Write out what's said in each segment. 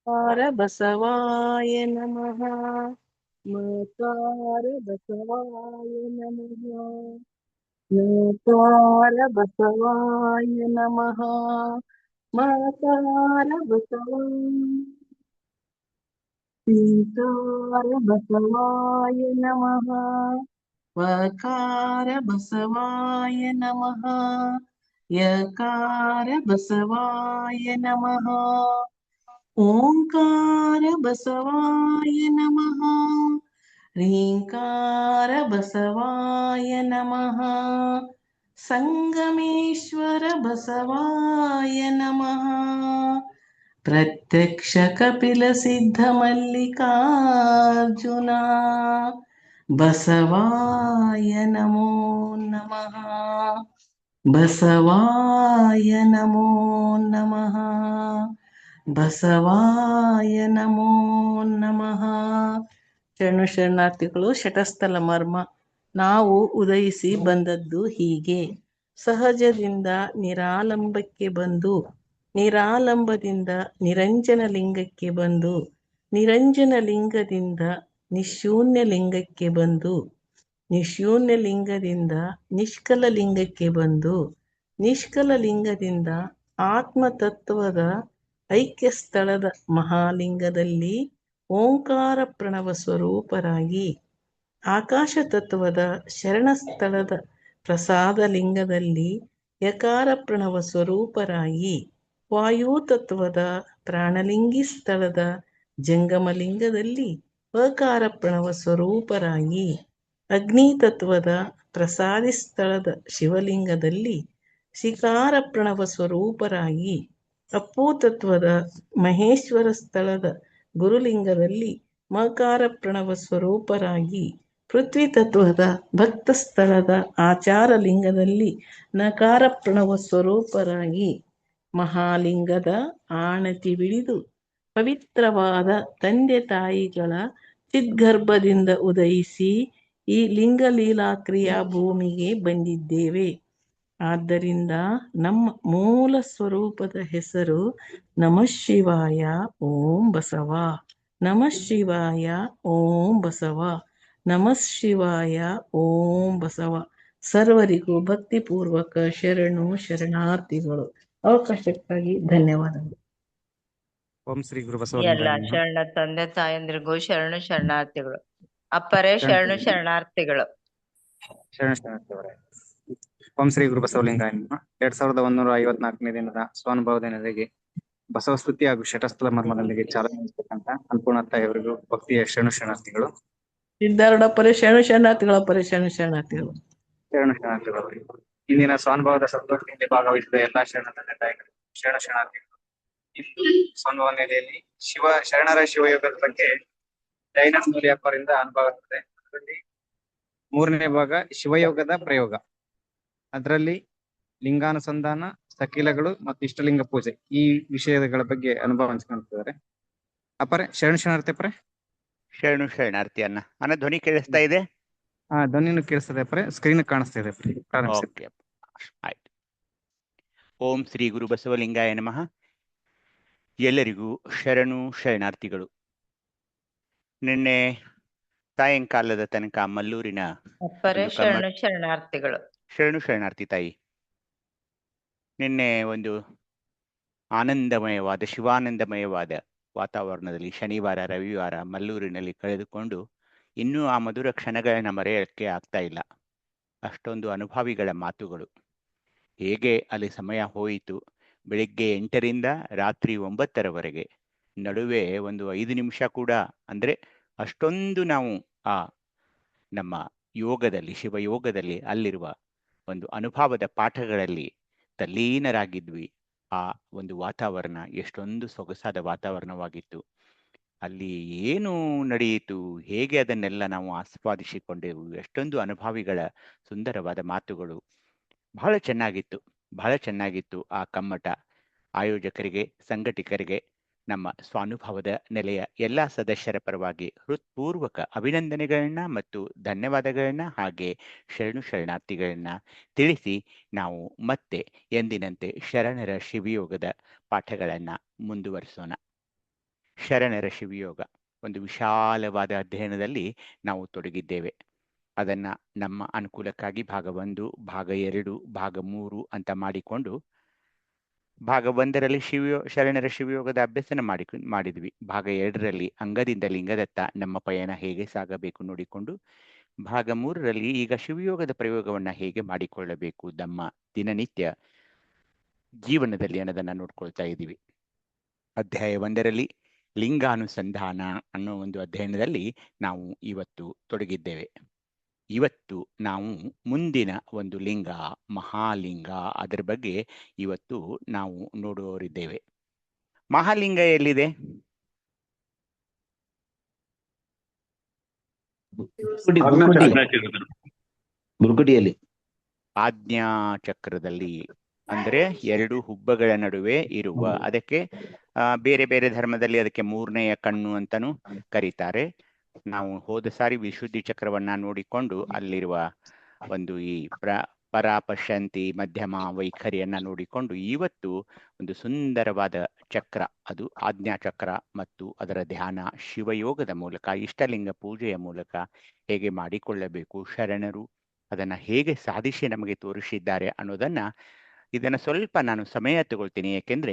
ಮಕಾರ ಬಸವಾಯ ನಮಃ. ಮಕಾರ ಬಸವಾಯ ನಮಃ. ಮಕಾರ ಬಸವಾಯ ನಮಃ. ಮಕಾರ ಬಸವಾಯ ನಮಃ. ವಕಾರ ಬಸವಾಯ ನಮಃ. ಯಕಾರ ಬಸವಾಯ ನಮಃ. ಓಂಕಾರ ಬಸವಾಯ ನಮಃ. ರೀಂಕಾರ ಬಸವಾಯ ನಮಃ. ಸಂಗಮೇಶ್ವರ ಬಸವಾಯ ನಮಃ. ಪ್ರತ್ಯಕ್ಷ ಕಪಿಲ ಸಿದ್ಧ ಮಲ್ಲಿಕಾರ್ಜುನ ಬಸವಾಯ ನಮೋ ನಮಃ. ಬಸವಾಯ ನಮೋ ನಮಃ. ಬಸವಾಯ ನಮೋ ನಮಃ. ಶರಣು ಶರಣಾರ್ಥಿಗಳು. ಶಟಸ್ಥಲ ಮರ್ಮ. ನಾವು ಉದಯಿಸಿ ಬಂದದ್ದು ಹೀಗೆ. ಸಹಜದಿಂದ ನಿರಾಲಂಬಕ್ಕೆ ಬಂದು, ನಿರಾಲಂಬದಿಂದ ನಿರಂಜನ ಲಿಂಗಕ್ಕೆ ಬಂದು, ನಿರಂಜನ ಲಿಂಗದಿಂದ ನಿಶೂನ್ಯ ಲಿಂಗಕ್ಕೆ ಬಂದು, ನಿಶೂನ್ಯ ಲಿಂಗದಿಂದ ನಿಷ್ಕಲ ಲಿಂಗಕ್ಕೆ ಬಂದು, ನಿಷ್ಕಲ ಲಿಂಗದಿಂದ ಆತ್ಮತತ್ವದ ಐಕ್ಯ ಸ್ಥಳದ ಮಹಾಲಿಂಗದಲ್ಲಿ ಓಂಕಾರ ಪ್ರಣವ ಸ್ವರೂಪರಾಗಿ, ಆಕಾಶ ತತ್ವದ ಶರಣ ಸ್ಥಳದ ಪ್ರಸಾದ ಲಿಂಗದಲ್ಲಿ ಯಕಾರ ಪ್ರಣವ ಸ್ವರೂಪರಾಗಿ, ವಾಯು ತತ್ವದ ಪ್ರಾಣಲಿಂಗಿ ಸ್ಥಳದ ಜಂಗಮಲಿಂಗದಲ್ಲಿ ಅಕಾರ ಪ್ರಣವ ಸ್ವರೂಪರಾಗಿ, ಅಗ್ನಿ ತತ್ವದ ಪ್ರಸಾದಿ ಸ್ಥಳದ ಶಿವಲಿಂಗದಲ್ಲಿ ಶಿಕಾರ ಪ್ರಣವ ಸ್ವರೂಪರಾಗಿ, ಅಪ್ಪು ತತ್ವದ ಮಹೇಶ್ವರ ಸ್ಥಳದ ಗುರುಲಿಂಗದಲ್ಲಿ ಮಕಾರ ಪ್ರಣವ ಸ್ವರೂಪರಾಗಿ, ಪೃಥ್ವಿ ತತ್ವದ ಭಕ್ತ ಸ್ಥಳದ ಆಚಾರ ಲಿಂಗದಲ್ಲಿ ನಕಾರ ಪ್ರಣವ ಸ್ವರೂಪರಾಗಿ, ಮಹಾಲಿಂಗದ ಆಣತಿ ಬಿಡಿದು ಪವಿತ್ರವಾದ ತಂದೆ ತಾಯಿಗಳ ಚಿದ್ಗರ್ಭದಿಂದ ಉದಯಿಸಿ ಈ ಲಿಂಗಲೀಲಾ ಕ್ರಿಯಾ ಭೂಮಿಗೆ ಬಂದಿದ್ದೇವೆ. ಆದ್ದರಿಂದ ನಮ್ಮ ಮೂಲ ಸ್ವರೂಪದ ಹೆಸರು ನಮಃ ಶಿವಾಯ ಓಂ ಬಸವ. ನಮಃ ಶಿವಾಯ ಓಂ ಬಸವ. ನಮಃ ಶಿವಾಯ ಓಂ ಬಸವ. ಸರ್ವರಿಗೂ ಭಕ್ತಿಪೂರ್ವಕ ಶರಣು ಶರಣಾರ್ಥಿಗಳು. ಅವಕಾಶಕ್ಕಾಗಿ ಧನ್ಯವಾದಗಳು. ಓಂ ಶ್ರೀ ಗುರು ಎಲ್ಲ ಬಸವಲಿಂಗಾಯ ನಮಃ. ಶರಣ ತಂದೆ ತಾಯಂದ್ರಿಗೂ ಶರಣು ಶರಣಾರ್ಥಿಗಳು. ಅಪ್ಪರೇ ಶರಣು ಶರಣಾರ್ಥಿಗಳು. ಶರಣ ಶರಣಾರ್ಥಿಗಳೇ. ಓಂ ಶ್ರೀ ಗುರು ಬಸವಲಿಂಗಾಯ ನಮಃ. 2154ನೇ ದಿನದ ಸ್ವಾನುಭವ ದಿನದಲ್ಲಿ ಬಸವ ಸ್ತುತಿ ಹಾಗೂ ಶಟಸ್ಥಲ ಮರ್ಮದೊಂದಿಗೆ ಚಾಲನೆ ನೀಡತಕ್ಕಂತ ಅನ್ನಪೂರ್ಣತಾಯವರಿಗೂ ಭಕ್ತಿಯ ಶರಣು ಶರಣಾರ್ಥಿಗಳು. ಸಿದ್ಧಾರೂಢಪ್ಪರೇ ಶರಣು ಶರಣಾರ್ಥಿಗಳಪ್ಪರೇ ಶರಣು ಶರಣಾರ್ಥಿಗಳು. ಶರಣು ಶರಣಾರ್ಥಿಗಳು. ಇಂದಿನ ಸ್ವಾನುಭವದ ಸಂತೋಷದಲ್ಲಿ ಭಾಗವಹಿಸಿದ ಎಲ್ಲಾ ಶರಣ ತಂದೆ ತಾಯಿಗಳು, ಶರಣ ಶರಣಾರ್ಥಿಗಳು. ಇಂದು ಸ್ವಾನುಭವ ನೆಲೆಯಲ್ಲಿ ಶರಣರ ಶಿವಯೋಗದ ಬಗ್ಗೆ ಜೈನ ಮೌಲ್ಯಪ್ಪರಿಂದ ಅನುಭವ ಇರ್ತದೆ. ಅದರಲ್ಲಿ 3ನೇ ಭಾಗ ಶಿವಯೋಗದ ಪ್ರಯೋಗ. ಅದರಲ್ಲಿ ಲಿಂಗಾನುಸಂಧಾನ, ಸಕಿಲಗಳು ಮತ್ತು ಇಷ್ಟಲಿಂಗ ಪೂಜೆ ಈ ವಿಷಯಗಳ ಬಗ್ಗೆ ಅನುಭವ ಹಂಚ್ಕೊಳ್ತಿದ್ದಾರೆ. ಅಪ್ಪರೇ ಶರಣ ಶರಣಾರ್ಥಿ ಅಪ್ಪರೇ. ಶರಣು ಶರಣಾರ್ಥಿ ಅನ್ನ ಧ್ವನಿ ಕೇಳಿಸ್ತಾ ಇದೆ? ಧ್ವನಿನೂ ಕೇಳಿಸ್ತದೆ ಅಪ್ಪರೇ, ಸ್ಕ್ರೀನ್ ಕಾಣಿಸ್ತಾ ಇದೆ ಅಪ್ಪರೇ. ಪ್ರಾರಂಭಿಸಿ. ಓಕೆ, ಆಯ್ತು. ಓಂ ಶ್ರೀ ಗುರು ಬಸವಲಿಂಗಾಯ ನಮಃ. ಎಲ್ಲರಿಗೂ ಶರಣು ಶರಣಾರ್ಥಿಗಳು. ನಿನ್ನೆ ಸಾಯಂಕಾಲದ ತನಕ ಮಲ್ಲೂರಿನ ಅಪ್ಪರೇ ಶರಣು ಶರಣಾರ್ಥಿಗಳು. ಶರಣು ಶರಣಾರ್ಥಿ ತಾಯಿ. ನಿನ್ನೆ ಒಂದು ಆನಂದಮಯವಾದ ಶಿವಾನಂದಮಯವಾದ ವಾತಾವರಣದಲ್ಲಿ ಶನಿವಾರ ರವಿವಾರ ಮಲ್ಲೂರಿನಲ್ಲಿ ಕಳೆದುಕೊಂಡು ಇನ್ನೂ ಆ ಮಧುರ ಕ್ಷಣಗಳನ್ನ ಮರೆಯೋಕ್ಕೆ ಆಗ್ತಾ ಇಲ್ಲ. ಅಷ್ಟೊಂದು ಅನುಭವಿಗಳ ಮಾತುಗಳು. ಹೇಗೆ ಅಲ್ಲಿ ಸಮಯ ಹೋಯಿತು. ಬೆಳಿಗ್ಗೆ 8ರಿಂದ ರಾತ್ರಿ 9ರವರೆಗೆ, ನಡುವೆ ಒಂದು 5 ನಿಮಿಷ ಕೂಡ, ಅಂದರೆ ಅಷ್ಟೊಂದು ನಾವು ಆ ನಮ್ಮ ಯೋಗದಲ್ಲಿ, ಶಿವಯೋಗದಲ್ಲಿ ಅಲ್ಲಿರುವ ಒಂದು ಅನುಭವದ ಪಾಠಗಳಲ್ಲಿ ತಲ್ಲೀನರಾಗಿದ್ವಿ. ಆ ಒಂದು ವಾತಾವರಣ ಎಷ್ಟೊಂದು ಸೊಗಸಾದ ವಾತಾವರಣವಾಗಿತ್ತು. ಅಲ್ಲಿ ಏನು ನಡೆಯಿತು, ಹೇಗೆ ಅದನ್ನೆಲ್ಲ ನಾವು ಆಸ್ವಾದಿಸಿಕೊಂಡೆವು, ಎಷ್ಟೊಂದು ಅನುಭವಿಗಳ ಸುಂದರವಾದ ಮಾತುಗಳು. ಬಹಳ ಚೆನ್ನಾಗಿತ್ತು, ಬಹಳ ಚೆನ್ನಾಗಿತ್ತು. ಆ ಕಮ್ಮಟ ಆಯೋಜಕರಿಗೆ, ಸಂಘಟಕರಿಗೆ ನಮ್ಮ ಸ್ವಾನುಭವದ ನೆಲೆಯ ಎಲ್ಲ ಸದಸ್ಯರ ಪರವಾಗಿ ಹೃತ್ಪೂರ್ವಕ ಅಭಿನಂದನೆಗಳನ್ನ ಮತ್ತು ಧನ್ಯವಾದಗಳನ್ನ ಹಾಗೆ ಶರಣಾರ್ಥಿಗಳನ್ನ ತಿಳಿಸಿ ನಾವು ಮತ್ತೆ ಎಂದಿನಂತೆ ಶರಣರ ಶಿವಯೋಗದ ಪಾಠಗಳನ್ನ ಮುಂದುವರಿಸೋಣ. ಶರಣರ ಶಿವಯೋಗ ಒಂದು ವಿಶಾಲವಾದ ಅಧ್ಯಯನದಲ್ಲಿ ನಾವು ತೊಡಗಿದ್ದೇವೆ. ಅದನ್ನ ನಮ್ಮ ಅನುಕೂಲಕ್ಕಾಗಿ ಭಾಗ 1, ಭಾಗ 2, ಭಾಗ 3 ಅಂತ ಮಾಡಿಕೊಂಡು ಭಾಗ 1ರಲ್ಲಿ ಶರಣರ ಶಿವಯೋಗದ ಅಭ್ಯಸನ ಮಾಡಿದ್ವಿ. ಭಾಗ 2ರಲ್ಲಿ ಅಂಗದಿಂದ ಲಿಂಗದತ್ತ ನಮ್ಮ ಪಯಣ ಹೇಗೆ ಸಾಗಬೇಕು ನೋಡಿಕೊಂಡು, ಭಾಗ 3ರಲ್ಲಿ ಈಗ ಶಿವಯೋಗದ ಪ್ರಯೋಗವನ್ನ ಹೇಗೆ ಮಾಡಿಕೊಳ್ಳಬೇಕು ನಮ್ಮ ದಿನನಿತ್ಯ ಜೀವನದಲ್ಲಿ ಅನ್ನೋದನ್ನ ನೋಡ್ಕೊಳ್ತಾ ಇದ್ದೀವಿ. ಅಧ್ಯಾಯ 1ರಲ್ಲಿ ಲಿಂಗಾನುಸಂಧಾನ ಅನ್ನೋ ಒಂದು ಅಧ್ಯಯನದಲ್ಲಿ ನಾವು ಇವತ್ತು ತೊಡಗಿದ್ದೇವೆ. ಇವತ್ತು ನಾವು ಮುಂದಿನ ಒಂದು ಲಿಂಗ, ಮಹಾಲಿಂಗ, ಅದರ ಬಗ್ಗೆ ಇವತ್ತು ನಾವು ನೋಡುವವರಿದ್ದೇವೆ. ಮಹಾಲಿಂಗ ಎಲ್ಲಿದೆ? ಬುರುಕುಟಿಯಲ್ಲಿ, ಆಜ್ಞಾ ಚಕ್ರದಲ್ಲಿ, ಅಂದ್ರೆ 2 ಹುಬ್ಬಗಳ ನಡುವೆ ಇರುವ, ಅದಕ್ಕೆ ಬೇರೆ ಬೇರೆ ಧರ್ಮದಲ್ಲಿ ಅದಕ್ಕೆ 3ನೆಯ ಕಣ್ಣು ಅಂತಾನೂ ಕರೀತಾರೆ. ನಾವು ಹೋದ ಸಾರಿ ವಿಶುದ್ಧಿ ಚಕ್ರವನ್ನ ನೋಡಿಕೊಂಡು ಅಲ್ಲಿರುವ ಒಂದು ಈ ಪರಾಪಶಂತಿ ಮಧ್ಯಮ ವೈಖರಿಯನ್ನ ನೋಡಿಕೊಂಡು ಇವತ್ತು ಒಂದು ಸುಂದರವಾದ ಚಕ್ರ, ಅದು ಆಜ್ಞಾ ಚಕ್ರ, ಮತ್ತು ಅದರ ಧ್ಯಾನ ಶಿವಯೋಗದ ಮೂಲಕ, ಇಷ್ಟಲಿಂಗ ಪೂಜೆಯ ಮೂಲಕ ಹೇಗೆ ಮಾಡಿಕೊಳ್ಳಬೇಕು, ಶರಣರು ಅದನ್ನ ಹೇಗೆ ಸಾಧಿಸಿ ನಮಗೆ ತೋರಿಸಿದ್ದಾರೆ ಅನ್ನೋದನ್ನ, ಇದನ್ನ ಸ್ವಲ್ಪ ನಾನು ಸಮಯ ತಗೊಳ್ತೀನಿ. ಯಾಕೆಂದ್ರೆ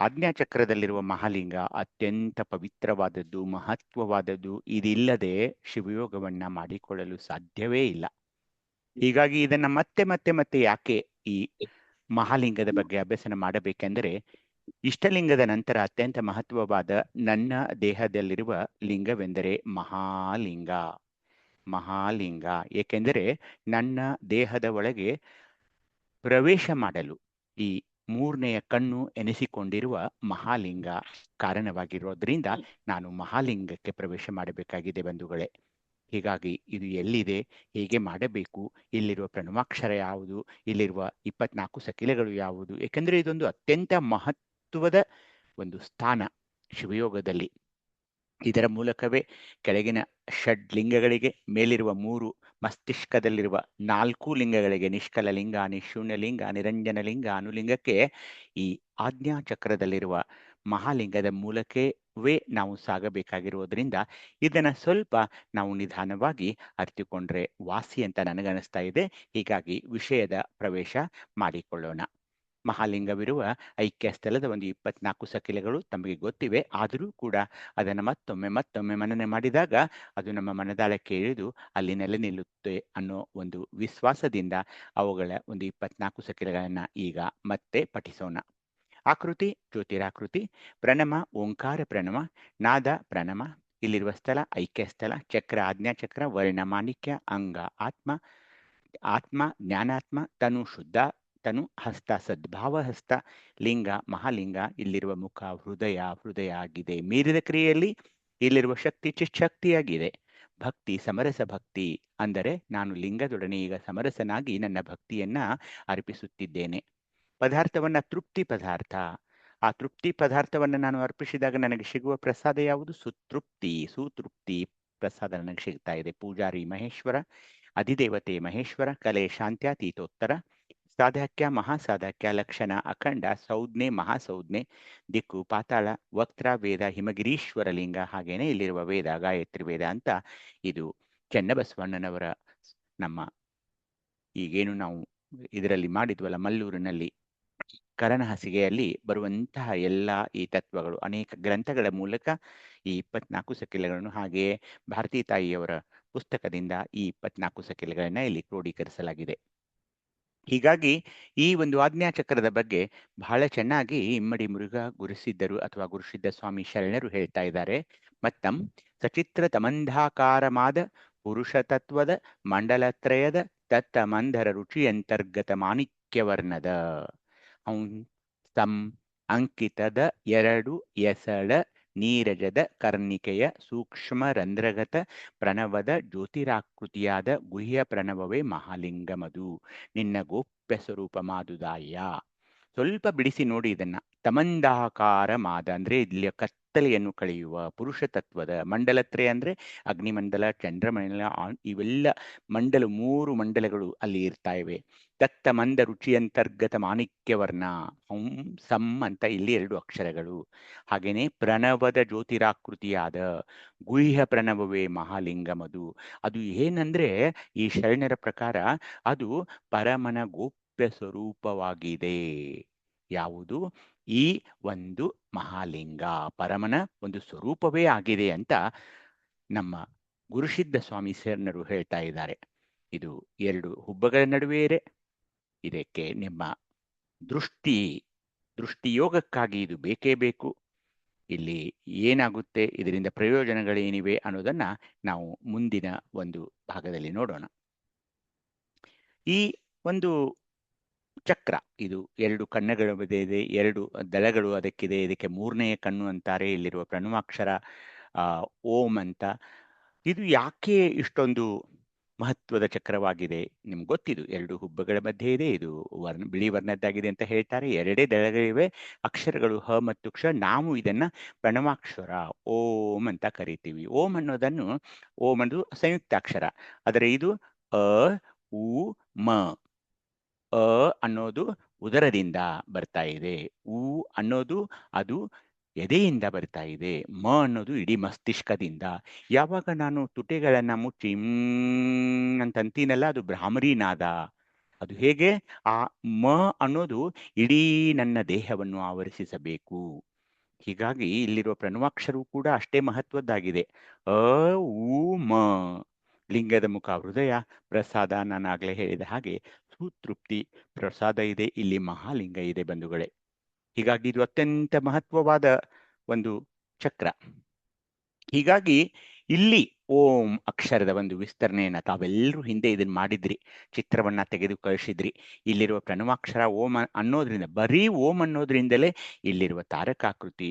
ಆಜ್ಞಾಚಕ್ರದಲ್ಲಿರುವ ಮಹಾಲಿಂಗ ಅತ್ಯಂತ ಪವಿತ್ರವಾದದ್ದು, ಮಹತ್ವವಾದದ್ದು. ಇದಿಲ್ಲದೆ ಶಿವಯೋಗವನ್ನ ಮಾಡಿಕೊಳ್ಳಲು ಸಾಧ್ಯವೇ ಇಲ್ಲ. ಹೀಗಾಗಿ ಇದನ್ನ ಮತ್ತೆ ಮತ್ತೆ ಮತ್ತೆ ಯಾಕೆ ಈ ಮಹಾಲಿಂಗದ ಬಗ್ಗೆ ಅಭ್ಯಸನ ಮಾಡಬೇಕೆಂದರೆ, ಇಷ್ಟಲಿಂಗದ ನಂತರ ಅತ್ಯಂತ ಮಹತ್ವವಾದ ನನ್ನ ದೇಹದಲ್ಲಿರುವ ಲಿಂಗವೆಂದರೆ ಮಹಾಲಿಂಗ. ಮಹಾಲಿಂಗ ಏಕೆಂದರೆ ನನ್ನ ದೇಹದ ಒಳಗೆ ಪ್ರವೇಶ ಮಾಡಲು ಈ 3ನೆಯ ಕಣ್ಣು ಎನಿಸಿಕೊಂಡಿರುವ ಮಹಾಲಿಂಗ ಕಾರಣವಾಗಿರೋದ್ರಿಂದ ನಾನು ಮಹಾಲಿಂಗಕ್ಕೆ ಪ್ರವೇಶ ಮಾಡಬೇಕಾಗಿದೆ ಬಂಧುಗಳೇ. ಹೀಗಾಗಿ ಇದು ಎಲ್ಲಿದೆ, ಹೇಗೆ ಮಾಡಬೇಕು, ಇಲ್ಲಿರುವ ಪ್ರಣವಾಕ್ಷರ ಯಾವುದು, ಇಲ್ಲಿರುವ 24 ಸಕಿಲೆಗಳು ಯಾವುದು, ಏಕೆಂದರೆ ಇದೊಂದು ಅತ್ಯಂತ ಮಹತ್ವದ ಒಂದು ಸ್ಥಾನ ಶಿವಯೋಗದಲ್ಲಿ. ಇದರ ಮೂಲಕವೇ ಕೆಳಗಿನ ಷಡ್ಲಿಂಗಗಳಿಗೆ, ಮೇಲಿರುವ 3 ಮಸ್ತಿಷ್ಕದಲ್ಲಿರುವ 4 ಲಿಂಗಗಳಿಗೆ, ನಿಷ್ಕಲ ಲಿಂಗ, ನಿಶೂನ್ಯ ಲಿಂಗ, ನಿರಂಜನ ಲಿಂಗ, ಅನುಲಿಂಗಕ್ಕೆ ಈ ಆಜ್ಞಾ ಚಕ್ರದಲ್ಲಿರುವ ಮಹಾಲಿಂಗದ ಮೂಲಕವೇ ನಾವು ಸಾಗಬೇಕಾಗಿರುವುದರಿಂದ ಇದನ್ನ ಸ್ವಲ್ಪ ನಾವು ನಿಧಾನವಾಗಿ ಅರಿತುಕೊಂಡ್ರೆ ವಾಸಿ ಅಂತ ನನಗನ್ನಿಸ್ತಾ ಇದೆ. ಹೀಗಾಗಿ ವಿಷಯದ ಪ್ರವೇಶ ಮಾಡಿಕೊಳ್ಳೋಣ. ಮಹಾಲಿಂಗವಿರುವ ಐಕ್ಯ ಸ್ಥಳದ ಒಂದು 24 ಸಕಿಲೆಗಳು ತಮಗೆ ಗೊತ್ತಿವೆ. ಆದರೂ ಕೂಡ ಅದನ್ನು ಮತ್ತೊಮ್ಮೆ ಮನನೆ ಮಾಡಿದಾಗ ಅದು ನಮ್ಮ ಮನದಾಳಕ್ಕೆ ಇಳಿದು ಅಲ್ಲಿ ನೆಲೆ ನಿಲ್ಲುತ್ತೆ ಅನ್ನೋ ಒಂದು ವಿಶ್ವಾಸದಿಂದ ಅವುಗಳ ಒಂದು 24 ಸಕಿಲೆಗಳನ್ನ ಈಗ ಮತ್ತೆ ಪಠಿಸೋಣ. ಆಕೃತಿ ಜ್ಯೋತಿರಾಕೃತಿ, ಪ್ರಣಮ ಓಂಕಾರ ಪ್ರಣಮ, ನಾದ ಪ್ರಣಮ, ಇಲ್ಲಿರುವ ಸ್ಥಳ ಐಕ್ಯ ಸ್ಥಳ, ಚಕ್ರ ಆಜ್ಞಾಚಕ್ರ, ವರ್ಣ ಮಾಣಿಕ್ಯ, ಅಂಗ ಆತ್ಮ ಜ್ಞಾನಾತ್ಮ, ತನು ಶುದ್ಧ ತನು, ಹಸ್ತ ಸದ್ಭಾವ ಹಸ್ತ, ಲಿಂಗ ಮಹಾಲಿಂಗ, ಇಲ್ಲಿರುವ ಮುಖ ಹೃದಯ ಆಗಿದೆ. ಮೀರಿದ ಕ್ರಿಯೆಯಲ್ಲಿ ಇಲ್ಲಿರುವ ಶಕ್ತಿ ಚಿಶಕ್ತಿಯಾಗಿದೆ. ಭಕ್ತಿ ಸಮರಸ ಭಕ್ತಿ, ಅಂದರೆ ನಾನು ಲಿಂಗದೊಡನೆ ಈಗ ಸಮರಸನಾಗಿ ನನ್ನ ಭಕ್ತಿಯನ್ನ ಅರ್ಪಿಸುತ್ತಿದ್ದೇನೆ. ಪದಾರ್ಥವನ್ನ ತೃಪ್ತಿ ಪದಾರ್ಥ, ಆ ತೃಪ್ತಿ ಪದಾರ್ಥವನ್ನ ನಾನು ಅರ್ಪಿಸಿದಾಗ ನನಗೆ ಸಿಗುವ ಪ್ರಸಾದ ಯಾವುದು? ಸುತೃಪ್ತಿ ಪ್ರಸಾದ ನನಗೆ ಸಿಗ್ತಾ ಇದೆ. ಪೂಜಾರಿ ಮಹೇಶ್ವರ, ಅಧಿದೇವತೆ ಮಹೇಶ್ವರ, ಕಲೆ ಶಾಂತ್ಯಾತೀತೋತ್ತರ, ಸಾಧಕ್ಯ ಮಹಾಸಾಧಕ್ಯ, ಲಕ್ಷಣ ಅಖಂಡ, ಸಂಜ್ಞೆ ಮಹಾಸಂಜ್ಞೆ, ದಿಕ್ಕು ಪಾತಾಳ, ವಕ್ತ್ರ ವೇದ, ಹಿಮಗಿರೀಶ್ವರ ಲಿಂಗ, ಹಾಗೇನೆ ಇಲ್ಲಿರುವ ವೇದ ಗಾಯತ್ರಿ ವೇದ ಅಂತ. ಇದು ಚೆನ್ನಬಸವಣ್ಣನವರ ನಮ್ಮ ಈಗೇನು ನಾವು ಇದರಲ್ಲಿ ಮಾಡಿದ್ವಲ್ಲ ಮಲ್ಲೂರಿನಲ್ಲಿ ಕರನಹಸಿಗೆಯಲ್ಲಿ ಬರುವಂತಹ ಎಲ್ಲ ಈ ತತ್ವಗಳು ಅನೇಕ ಗ್ರಂಥಗಳ ಮೂಲಕ ಈ 24 ಸಕಿಲೆಗಳನ್ನು, ಹಾಗೆಯೇ ಭಾರತೀ ತಾಯಿಯವರ ಪುಸ್ತಕದಿಂದ ಈ 24 ಸಕಿಲೆಗಳನ್ನ ಇಲ್ಲಿ ಕ್ರೋಢೀಕರಿಸಲಾಗಿದೆ. ಹೀಗಾಗಿ ಈ ಒಂದು ಆಜ್ಞಾಚಕ್ರದ ಬಗ್ಗೆ ಬಹಳ ಚೆನ್ನಾಗಿ ಇಮ್ಮಡಿ ಮುರುಘ ಗುರುಸಿದ್ದರು ಅಥವಾ ಗುರುಸಿದ್ಧ ಸ್ವಾಮಿ ಶರಣರು ಹೇಳ್ತಾ ಇದ್ದಾರೆ. ಮತ್ತಂ ಸಚಿತ್ರ ತಮಂಧಾಕಾರಮಾದ ಪುರುಷ ತತ್ವದ ಮಂಡಲತ್ರಯದ ತತ್ತ ಮಂದರ ರುಚಿಯಂತರ್ಗತ ಮಾಣಿಕ್ಯವರ್ಣದ ತಂ ಅಂಕಿತದ 2 ಎಸಳ ನೀರಜದ ಕರ್ಣಿಕೆಯ ಸೂಕ್ಷ್ಮ ರಂಧ್ರಗತ ಪ್ರಣವದ ಜ್ಯೋತಿರಾಕೃತಿಯಾದ ಗುಹ್ಯ ಪ್ರಣವವೇ ಮಹಾಲಿಂಗಮದು ನಿನ್ನ ಗೋಪ್ಯ ಸ್ವರೂಪ ಮಾದುದಾಯ. ಸ್ವಲ್ಪ ಬಿಡಿಸಿ ನೋಡಿ ಇದನ್ನ. ತಮಂದಾಕಾರ ಮಾದ ಅಂದ್ರೆ ಇಲ್ಲಿ ಕತ್ತಲೆಯನ್ನು ಕಳೆಯುವ ಪುರುಷ ತತ್ವದ ಮಂಡಲತ್ರಯ ಅಂದ್ರೆ ಅಗ್ನಿಮಂಡಲ, ಚಂದ್ರಮಂಡಲ, ಇವೆಲ್ಲ ಮಂಡಲ 3 ಮಂಡಲಗಳು ಅಲ್ಲಿ ಇರ್ತಾ ಇವೆ. ದತ್ತ ಮಂದ ರುಚಿಯಂತರ್ಗತ ಮಾಣಿಕ್ಯವರ್ಣ, ಹಂ ಸಂ ಅಂತ ಇಲ್ಲಿ 2 ಅಕ್ಷರಗಳು. ಹಾಗೇನೆ ಪ್ರಣವದ ಜ್ಯೋತಿರಾಕೃತಿಯಾದ ಗುಹ್ಯ ಪ್ರಣವವೇ ಮಹಾಲಿಂಗಮದು. ಅದು ಏನಂದ್ರೆ ಈ ಶರಣರ ಪ್ರಕಾರ ಅದು ಪರಮನ ಗೋಪ್ಯ ಸ್ವರೂಪವಾಗಿದೆ. ಯಾವುದು? ಈ ಒಂದು ಮಹಾಲಿಂಗ ಪರಮನ ಒಂದು ಸ್ವರೂಪವೇ ಆಗಿದೆ ಅಂತ ನಮ್ಮ ಗುರುಸಿದ್ಧ ಸ್ವಾಮಿ ಶರಣರು ಹೇಳ್ತಾ ಇದ್ದಾರೆ. ಇದು 2 ಹುಬ್ಬಗಳ ನಡುವೆ ಇದೆ. ಇದಕ್ಕೆ ನಿಮ್ಮ ದೃಷ್ಟಿಯೋಗಕ್ಕಾಗಿ ಇದು ಬೇಕೇ ಬೇಕು. ಇಲ್ಲಿ ಏನಾಗುತ್ತೆ, ಇದರಿಂದ ಪ್ರಯೋಜನಗಳೇನಿವೆ ಅನ್ನೋದನ್ನ ನಾವು ಮುಂದಿನ ಒಂದು ಭಾಗದಲ್ಲಿ ನೋಡೋಣ. ಈ ಒಂದು ಚಕ್ರ ಇದು 2 ಕಣ್ಣುಗಳ ಮಧ್ಯೆ ಇದೆ, 2 ದಳಗಳು ಅದಕ್ಕಿದೆ. ಇದಕ್ಕೆ 3ನೆಯ ಕಣ್ಣು ಅಂತಾರೆ. ಇಲ್ಲಿರುವ ಪ್ರಣವಾಕ್ಷರ ಓಂ ಅಂತ. ಇದು ಯಾಕೆ ಇಷ್ಟೊಂದು ಮಹತ್ವದ ಚಕ್ರವಾಗಿದೆ? ನಿಮ್ಗೆ ಗೊತ್ತಿದು, 2 ಹುಬ್ಬಗಳ ಮಧ್ಯೆ ಇದೆ. ಇದು ಬಿಳಿ ವರ್ಣದ್ದಾಗಿದೆ ಅಂತ ಹೇಳ್ತಾರೆ. 2 ದಳಗಳಿವೆ, ಅಕ್ಷರಗಳು ಹ ಮತ್ತು ಕ್ಷ. ನಾವು ಇದನ್ನ ಪ್ರಣವಾಕ್ಷರ ಓಂ ಅಂತ ಕರಿತೀವಿ. ಓಂ ಅನ್ನೋದನ್ನು, ಓಂ ಅನ್ನೋದು ಸಂಯುಕ್ತಾಕ್ಷರ, ಆದರೆ ಇದು ಅ ಉ ಮ. ಅ ಅನ್ನೋದು ಉದರದಿಂದ ಬರ್ತಾ ಇದೆ, ಉ ಅನ್ನೋದು ಅದು ಎದೆಯಿಂದ ಬರ್ತಾ ಇದೆ, ಮ ಅನ್ನೋದು ಇಡೀ ಮಸ್ತಿಷ್ಕದಿಂದ. ಯಾವಾಗ ನಾನು ತುಟಿಗಳನ್ನ ಮುಚ್ಚಿ ಅಂತ ಅಂತೀನಲ್ಲ, ಅದು ಭ್ರಾಮರಿ ನಾದ. ಅದು ಹೇಗೆ? ಆ ಮ ಅನ್ನೋದು ಇಡೀ ನನ್ನ ದೇಹವನ್ನು ಆವರಿಸಬೇಕು. ಹೀಗಾಗಿ ಇಲ್ಲಿರುವ ಪ್ರಣವಾಕ್ಷರವು ಕೂಡ ಅಷ್ಟೇ ಮಹತ್ವದ್ದಾಗಿದೆ. ಅ ಉ ಮ. ಲಿಂಗದ ಮುಖ ಹೃದಯ, ಪ್ರಸಾದ ನಾನಾಗಲೇ ಹೇಳಿದ ಹಾಗೆ ಸುತೃಪ್ತಿ, ಪ್ರಸಾದ ಇದೆ. ಇಲ್ಲಿ ಮಹಾಲಿಂಗ ಇದೆ ಬಂಧುಗಳೇ. ಹೀಗಾಗಿ ಇದು ಅತ್ಯಂತ ಮಹತ್ವವಾದ ಒಂದು ಚಕ್ರ. ಹೀಗಾಗಿ ಇಲ್ಲಿ ಓಂ ಅಕ್ಷರದ ಒಂದು ವಿಸ್ತರಣೆಯನ್ನ ತಾವೆಲ್ಲರೂ ಹಿಂದೆ ಇದನ್ನ ಮಾಡಿದ್ರಿ, ಚಿತ್ರವನ್ನ ತೆಗೆದು ಕಳಿಸಿದ್ರಿ. ಇಲ್ಲಿರುವ ಪ್ರಣವಾಕ್ಷರ ಓಂ ಅನ್ನೋದ್ರಿಂದ, ಬರೀ ಓಂ ಅನ್ನೋದ್ರಿಂದಲೇ ಇಲ್ಲಿರುವ ತಾರಕಾಕೃತಿ,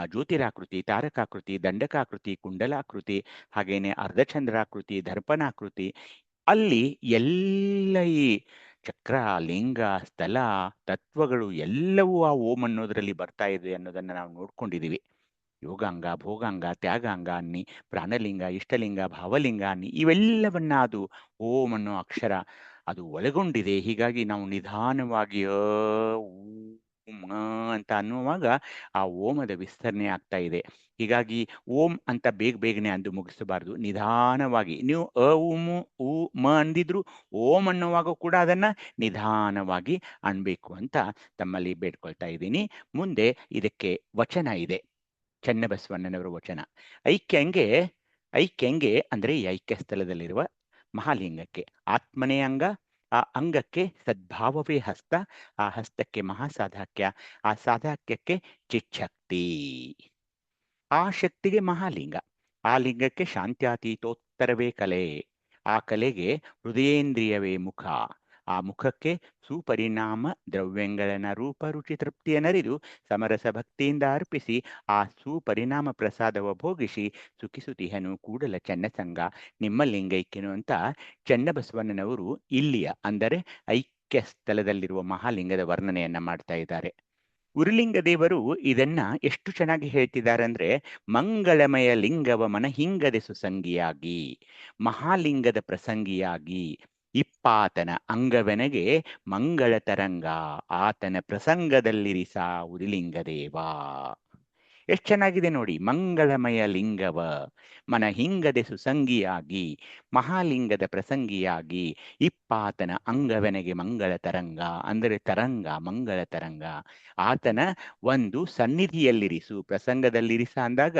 ಜ್ಯೋತಿರಾಕೃತಿ, ತಾರಕಾಕೃತಿ, ದಂಡಕಾಕೃತಿ, ಕುಂಡಲಾಕೃತಿ, ಹಾಗೇನೆ ಅರ್ಧಚಂದ್ರಾಕೃತಿ, ದರ್ಪಣಾಕೃತಿ, ಅಲ್ಲಿ ಎಲ್ಲ ಈ ಚಕ್ರ, ಲಿಂಗ, ಸ್ಥಳ, ತತ್ವಗಳು ಎಲ್ಲವೂ ಆ ಓಂ ಅನ್ನೋದ್ರಲ್ಲಿ ಬರ್ತಾ ಇದೆ ಅನ್ನೋದನ್ನ ನಾವು ನೋಡ್ಕೊಂಡಿದೀವಿ. ಯೋಗಾಂಗ, ಭೋಗಾಂಗ, ತ್ಯಾಗಾಂಗ ಅನ್ನಿ, ಪ್ರಾಣಲಿಂಗ, ಇಷ್ಟಲಿಂಗ, ಭಾವಲಿಂಗ ಅನ್ನಿ, ಇವೆಲ್ಲವನ್ನ ಅದು ಓಂ ಅನ್ನೋ ಅಕ್ಷರ ಅದು ಒಳಗೊಂಡಿದೆ. ಹೀಗಾಗಿ ನಾವು ನಿಧಾನವಾಗಿ ಅಂತ ಅನ್ನುವಾಗ ಆ ಓಮದ ವಿಸ್ತರಣೆ ಆಗ್ತಾ ಇದೆ. ಹೀಗಾಗಿ ಓಂ ಅಂತ ಬೇಗನೆ ಅಂದು ಮುಗಿಸಬಾರ್ದು, ನಿಧಾನವಾಗಿ. ನೀವು ಅ ಉ ಮ ಅಂದಿದ್ರು ಓಂ ಅನ್ನುವಾಗ ಕೂಡ ಅದನ್ನ ನಿಧಾನವಾಗಿ ಅನ್ಬೇಕು ಅಂತ ತಮ್ಮಲ್ಲಿ ಬೇಡ್ಕೊಳ್ತಾ ಇದ್ದೀನಿ. ಮುಂದೆ ಇದಕ್ಕೆ ವಚನ ಇದೆ, ಚನ್ನಬಸವಣ್ಣನವರ ವಚನ. ಐಕ್ಯಂಗೆ ಅಂದ್ರೆ ಈ ಐಕ್ಯ ಸ್ಥಳದಲ್ಲಿರುವ ಮಹಾಲಿಂಗಕ್ಕೆ ಆತ್ಮನೇ ಅಂಗ, ಆ ಅಂಗಕ್ಕೆ ಸದ್ಭಾವವೇ ಹಸ್ತ, ಆ ಹಸ್ತಕ್ಕೆ ಮಹಾಸಾಧಾಕ್ಯ, ಆ ಸಾಧಾಕ್ಯಕ್ಕೆ ಚಿಚ್ಛಕ್ತಿ, ಆ ಶಕ್ತಿಗೆ ಮಹಾಲಿಂಗ, ಆ ಲಿಂಗಕ್ಕೆ ಶಾಂತ್ಯಾತೀತೋತ್ತರವೇ ಕಲೆ, ಆ ಕಲೆಗೆ ಹೃದಯೇಂದ್ರಿಯವೇ ಮುಖ, ಆ ಮುಖಕ್ಕೆ ಸುಪರಿಣಾಮ ದ್ರವ್ಯಗಳನ್ನ ರೂಪ ರುಚಿ ತೃಪ್ತಿಯನ್ನರಿದು ಸಮರಸ ಭಕ್ತಿಯಿಂದ ಅರ್ಪಿಸಿ ಆ ಸುಪರಿಣಾಮ ಪ್ರಸಾದವ ಭೋಗಿಸಿ ಸುಖಿಸುತಿಹನು ಕೂಡಲ ಚೆನ್ನಸಂಗ ನಿಮ್ಮ ಲಿಂಗೈಕ್ಯನು ಅಂತ ಚನ್ನಬಸವಣ್ಣನವರು ಇಲ್ಲಿಯ ಅಂದರೆ ಐಕ್ಯ ಸ್ಥಳದಲ್ಲಿರುವ ಮಹಾಲಿಂಗದ ವರ್ಣನೆಯನ್ನ ಮಾಡ್ತಾ ಇದ್ದಾರೆ. ಉರುಲಿಂಗ ದೇವರು ಇದನ್ನ ಎಷ್ಟು ಚೆನ್ನಾಗಿ ಹೇಳ್ತಿದ್ದಾರೆ ಅಂದ್ರೆ, ಮಂಗಳಮಯ ಲಿಂಗವ ಮನಹಿಂಗದೆ ಸುಸಂಗಿಯಾಗಿ, ಮಹಾಲಿಂಗದ ಪ್ರಸಂಗಿಯಾಗಿ, ಇಪ್ಪಾತನ ಅಂಗವೆನಗೆ ಮಂಗಳ ತರಂಗ, ಆತನ ಪ್ರಸಂಗದಲ್ಲಿರಿಸ ಉರುಲಿಂಗ ದೇವ. ಎಷ್ಟು ಚೆನ್ನಾಗಿದೆ ನೋಡಿ. ಮಂಗಳಮಯ ಲಿಂಗವ ಮನ ಹಿಂಗದೆ ಸುಸಂಗಿಯಾಗಿ, ಮಹಾಲಿಂಗದ ಪ್ರಸಂಗಿಯಾಗಿ, ಇಪ್ಪಾತನ ಅಂಗವೆನಗೆ ಮಂಗಳ ತರಂಗ ಅಂದರೆ ತರಂಗ, ಮಂಗಳ ತರಂಗ, ಆತನ ಒಂದು ಸನ್ನಿಧಿಯಲ್ಲಿರಿಸು. ಪ್ರಸಂಗದಲ್ಲಿರಿಸ ಅಂದಾಗ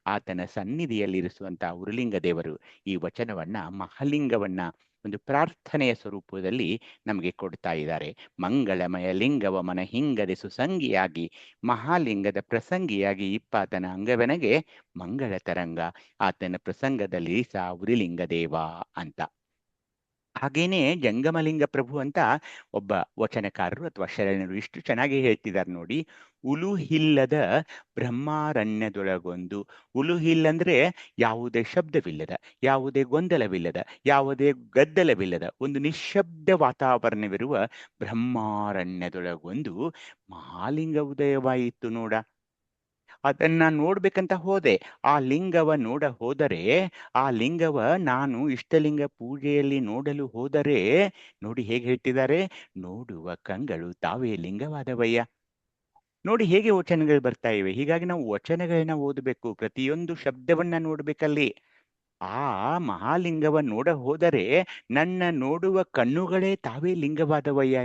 ಆತನ ಸನ್ನಿಧಿಯಲ್ಲಿರಿಸುವಂತ ಉರುಲಿಂಗ ದೇವರು ಈ ವಚನವನ್ನ, ಮಹಾಲಿಂಗವನ್ನ ಒಂದು ಪ್ರಾರ್ಥನೆಯ ಸ್ವರೂಪದಲ್ಲಿ ನಮಗೆ ಕೊಡ್ತಾ ಇದ್ದಾರೆ. ಮಂಗಳಮಯ ಲಿಂಗವ ಮನ ಹಿಂಗದೆ ಸುಸಂಗಿಯಾಗಿ, ಮಹಾಲಿಂಗದ ಪ್ರಸಂಗಿಯಾಗಿ, ಇಪ್ಪಾತನ ಅಂಗವೆನಗೆ ಮಂಗಳ ತರಂಗ, ಆತನ ಪ್ರಸಂಗದಲ್ಲಿ ಸ ಉರಿಲಿಂಗ ದೇವ ಅಂತ. ಹಾಗೇನೆ ಜಂಗಮಲಿಂಗ ಪ್ರಭು ಅಂತ ಒಬ್ಬ ವಚನಕಾರರು ಅಥವಾ ಶರಣರು ಇಷ್ಟು ಚೆನ್ನಾಗಿ ಹೇಳ್ತಿದ್ದಾರೆ ನೋಡಿ. ಉಲುಹಿಲ್ಲದ ಬ್ರಹ್ಮಾರಣ್ಯದೊಳಗೊಂದು. ಉಲುಹಿಲ್ಲಂದ್ರೆ ಯಾವುದೇ ಶಬ್ದವಿಲ್ಲದ, ಯಾವುದೇ ಗೊಂದಲವಿಲ್ಲದ, ಯಾವುದೇ ಗದ್ದಲವಿಲ್ಲದ ಒಂದು ನಿಶ್ಶಬ್ದ ವಾತಾವರಣವಿರುವ ಬ್ರಹ್ಮಾರಣ್ಯದೊಳಗೊಂದು ಮಹಾಲಿಂಗ ಉದಯವಾಯಿತು ನೋಡ. ಅದನ್ನ ನೋಡ್ಬೇಕಂತ ಹೋದೆ. ಆ ಲಿಂಗವ ನೋಡ ಹೋದರೆ, ಆ ಲಿಂಗವ ನಾನು ಇಷ್ಟಲಿಂಗ ಪೂಜೆಯಲ್ಲಿ ನೋಡಲು ಹೋದರೆ ನೋಡಿ ಹೇಗೆ ಹೇಳ್ತಿದ್ದಾರೆ, ನೋಡುವ ಕಂಗಳು ತಾವೇ ಲಿಂಗವಾದವಯ್ಯ. ನೋಡಿ ಹೇಗೆ ವಚನಗಳು ಬರ್ತಾ ಇವೆ. ಹೀಗಾಗಿ ನಾವು ವಚನಗಳನ್ನ ಓದಬೇಕು, ಪ್ರತಿಯೊಂದು ಶಬ್ದವನ್ನ ನೋಡ್ಬೇಕಲ್ಲಿ. ಆ ಮಹಾಲಿಂಗವ ನೋಡ ಹೋದರೆ ನನ್ನ ನೋಡುವ ಕಣ್ಣುಗಳೇ ತಾವೇ ಲಿಂಗವಾದವಯ್ಯ.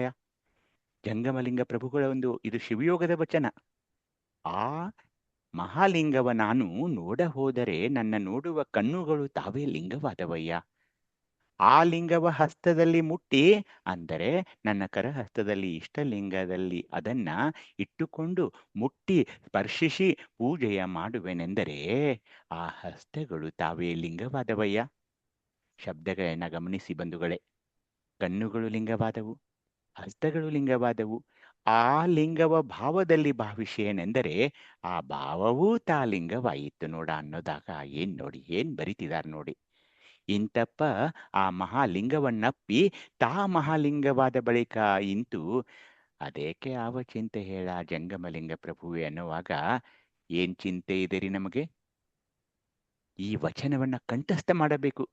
ಜಂಗಮಲಿಂಗ ಪ್ರಭುಗಳ ಒಂದು ಇದು ಶಿವಯೋಗದ ವಚನ. ಆ ಮಹಾಲಿಂಗವ ನಾನು ನೋಡ ಹೋದರೆ ನನ್ನ ನೋಡುವ ಕಣ್ಣುಗಳು ತಾವೇ ಲಿಂಗವಾದವಯ್ಯ. ಆ ಲಿಂಗವ ಹಸ್ತದಲ್ಲಿ ಮುಟ್ಟಿ, ಅಂದರೆ ನನ್ನ ಕರಹಸ್ತದಲ್ಲಿ ಇಷ್ಟಲಿಂಗದಲ್ಲಿ ಅದನ್ನ ಇಟ್ಟುಕೊಂಡು ಮುಟ್ಟಿ ಸ್ಪರ್ಶಿಸಿ ಪೂಜೆಯ ಮಾಡುವೆನೆಂದರೆ ಆ ಹಸ್ತಗಳು ತಾವೇ ಲಿಂಗವಾದವಯ್ಯ. ಶಬ್ದಗಳನ್ನ ಗಮನಿಸಿ ಬಂಧುಗಳೇ. ಕಣ್ಣುಗಳು ಲಿಂಗವಾದವು, ಹಸ್ತಗಳು ಲಿಂಗವಾದವು. ಆ ಲಿಂಗವ ಭಾವದಲ್ಲಿ ಭಾವಿಸೇನೆಂದರೆ ಆ ಭಾವವೂ ತಾ ಲಿಂಗವಾಯಿತು ನೋಡ ಅನ್ನೋದಾಗ ಏನ್ ನೋಡಿ, ಏನ್ ಬರಿತಿದಾರ ನೋಡಿ. ಇಂತಪ್ಪ ಆ ಮಹಾಲಿಂಗವನ್ನಪ್ಪಿ ತಾ ಮಹಾಲಿಂಗವಾದ ಬಳಿಕ ಇಂತು ಅದೇಕೆ ಆವ ಚಿಂತೆ ಹೇಳ ಜಂಗಮಲಿಂಗ ಪ್ರಭುವೆ ಅನ್ನುವಾಗ ಏನ್ ಚಿಂತೆ ಇದೆ ರೀ ನಮಗೆ? ಈ ವಚನವನ್ನ ಕಂಠಸ್ಥ ಮಾಡಬೇಕು.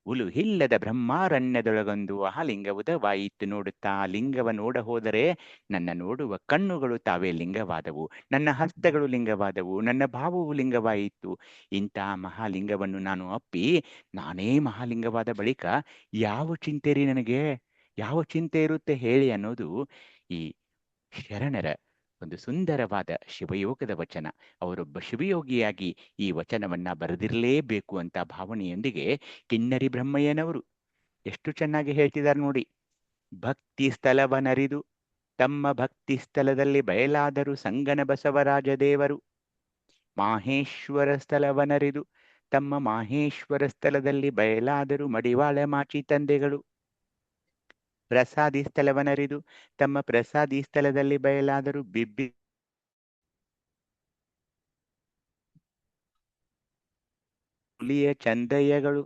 ಉಲುಹಿಲ್ಲದ ಬ್ರಹ್ಮಾರಣ್ಯದೊಳಗೊಂದು ಆ ಲಿಂಗ ಉದವಾಯಿತು ನೋಡುತ್ತಾ. ಲಿಂಗವ ನೋಡ ಹೋದರೆ ನನ್ನ ನೋಡುವ ಕಣ್ಣುಗಳು ತಾವೇ ಲಿಂಗವಾದವು, ನನ್ನ ಹಸ್ತಗಳು ಲಿಂಗವಾದವು, ನನ್ನ ಭಾವವು ಲಿಂಗವಾಯಿತು. ಇಂಥ ಮಹಾಲಿಂಗವನ್ನು ನಾನು ಅಪ್ಪಿ ನಾನೇ ಮಹಾಲಿಂಗವಾದ ಬಳಿಕ ಯಾವ ಚಿಂತೆ ರೀ ನನಗೆ? ಯಾವ ಚಿಂತೆ ಇರುತ್ತೆ ಹೇಳಿ ಅನ್ನೋದು ಈ ಶರಣರ ಒಂದು ಸುಂದರವಾದ ಶಿವಯೋಗದ ವಚನ. ಅವರೊಬ್ಬ ಶಿವಯೋಗಿಯಾಗಿ ಈ ವಚನವನ್ನ ಬರೆದಿರಲೇಬೇಕು ಅಂತ ಭಾವನೆಯೊಂದಿಗೆ ಕಿನ್ನರಿ ಬ್ರಹ್ಮಯ್ಯನವರು ಎಷ್ಟು ಚೆನ್ನಾಗಿ ಹೇಳ್ತಿದ್ದಾರೆ ನೋಡಿ. ಭಕ್ತಿ ಸ್ಥಳವನರಿದು ತಮ್ಮ ಭಕ್ತಿ ಸ್ಥಳದಲ್ಲಿ ಬಯಲಾದರು ಸಂಗನ ಬಸವರಾಜ ದೇವರು. ಮಾಹೇಶ್ವರ ಸ್ಥಳವನರಿದು ತಮ್ಮ ಮಾಹೇಶ್ವರ ಸ್ಥಳದಲ್ಲಿ ಬಯಲಾದರು ಮಡಿವಾಳ ಮಾಚಿ ತಂದೆಗಳು. ಪ್ರಸಾದಿ ಸ್ಥಳವನರಿದು ತಮ್ಮ ಪ್ರಸಾದಿ ಸ್ಥಳದಲ್ಲಿ ಬಯಲಾದರು ಬಿಬ್ಬಿ ಹುಲಿಯ ಚಂದಯ್ಯಗಳು.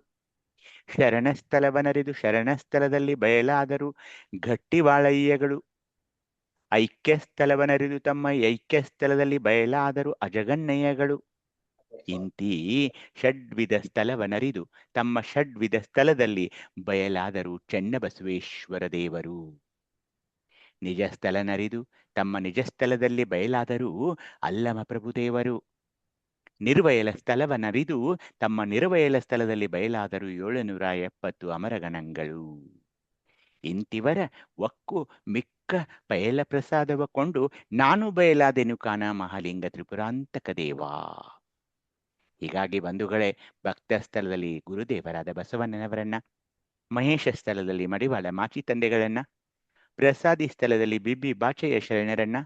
ಶರಣಸ್ಥಳವನರಿದು ಶರಣಸ್ಥಳದಲ್ಲಿ ಬಯಲಾದರು ಗಟ್ಟಿವಾಳಯ್ಯಗಳು. ಐಕ್ಯಸ್ಥಳವನರಿದು ತಮ್ಮ ಐಕ್ಯಸ್ಥಳದಲ್ಲಿ ಬಯಲಾದರು ಅಜಗಣ್ಣಯ್ಯಗಳು. ಇಂತಿ ಷಡ್ವಿಧ ಸ್ಥಳವನರಿದು ತಮ್ಮ ಷಡ್ವಿಧ ಸ್ಥಳದಲ್ಲಿ ಬಯಲಾದರು ಚೆನ್ನಬಸವೇಶ್ವರ ದೇವರು. ನಿಜ ಸ್ಥಳನರಿದು ತಮ್ಮ ನಿಜ ಸ್ಥಳದಲ್ಲಿ ಬಯಲಾದರು ಅಲ್ಲಮ ಪ್ರಭುದೇವರು. ನಿರ್ವಯಲ ಸ್ಥಳವನರಿದು ತಮ್ಮ ನಿರ್ವಯಲ ಸ್ಥಳದಲ್ಲಿ ಬಯಲಾದರು 770 ಅಮರಗಣಗಳು. ಇಂತಿವರ ಒಕ್ಕು ಮಿಕ್ಕ ಬಯಲ ಪ್ರಸಾದವ ಕೊಂಡು ನಾನು ಬಯಲಾದೆನು ಕಾನ ಮಹಾಲಿಂಗ ತ್ರಿಪುರಾಂತಕ ದೇವಾ. ಹೀಗಾಗಿ ಬಂಧುಗಳೇ, ಭಕ್ತ ಸ್ಥಳದಲ್ಲಿ ಗುರುದೇವರಾದ ಬಸವಣ್ಣನವರನ್ನ, ಮಹೇಶ ಸ್ಥಳದಲ್ಲಿ ಮಡಿವಾಳ ಮಾಚಿ ತಂದೆಗಳನ್ನ, ಪ್ರಸಾದಿ ಸ್ಥಳದಲ್ಲಿ ಬಿಬ್ಬಿ ಬಾಚಯ್ಯ ಶರಣರನ್ನ,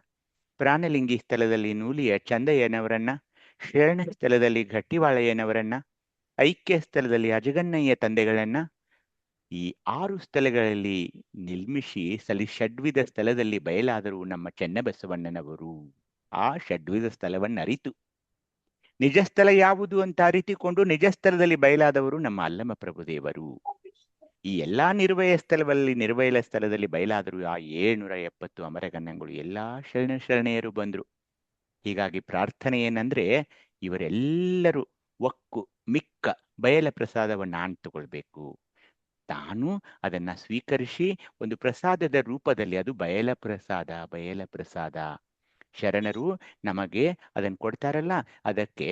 ಪ್ರಾಣಲಿಂಗಿ ಸ್ಥಳದಲ್ಲಿ ನೂಲಿಯ ಚಂದಯ್ಯನವರನ್ನ, ಶರಣ ಸ್ಥಳದಲ್ಲಿ ಗಟ್ಟಿವಾಳಯ್ಯನವರನ್ನ, ಐಕ್ಯ ಸ್ಥಳದಲ್ಲಿ ಅಜಗಣ್ಣಯ್ಯ ತಂದೆಗಳನ್ನ, ಈ 6 ಸ್ಥಳಗಳಲ್ಲಿ ನಿರ್ಮಿಸಿ ಷಡ್ವಿಧ ಸ್ಥಳದಲ್ಲಿ ಬಯಲಾದರು ನಮ್ಮ ಚೆನ್ನಬಸವಣ್ಣನವರು. ಆ ಷಡ್ವಿಧ ಸ್ಥಳವನ್ನು ಅರಿತು ನಿಜ ಸ್ಥಳ ಯಾವುದು ಅಂತ ಅರಿತುಕೊಂಡು ನಿಜ ಸ್ಥಳದಲ್ಲಿ ಬಯಲಾದವರು ನಮ್ಮ ಅಲ್ಲಮ ಪ್ರಭುದೇವರು. ಈ ಎಲ್ಲಾ ನಿರ್ವಯಲ ಸ್ಥಳದಲ್ಲಿ ಬಯಲಾದರು ಆ 770 ಅಮರಗಣ್ಣಗಳು. ಎಲ್ಲಾ ಶರಣೆಯರು ಬಂದ್ರು. ಹೀಗಾಗಿ ಪ್ರಾರ್ಥನೆ ಏನಂದ್ರೆ, ಇವರೆಲ್ಲರೂ ಒಕ್ಕು ಮಿಕ್ಕ ಬಯಲ ಪ್ರಸಾದವನ್ನ ನಾನು ತಗೊಳ್ಬೇಕು, ತಾನು ಅದನ್ನ ಸ್ವೀಕರಿಸಿ ಒಂದು ಪ್ರಸಾದದ ರೂಪದಲ್ಲಿ, ಅದು ಬಯಲ ಪ್ರಸಾದ ಶರಣರು ನಮಗೆ ಅದನ್ನು ಕೊಡ್ತಾರಲ್ಲ, ಅದಕ್ಕೆ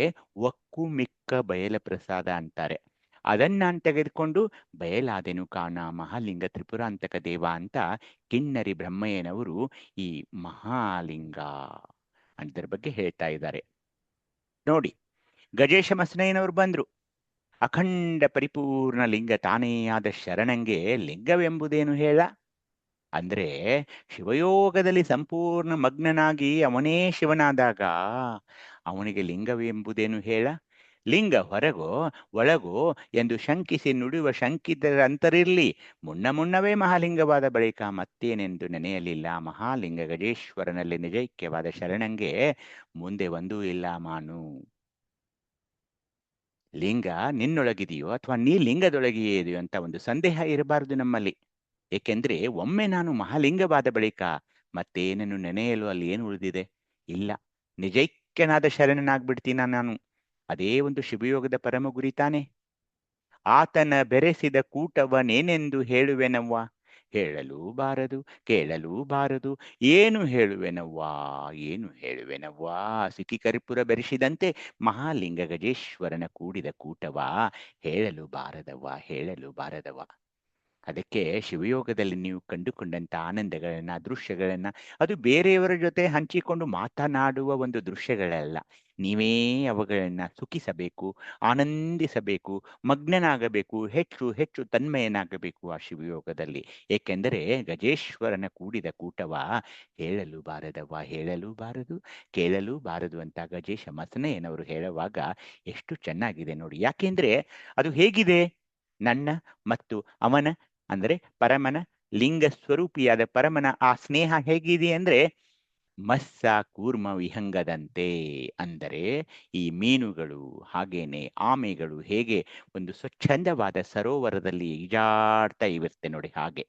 ಒಕ್ಕು ಮಿಕ್ಕ ಬಯಲ ಪ್ರಸಾದ ಅಂತಾರೆ. ಅದನ್ನ ನಾನು ತೆಗೆದುಕೊಂಡು ಬಯಲಾದೆನು ಕಾಣ ಮಹಾಲಿಂಗ ತ್ರಿಪುರಾಂತಕ ದೇವ ಅಂತ ಕಿನ್ನರಿ ಬ್ರಹ್ಮಯ್ಯನವರು ಈ ಮಹಾಲಿಂಗ ಅದರ ಬಗ್ಗೆ ಹೇಳ್ತಾ ಇದ್ದಾರೆ ನೋಡಿ. ಗಜೇಶ ಮಸನಯ್ಯನವರು ಬಂದ್ರು. ಅಖಂಡ ಪರಿಪೂರ್ಣ ಲಿಂಗ ತಾನೇ ಆದ ಶರಣಂಗೆ ಲಿಂಗವೆಂಬುದೇನು ಹೇಳ ಅಂದ್ರೆ, ಶಿವಯೋಗದಲ್ಲಿ ಸಂಪೂರ್ಣ ಮಗ್ನನಾಗಿ ಅವನೇ ಶಿವನಾದಾಗ ಅವನಿಗೆ ಲಿಂಗವೆಂಬುದೇನು ಹೇಳ? ಲಿಂಗ ಹೊರಗೋ ಒಳಗೋ ಎಂದು ಶಂಕಿಸಿ ನುಡಿಯುವ ಶಂಕಿತರ ಅಂತರಿರ್ಲಿ. ಮುನ್ನವೇ ಮಹಾಲಿಂಗವಾದ ಬಳಿಕ ಮತ್ತೇನೆಂದು ನೆನೆಯಲಿಲ್ಲ. ಮಹಾಲಿಂಗ ಗಜೇಶ್ವರನಲ್ಲಿ ನಿಜೈಕ್ಯವಾದ ಶರಣಂಗೆ ಮುಂದೆ ಒಂದೂ ಇಲ್ಲ ಮಾನು. ಲಿಂಗ ನಿನ್ನೊಳಗಿದೆಯೋ ಅಥವಾ ನೀ ಲಿಂಗದೊಳಗಿಯೇ ಇದೆಯೋ ಅಂತ ಒಂದು ಸಂದೇಹ ಇರಬಾರದು ನಮ್ಮಲ್ಲಿ. ಏಕೆಂದ್ರೆ ಒಮ್ಮೆ ನಾನು ಮಹಾಲಿಂಗವಾದ ಬಳಿಕ ಮತ್ತೇನನ್ನು ನೆನೆಯಲು ಅಲ್ಲಿ ಏನು ಉಳಿದಿದೆ? ಇಲ್ಲ. ನಿಜೈಕ್ಯನಾದ ಶರಣನಾಗ್ಬಿಡ್ತೀನ ನಾನು. ಅದೇ ಒಂದು ಶಿವಯೋಗದ ಪರಮ ಗುರಿ ತಾನೆ. ಆತನ ಬೆರೆಸಿದ ಕೂಟವನೇನೆಂದು ಹೇಳುವೆನವ್ವ? ಹೇಳಲೂ ಬಾರದು, ಕೇಳಲೂ ಬಾರದು. ಏನು ಹೇಳುವೆನವ್ವಾ, ಏನು ಹೇಳುವೆನವ್ವಾ? ಸಿಕಿಕರಿಪುರ ಬೆರೆಸಿದಂತೆ ಮಹಾಲಿಂಗ ಗಜೇಶ್ವರನ ಕೂಡಿದ ಕೂಟವ ಹೇಳಲು ಬಾರದವ್ವ, ಹೇಳಲು ಬಾರದವ್ವ. ಅದಕ್ಕೆ ಶಿವಯೋಗದಲ್ಲಿ ನೀವು ಕಂಡುಕೊಂಡಂತ ಆನಂದಗಳನ್ನ, ದೃಶ್ಯಗಳನ್ನ ಅದು ಬೇರೆಯವರ ಜೊತೆ ಹಂಚಿಕೊಂಡು ಮಾತನಾಡುವ ಒಂದು ದೃಶ್ಯಗಳಲ್ಲ. ನೀವೇ ಅವುಗಳನ್ನ ಸುಖಿಸಬೇಕು, ಆನಂದಿಸಬೇಕು, ಮಗ್ನನಾಗಬೇಕು, ಹೆಚ್ಚು ಹೆಚ್ಚು ತನ್ಮಯನಾಗಬೇಕು ಆ ಶಿವಯೋಗದಲ್ಲಿ. ಏಕೆಂದರೆ ಗಜೇಶ್ವರನ ಕೂಡಿದ ಕೂಟವ ಹೇಳಲು ಬಾರದವ್ವ, ಹೇಳಲು ಬಾರದು, ಕೇಳಲು ಬಾರದು ಅಂತ ಗಜೇಶ ಮಸನೆಯನವರು ಹೇಳುವಾಗ ಎಷ್ಟು ಚೆನ್ನಾಗಿದೆ ನೋಡಿ. ಯಾಕೆಂದ್ರೆ ಅದು ಹೇಗಿದೆ? ನನ್ನ ಮತ್ತು ಅವನ ಅಂದ್ರೆ ಪರಮನ, ಲಿಂಗ ಸ್ವರೂಪಿಯಾದ ಪರಮನ ಆ ಸ್ನೇಹ ಹೇಗಿದೆ ಅಂದ್ರೆ ಮತ್ಸ ಕೂರ್ಮ ವಿಹಂಗದಂತೆ. ಅಂದರೆ ಈ ಮೀನುಗಳು ಹಾಗೇನೆ ಆಮೆಗಳು ಹೇಗೆ ಒಂದು ಸ್ವಚ್ಛಂದವಾದ ಸರೋವರದಲ್ಲಿ ಈಜಾಡ್ತಾ ಇರುತ್ತೆ ನೋಡಿ, ಹಾಗೆ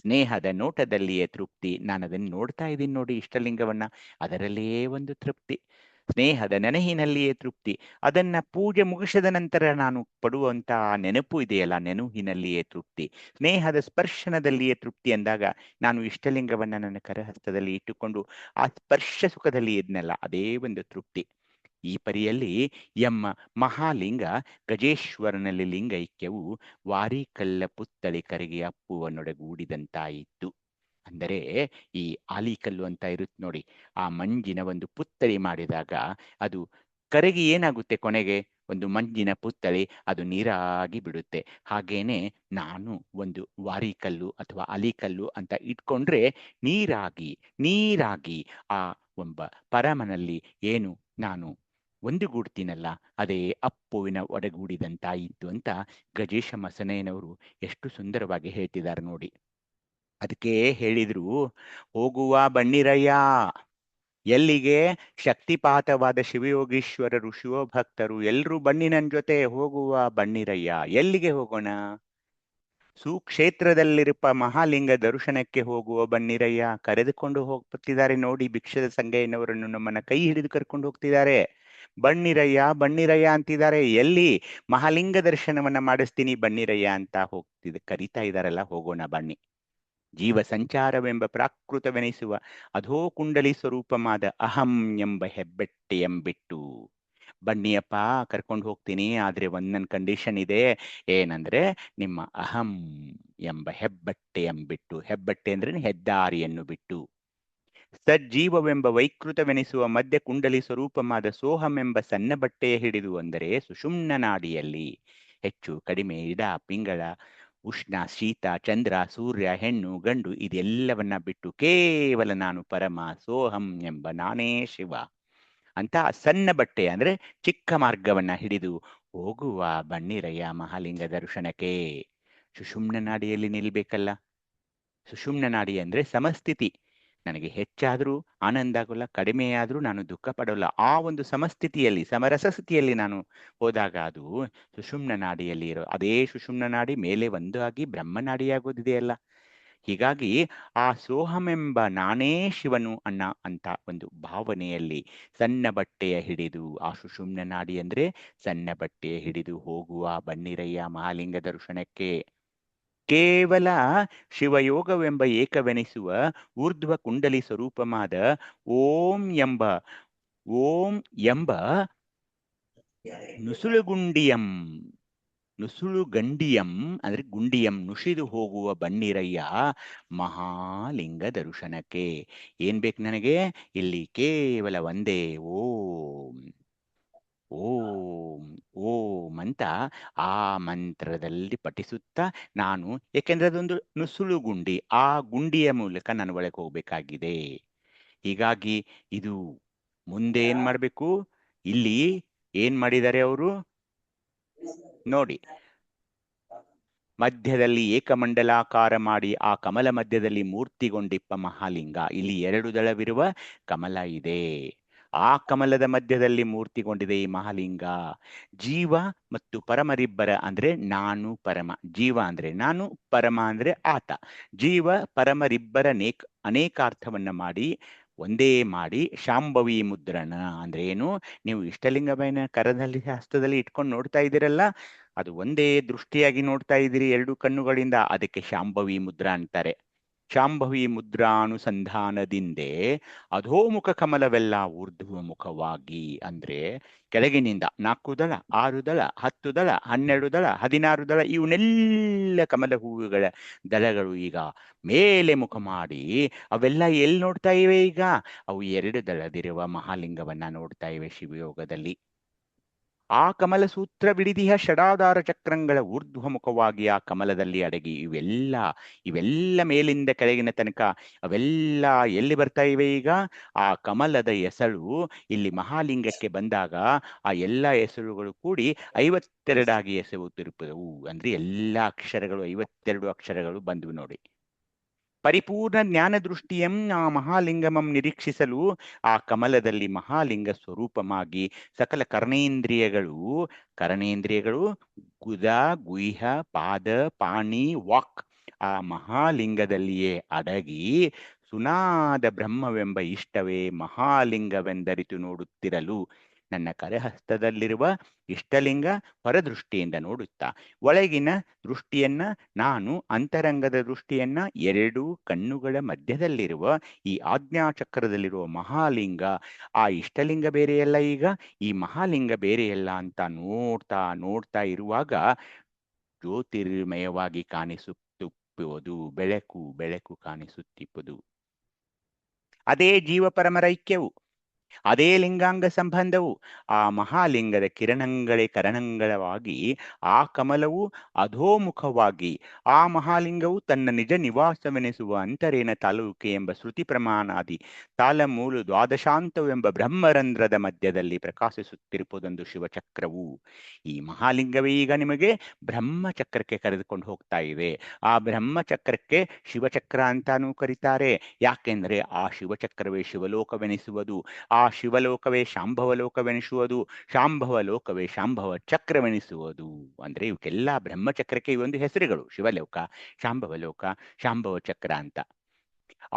ಸ್ನೇಹದ ನೋಟದಲ್ಲಿಯೇ ತೃಪ್ತಿ. ನಾನು ಅದನ್ನು ನೋಡ್ತಾ ಇದ್ದೀನಿ ನೋಡಿ ಇಷ್ಟಲಿಂಗವನ್ನ, ಅದರಲ್ಲಿಯೇ ಒಂದು ತೃಪ್ತಿ. ಸ್ನೇಹದ ನೆನಹಿನಲ್ಲಿಯೇ ತೃಪ್ತಿ. ಅದನ್ನ ಪೂಜೆ ಮುಗಿಸಿದ ನಂತರ ನಾನು ಪಡುವಂತ ನೆನಪು ಇದೆಯಲ್ಲ, ನೆನಹಿನಲ್ಲಿಯೇ ತೃಪ್ತಿ. ಸ್ನೇಹದ ಸ್ಪರ್ಶನದಲ್ಲಿಯೇ ತೃಪ್ತಿ ಅಂದಾಗ ನಾನು ಇಷ್ಟಲಿಂಗವನ್ನ ನನ್ನ ಕರಹಸ್ತದಲ್ಲಿ ಇಟ್ಟುಕೊಂಡು ಆ ಸ್ಪರ್ಶ ಸುಖದಲ್ಲಿ ಇದ್ನಲ್ಲ, ಅದೇ ಒಂದು ತೃಪ್ತಿ. ಈ ಪರಿಯಲ್ಲಿ ಎಮ್ಮ ಮಹಾಲಿಂಗ ಗಜೇಶ್ವರನಲ್ಲಿ ಲಿಂಗೈಕ್ಯವು ವಾರಿಕಲ್ಲ ಪುತ್ತಳಿ ಕರೆಗೆ ಅಪ್ಪುವನೊಡಗೂಡಿದಂತಾಯಿತು. ಅಂದರೆ ಈ ಆಲಿಕಲ್ಲು ಅಂತ ಇರುತ್ತೆ ನೋಡಿ, ಆ ಮಂಜಿನ ಒಂದು ಪುತ್ತಳಿ ಮಾಡಿದಾಗ ಅದು ಕರಗಿ ಏನಾಗುತ್ತೆ? ಕೊನೆಗೆ ಒಂದು ಮಂಜಿನ ಪುತ್ತಳಿ ಅದು ನೀರಾಗಿ ಬಿಡುತ್ತೆ. ಹಾಗೇನೆ ನಾನು ಒಂದು ವಾರಿಕಲ್ಲು ಅಥವಾ ಅಲಿಕಲ್ಲು ಅಂತ ಇಟ್ಕೊಂಡ್ರೆ ನೀರಾಗಿ ನೀರಾಗಿ ಆ ಒಬ್ಬ ಪರಮನಲ್ಲಿ ಏನು ನಾನು ಒಂದುಗೂಡ್ತೀನಲ್ಲ, ಅದೇ ಅಪ್ಪುವಿನ ಒಡಗೂಡಿದಂತಾಯಿತು ಅಂತ ಗಜೇಶ ಮಸನೇನವರು ಎಷ್ಟು ಸುಂದರವಾಗಿ ಹೇಳ್ತಿದ್ದಾರೆ ನೋಡಿ. ಅದಕ್ಕೆ ಹೇಳಿದ್ರು, ಹೋಗುವ ಬನ್ನಿರಯ್ಯ. ಎಲ್ಲಿಗೆ? ಶಕ್ತಿಪಾತವಾದ ಶಿವಯೋಗೀಶ್ವರರು, ಶಿವಭಕ್ತರು ಎಲ್ರೂ ಬನ್ನಿ ನನ್ ಜೊತೆ, ಹೋಗುವ ಬನ್ನಿರಯ್ಯ. ಎಲ್ಲಿಗೆ ಹೋಗೋಣ? ಸುಕ್ಷೇತ್ರದಲ್ಲಿರುವ ಮಹಾಲಿಂಗ ದರ್ಶನಕ್ಕೆ ಹೋಗುವ ಬನ್ನಿರಯ್ಯ. ಕರೆದುಕೊಂಡು ಹೋಗ್ತಿದ್ದಾರೆ ನೋಡಿ ಭಿಕ್ಷದ ಸಂಗಯ್ಯನವರನ್ನು, ನಮ್ಮನ್ನ ಕೈ ಹಿಡಿದು ಕರ್ಕೊಂಡು ಹೋಗ್ತಿದ್ದಾರೆ. ಬನ್ನಿರಯ್ಯ ಬನ್ನಿರಯ್ಯ ಅಂತಿದ್ದಾರೆ. ಎಲ್ಲಿ? ಮಹಾಲಿಂಗ ದರ್ಶನವನ್ನ ಮಾಡಿಸ್ತೀನಿ ಬನ್ನಿರಯ್ಯ ಅಂತ ಕರೀತಾ ಇದ್ದಾರಲ್ಲ, ಹೋಗೋಣ ಬನ್ನಿ. ಜೀವ ಸಂಚಾರವೆಂಬ ಪ್ರಾಕೃತವೆನಿಸುವ ಅಧೋ ಕುಂಡಲಿ ಸ್ವರೂಪವಾದ ಅಹಂ ಎಂಬ ಹೆಬ್ಬೆಟ್ಟೆಯಂಬಿಟ್ಟು ಬನ್ನಿಯಪ್ಪ, ಕರ್ಕೊಂಡು ಹೋಗ್ತೀನಿ. ಆದ್ರೆ ಒಂದೊಂದು ಕಂಡೀಷನ್ ಇದೆ. ಏನಂದ್ರೆ ನಿಮ್ಮ ಅಹಂ ಎಂಬ ಹೆಬ್ಬೆಟ್ಟೆಯಂಬಿಟ್ಟು. ಹೆಬ್ಬೆಟ್ಟೆ ಅಂದ್ರೆ ಹೆದ್ದಾರಿಯನ್ನು ಬಿಟ್ಟು ಸಜ್ಜೀವವೆಂಬ ವೈಕೃತವೆನಿಸುವ ಮಧ್ಯ ಕುಂಡಲಿ ಸ್ವರೂಪವಾದ ಸೋಹಂ ಎಂಬ ಸಣ್ಣ ಬಟ್ಟೆಯ ಹಿಡಿದು, ಅಂದರೆ ಸುಷುಮ್ನ ನಾಡಿಯಲ್ಲಿ ಹೆಚ್ಚು ಕಡಿಮೆ ಇಡ ಪಿಂಗಳ ಉಷ್ಣ ಶೀತ ಚಂದ್ರ ಸೂರ್ಯ ಹೆಣ್ಣು ಗಂಡು ಇದೆಲ್ಲವನ್ನ ಬಿಟ್ಟು ಕೇವಲ ನಾನು ಪರಮ ಸೋಹಂ ಎಂಬ ನಾನೇ ಶಿವ ಅಂತ ಸಣ್ಣ ಬಟ್ಟೆ ಅಂದ್ರೆ ಚಿಕ್ಕ ಮಾರ್ಗವನ್ನ ಹಿಡಿದು ಹೋಗುವ ಬನ್ನಿರಯ್ಯ ಮಹಾಲಿಂಗ ದರ್ಶನಕ್ಕೆ. ಸುಷುಮ್ನ ನಾಡಿಯಲ್ಲಿ ನಿಲ್ಬೇಕಲ್ಲ. ಸುಷುಮ್ನ ನಾಡಿ ಅಂದ್ರೆ ಸಮಸ್ಥಿತಿ. ನನಗೆ ಹೆಚ್ಚಾದ್ರೂ ಆನಂದ ಆಗೋಲ್ಲ, ಕಡಿಮೆ ಆದ್ರೂ ನಾನು ದುಃಖ ಪಡೋಲ್ಲ. ಆ ಒಂದು ಸಮಸ್ಥಿತಿಯಲ್ಲಿ, ಸಮರಸ ಸ್ಥಿತಿಯಲ್ಲಿ ನಾನು ಹೋದಾಗ ಅದು ಸುಷುಮ್ನ ನಾಡಿಯಲ್ಲಿ ಇರೋ ಅದೇ ಸುಷುಮ್ನ ನಾಡಿ ಮೇಲೆ ಒಂದು ಆಗಿ ಬ್ರಹ್ಮನಾಡಿಯಾಗೋದಿದೆಯಲ್ಲ. ಹೀಗಾಗಿ ಆ ಸೋಹಮೆಂಬ ನಾನೇ ಶಿವನು ಅಂತ ಒಂದು ಭಾವನೆಯಲ್ಲಿ ಸಣ್ಣ ಬಟ್ಟೆಯ ಹಿಡಿದು, ಆ ಸುಷುಮ್ನ ನಾಡಿ ಅಂದ್ರೆ ಸಣ್ಣ ಬಟ್ಟೆಯ ಹಿಡಿದು ಹೋಗುವ ಬನ್ನಿರಯ್ಯ ಮಹಾಲಿಂಗ ದರ್ಶನಕ್ಕೆ. ಕೇವಲ ಶಿವಯೋಗವೆಂಬ ಏಕವೆನಿಸುವ ಊರ್ಧ್ವ ಕುಂಡಲಿ ಸ್ವರೂಪವಾದ ಓಂ ಎಂಬ ನುಸುಳುಗಂಡಿಯಂ ಅಂದ್ರೆ ಗುಂಡಿಯಂ ನುಸಿದು ಹೋಗುವ ಬನ್ನಿರಯ್ಯ ಮಹಾಲಿಂಗ ದರ್ಶನಕ್ಕೆ. ಏನ್ ಬೇಕು ನನಗೆ? ಇಲ್ಲಿ ಕೇವಲ ಒಂದೇ ಓಂ ಓಂ ಓಂ ಅಂತ ಆ ಮಂತ್ರದಲ್ಲಿ ಪಠಿಸುತ್ತಾ ನಾನು, ಏಕೆಂದ್ರೆ ಅದೊಂದು ನುಸುಳು ಗುಂಡಿ, ಆ ಗುಂಡಿಯ ಮೂಲಕ ನಾನು ಒಳಗೆ ಹೋಗ್ಬೇಕಾಗಿದೆ. ಹೀಗಾಗಿ ಇದು ಮುಂದೆ ಏನ್ ಮಾಡ್ಬೇಕು? ಇಲ್ಲಿ ಏನ್ ಮಾಡಿದ್ದಾರೆ ಅವರು ನೋಡಿ. ಮಧ್ಯದಲ್ಲಿ ಏಕಮಂಡಲಾಕಾರ ಮಾಡಿ ಆ ಕಮಲ ಮಧ್ಯದಲ್ಲಿ ಮೂರ್ತಿಗೊಂಡಿಪ್ಪ ಮಹಾಲಿಂಗ. ಇಲ್ಲಿ 2 ದಳವಿರುವ ಕಮಲ ಇದೆ. ಆ ಕಮಲದ ಮಧ್ಯದಲ್ಲಿ ಮೂರ್ತಿಗೊಂಡಿದೆ ಈ ಮಹಾಲಿಂಗ. ಜೀವ ಮತ್ತು ಪರಮರಿಬ್ಬರ ಅಂದ್ರೆ ನಾನು ಪರಮ. ಜೀವ ಅಂದ್ರೆ ನಾನು, ಪರಮ ಅಂದ್ರೆ ಆತ. ಜೀವ ಪರಮರಿಬ್ಬರ ಅನೇಕಾರ್ಥವನ್ನ ಮಾಡಿ ಒಂದೇ ಮಾಡಿ ಶಾಂಭವಿ ಮುದ್ರಣ ಅಂದ್ರೆ ಏನು, ನೀವು ಇಷ್ಟಲಿಂಗಬೈನ ಕರದಲ್ಲಿ ಹಸ್ತದಲ್ಲಿ ಇಟ್ಕೊಂಡು ನೋಡ್ತಾ ಇದ್ದೀರಲ್ಲ, ಅದು ಒಂದೇ ದೃಷ್ಟಿಯಾಗಿ ನೋಡ್ತಾ ಇದ್ದೀರಿ 2 ಕಣ್ಣುಗಳಿಂದ, ಅದಕ್ಕೆ ಶಾಂಭವಿ ಮುದ್ರಾ ಅಂತಾರೆ. ಶಾಂಭವಿ ಮುದ್ರಾನುಸಂಧಾನದಿಂದೇ ಅಧೋಮುಖ ಕಮಲವೆಲ್ಲ ಊರ್ಧ್ವಮುಖವಾಗಿ ಅಂದ್ರೆ ಕೆಳಗಿನಿಂದ 4 ದಳ 6 ದಳ 10 ದಳ 12 ದಳ 16 ದಳ ಇವನ್ನೆಲ್ಲ ಕಮಲ ಹೂವುಗಳ ದಳಗಳು ಈಗ ಮೇಲೆ ಮುಖ ಮಾಡಿ ಅವೆಲ್ಲ ಎಲ್ಲಿ ನೋಡ್ತಾ ಇವೆ ಈಗ, ಅವು 2 ದಳದಿರುವ ಮಹಾಲಿಂಗವನ್ನ ನೋಡ್ತಾ ಇವೆ ಶಿವಯೋಗದಲ್ಲಿ. ಆ ಕಮಲ ಸೂತ್ರ ವಿಡಿದಿಹ ಷಡಾಧಾರ ಚಕ್ರಂಗಳ ಊರ್ಧ್ವಮುಖವಾಗಿ ಆ ಕಮಲದಲ್ಲಿ ಅಡಗಿ ಇವೆಲ್ಲ ಮೇಲಿಂದ ಕೆಳಗಿನ ತನಕ ಅವೆಲ್ಲ ಎಲ್ಲಿ ಬರ್ತಾ ಇವೆ ಈಗ, ಆ ಕಮಲದ ಎಸಳು ಇಲ್ಲಿ ಮಹಾಲಿಂಗಕ್ಕೆ ಬಂದಾಗ ಆ ಎಲ್ಲ ಎಸಳುಗಳು ಕೂಡಿ 52 ಆಗಿ ಎಸೆಯುತ್ತಿರುತ್ತವು. ಅಂದ್ರೆ ಎಲ್ಲ ಅಕ್ಷರಗಳು 52 ಅಕ್ಷರಗಳು ಬಂದ್ವು ನೋಡಿ. ಪರಿಪೂರ್ಣ ಜ್ಞಾನ ದೃಷ್ಟಿಯಂ ಆ ಮಹಾಲಿಂಗಮಂ ನಿರೀಕ್ಷಿಸಲು ಆ ಕಮಲದಲ್ಲಿ ಮಹಾಲಿಂಗ ಸ್ವರೂಪವಾಗಿ ಸಕಲ ಕರ್ಣೇಂದ್ರಿಯಗಳು ಗುದ ಗುಹ್ಯ ಪಾದ ಪಾಣಿ ವಾಕ್ ಆ ಮಹಾಲಿಂಗದಲ್ಲಿಯೇ ಅಡಗಿ ಸುನಾದ ಬ್ರಹ್ಮವೆಂಬ ಇಷ್ಟವೇ ಮಹಾಲಿಂಗವೆಂದರಿತು ನೋಡುತ್ತಿರಲು ನನ್ನ ಕರಹಸ್ತದಲ್ಲಿರುವ ಇಷ್ಟಲಿಂಗ ಹೊರದೃಷ್ಟಿಯಿಂದ ನೋಡುತ್ತಾ ಒಳಗಿನ ದೃಷ್ಟಿಯನ್ನ ನಾನು ಅಂತರಂಗದ ದೃಷ್ಟಿಯನ್ನ 2 ಕಣ್ಣುಗಳ ಮಧ್ಯದಲ್ಲಿರುವ ಈ ಆಜ್ಞಾಚಕ್ರದಲ್ಲಿರುವ ಮಹಾಲಿಂಗ ಆ ಇಷ್ಟಲಿಂಗ ಬೇರೆಯಲ್ಲ ಈಗ ಈ ಮಹಾಲಿಂಗ ಬೇರೆಯಲ್ಲ ಅಂತ ನೋಡ್ತಾ ನೋಡ್ತಾ ಇರುವಾಗ ಜ್ಯೋತಿರ್ಮಯವಾಗಿ ಕಾಣಿಸುತ್ತಿಪ್ಪುವುದು, ಬೆಳಕು ಕಾಣಿಸುತ್ತಿಪ್ಪುದು. ಅದೇ ಜೀವಪರಮರೈಕ್ಯವು, ಅದೇ ಲಿಂಗಾಂಗ ಸಂಬಂಧವು. ಆ ಮಹಾಲಿಂಗದ ಕರಣಗಳವಾಗಿ ಆ ಕಮಲವು ಅಧೋಮುಖವಾಗಿ ಆ ಮಹಾಲಿಂಗವು ತನ್ನ ನಿಜ ನಿವಾಸವೆನಿಸುವ ಅಂತರೇನ ತಾಲೂಕೆ ಎಂಬ ಶ್ರುತಿ ಪ್ರಮಾಣಾದಿ ತಾಲಮೂಲು ದ್ವಾದಶಾಂತವೆಂಬ ಬ್ರಹ್ಮರಂಧ್ರದ ಮಧ್ಯದಲ್ಲಿ ಪ್ರಕಾಶಿಸುತ್ತಿರುವುದೊಂದು ಶಿವಚಕ್ರವು. ಈ ಮಹಾಲಿಂಗವೇ ಈಗ ನಿಮಗೆ ಬ್ರಹ್ಮಚಕ್ರಕ್ಕೆ ಕರೆದುಕೊಂಡು ಹೋಗ್ತಾ ಇದೆ. ಆ ಬ್ರಹ್ಮಚಕ್ರಕ್ಕೆ ಶಿವಚಕ್ರ ಅಂತಾನೂ ಕರೀತಾರೆ. ಯಾಕೆಂದ್ರೆ ಆ ಶಿವಚಕ್ರವೇ ಶಿವಲೋಕವೆನಿಸುವುದು, ಆ ಶಿವಲೋಕವೇ ಶಾಂಭವ ಲೋಕವೆನಿಸುವುದು, ಶಾಂಭವ ಲೋಕವೇ ಶಾಂಭವ ಚಕ್ರವೆನಿಸುವುದು. ಅಂದ್ರೆ ಇವಕ್ಕೆಲ್ಲ ಬ್ರಹ್ಮಚಕ್ರಕ್ಕೆ ಇವೊಂದು ಹೆಸರುಗಳು, ಶಿವಲೋಕ, ಶಾಂಭವ ಲೋಕ, ಶಾಂಭವ ಚಕ್ರ ಅಂತ.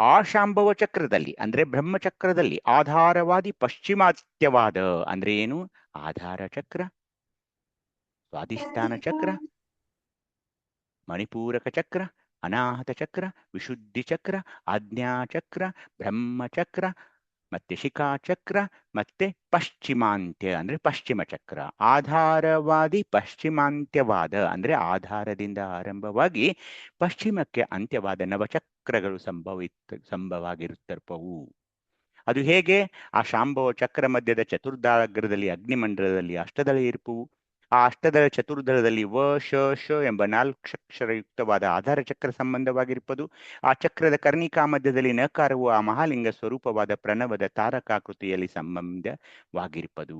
ಆ ಶಾಂಭವ ಚಕ್ರದಲ್ಲಿ ಅಂದ್ರೆ ಬ್ರಹ್ಮಚಕ್ರದಲ್ಲಿ ಆಧಾರವಾದಿ ಪಶ್ಚಿಮಾತ್ಯವಾದ ಅಂದ್ರೆ ಏನು, ಆಧಾರ ಚಕ್ರ, ಸ್ವಾಧಿಷ್ಠಾನ ಚಕ್ರ, ಮಣಿಪೂರಕ ಚಕ್ರ, ಅನಾಹತ ಚಕ್ರ, ವಿಶುದ್ಧಿ ಚಕ್ರ, ಆಜ್ಞಾಚಕ್ರ, ಬ್ರಹ್ಮಚಕ್ರ, ಮತ್ತೆ ಶಿಖಾಚಕ್ರ, ಮತ್ತೆ ಪಶ್ಚಿಮಾಂತ್ಯ ಅಂದ್ರೆ ಪಶ್ಚಿಮ ಚಕ್ರ. ಆಧಾರವಾದಿ ಪಶ್ಚಿಮಾಂತ್ಯವಾದ ಅಂದ್ರೆ ಆಧಾರದಿಂದ ಆರಂಭವಾಗಿ ಪಶ್ಚಿಮಕ್ಕೆ ಅಂತ್ಯವಾದ ನವಚಕ್ರಗಳು ಸಂಭವಾಗಿರುತ್ತರ್ಪವು. ಅದು ಹೇಗೆ, ಆ ಶಾಂಭವ ಚಕ್ರ ಮಧ್ಯದ ಚತುರ್ಧಾಗ್ರದಲ್ಲಿ ಅಗ್ನಿಮಂಡಲದಲ್ಲಿ ಅಷ್ಟದಳ ಇರುಪವು. ಆ ಅಷ್ಟದಳ ಚತುರ್ದಳದಲ್ಲಿ ವ ಶ ಶ ಎಂಬ 4 ಅಕ್ಷರಯುಕ್ತವಾದ ಆಧಾರ ಚಕ್ರ ಸಂಬಂಧವಾಗಿರುವುದು. ಆ ಚಕ್ರದ ಕರ್ಣಿಕಾ ಮಧ್ಯದಲ್ಲಿ ನಕಾರವು ಆ ಮಹಾಲಿಂಗ ಸ್ವರೂಪವಾದ ಪ್ರಣವದ ತಾರಕಾಕೃತಿಯಲ್ಲಿ ಸಂಬಂಧವಾಗಿರುವುದು.